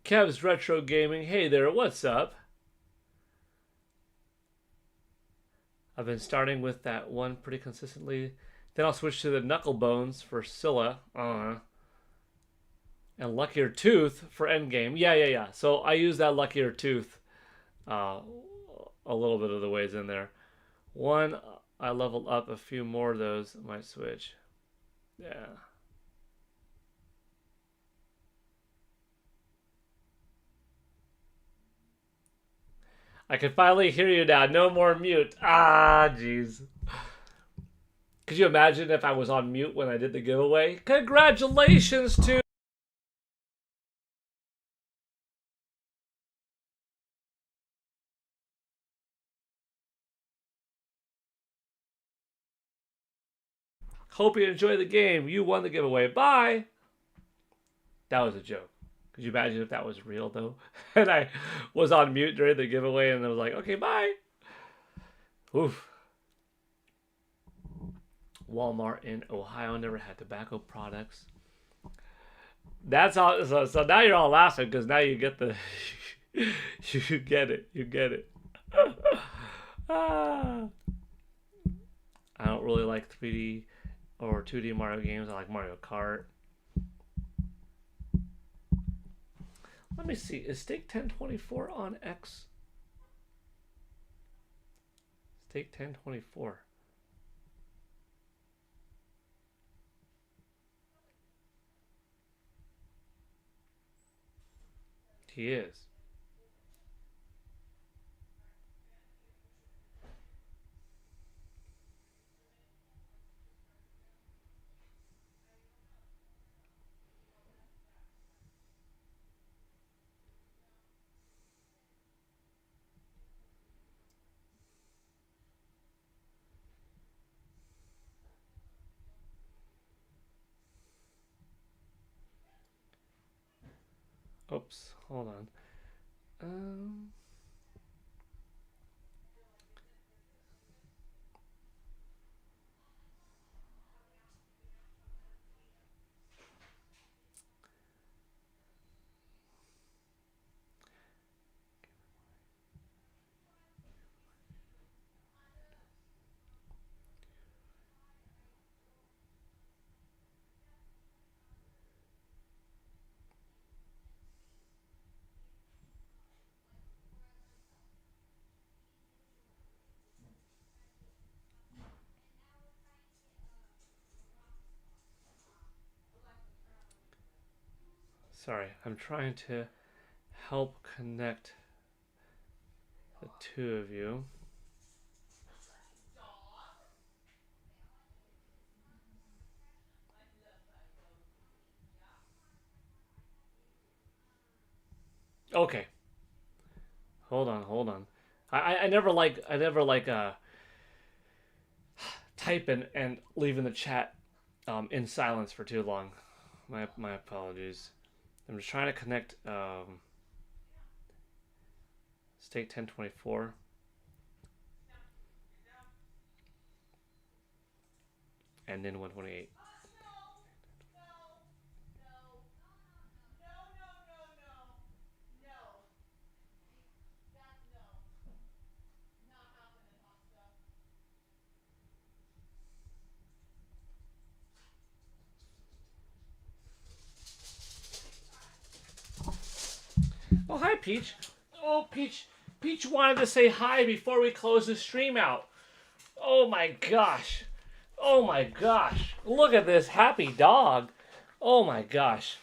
Kev's Retro Gaming. Hey there, what's up? I've been starting with that one pretty consistently. Then I'll switch to the Knuckle Bones for Scylla. And Luckier Tooth for Endgame. Yeah. So I use that Luckier Tooth a little bit of the ways in there. One, I leveled up a few more of those. I might switch. Yeah. I can finally hear you now. No more mute. Ah, jeez. Could you imagine if I was on mute when I did the giveaway? Congratulations to... Hope you enjoy the game. You won the giveaway. Bye. That was a joke. Could you imagine if that was real, though? And I was on mute during the giveaway and I was like, okay, bye. Oof. Walmart in Ohio never had tobacco products. That's all. So now you're all laughing because now you get the... you get it. You get it. I don't really like 3D or 2D Mario games. I like Mario Kart. Let me see. Is Stake 1024 on X? Stake 1024. He is. Oops, hold on. Sorry, I'm trying to help connect the two of you. Okay. Hold on. I never like type and leaving the chat in silence for too long. My apologies. I'm just trying to connect Stake 1024 and then 128. Oh, hi, Peach. Oh, Peach wanted to say hi before we close the stream out. Oh my gosh. Oh my gosh. Look at this happy dog. Oh my gosh.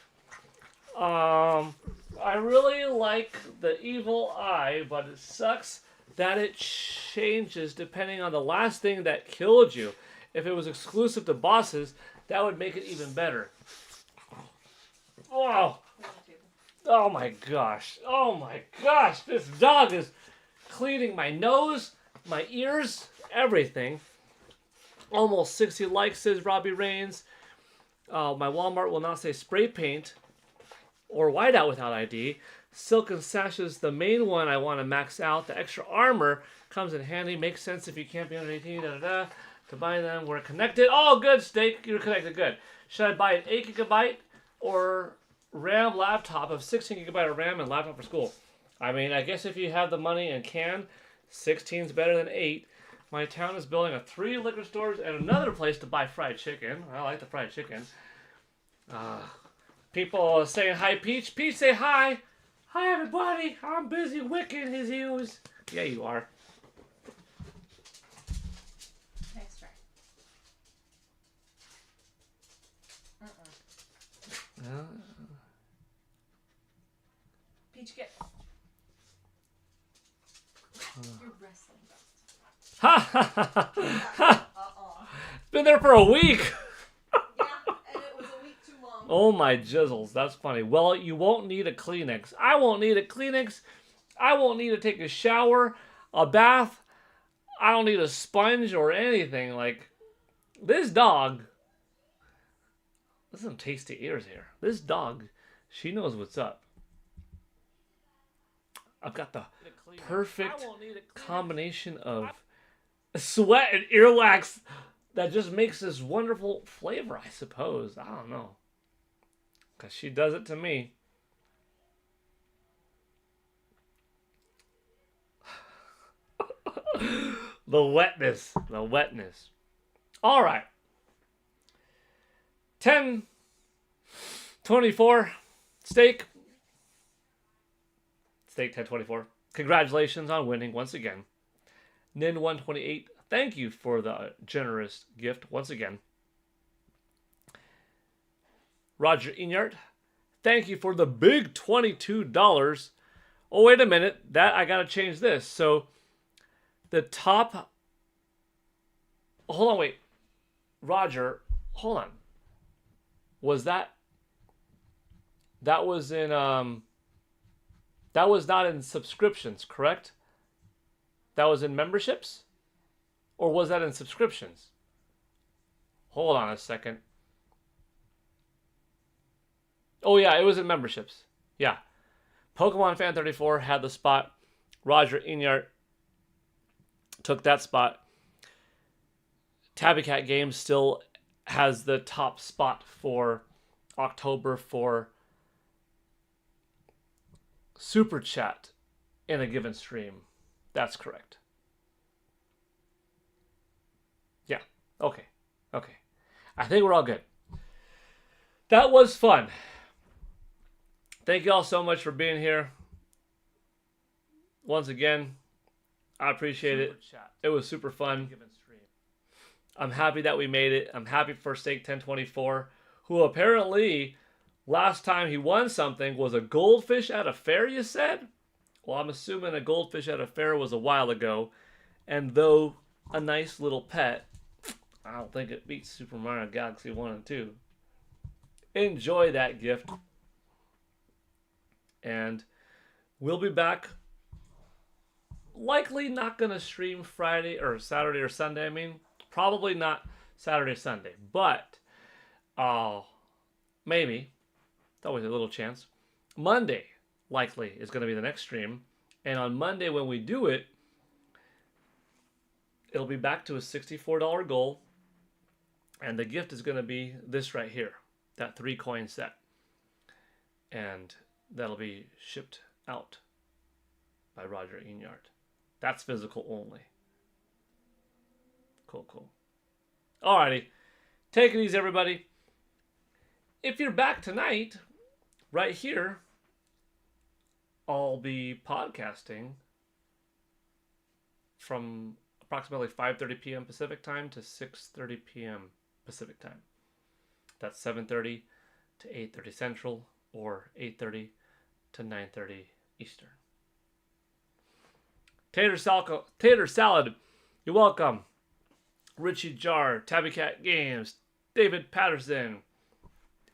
I really like the evil eye, but it sucks that it changes depending on the last thing that killed you. If it was exclusive to bosses, that would make it even better. Oh. Oh my gosh. Oh my gosh. This dog is cleaning my nose, my ears, everything. Almost 60 likes, says Robbie Rains. My Walmart will not say spray paint or whiteout without ID. Silken Sash is the main one I want to max out. The extra armor comes in handy. Makes sense if you can't be under 18. To buy them, we're connected. Oh, good, Steak. You're connected. Good. Should I buy an 8 GB or RAM laptop of 16 gigabyte of RAM and laptop for school. I mean, I guess if you have the money and can, 16 is better than 8. My town is building a 3 liquor stores and another place to buy fried chicken. I like the fried chicken. People saying hi, Peach. Peach, say hi. Hi, everybody. I'm busy wicking his ears. Yeah, you are. Next try. Peach, get. You're wrestling. Ha ha ha ha! Been there for a week. Yeah, and it was a week too long. Oh my jizzles, that's funny. Well, you won't need a Kleenex. I won't need a Kleenex. I won't need to take a shower, a bath. I don't need a sponge or anything. Like, this dog. There's some tasty ears here. This dog, she knows what's up. I've got the perfect combination of sweat and earwax that just makes this wonderful flavor, I suppose. I don't know. Because she does it to me. The wetness. The wetness. All right. 10-24. Steak. Steak 10-24. Congratulations on winning once again. Nin128. Thank you for the generous gift once again. Roger Inyart. Thank you for the big $22. Oh, wait a minute. I got to change this. So, the top... Hold on, wait. Roger, hold on. Was that... That was in... That was not in subscriptions, correct? That was in memberships? Or was that in subscriptions? Hold on a second. Oh yeah, it was in memberships. Yeah. Pokemon Fan 34 had the spot. Roger Inyart took that spot. Tabby Cat Games still has the top spot for October for Super Chat in a given stream. That's correct. Yeah. Okay. Okay. I think we're all good. That was fun. Thank you all so much for being here. Once again, I appreciate it. It was super fun. I'm happy that we made it. I'm happy for Steak 1024, who apparently last time he won something was a goldfish at a fair, you said? Well, I'm assuming a goldfish at a fair was a while ago. And though a nice little pet, I don't think it beats Super Mario Galaxy 1 and 2. Enjoy that gift. And we'll be back. Likely not going to stream Friday or Saturday or Sunday. I mean, probably not Saturday, Sunday. But, maybe. It's always a little chance. Monday, likely, is going to be the next stream. And on Monday, when we do it, it'll be back to a $64 goal. And the gift is going to be this right here. That 3-coin set. And that'll be shipped out by Roger Inyart. That's physical only. Cool, cool. Alrighty. Take it easy, everybody. If you're back tonight, right here, I'll be podcasting from approximately 5:30 p.m. Pacific time to 6:30 p.m. Pacific time. That's 7:30 to 8:30 Central or 8:30 to 9:30 Eastern. Tater Salad, you're welcome. Richie Jar, Tabby Cat Games, David Patterson.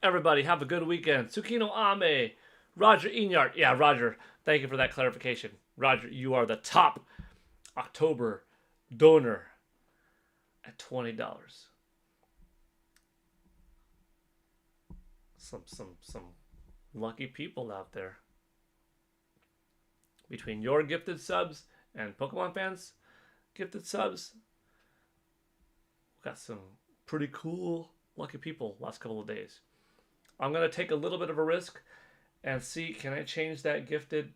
Everybody, have a good weekend. Tsukino Ame, Roger Inyart. Yeah, Roger, thank you for that clarification. Roger, you are the top October donor at $20. Some lucky people out there. Between your gifted subs and Pokemon fans gifted subs, we've got some pretty cool lucky people last couple of days. I'm going to take a little bit of a risk and see, can I change that gifted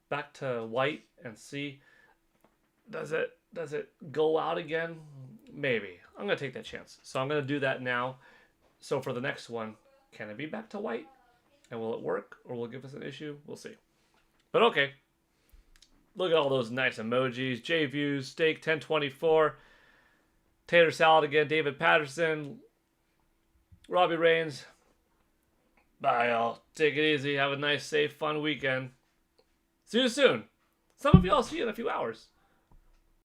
back to white and see, does it go out again? Maybe. I'm going to take that chance. So I'm going to do that now. So for the next one, can it be back to white? And will it work? Or will it give us an issue? We'll see. But okay. Look at all those nice emojis. JViews, Steak 1024, Tater Salad again, David Patterson, Robbie Rains. Bye, y'all. Take it easy. Have a nice, safe, fun weekend. See you soon. Some of you I'll see you in a few hours.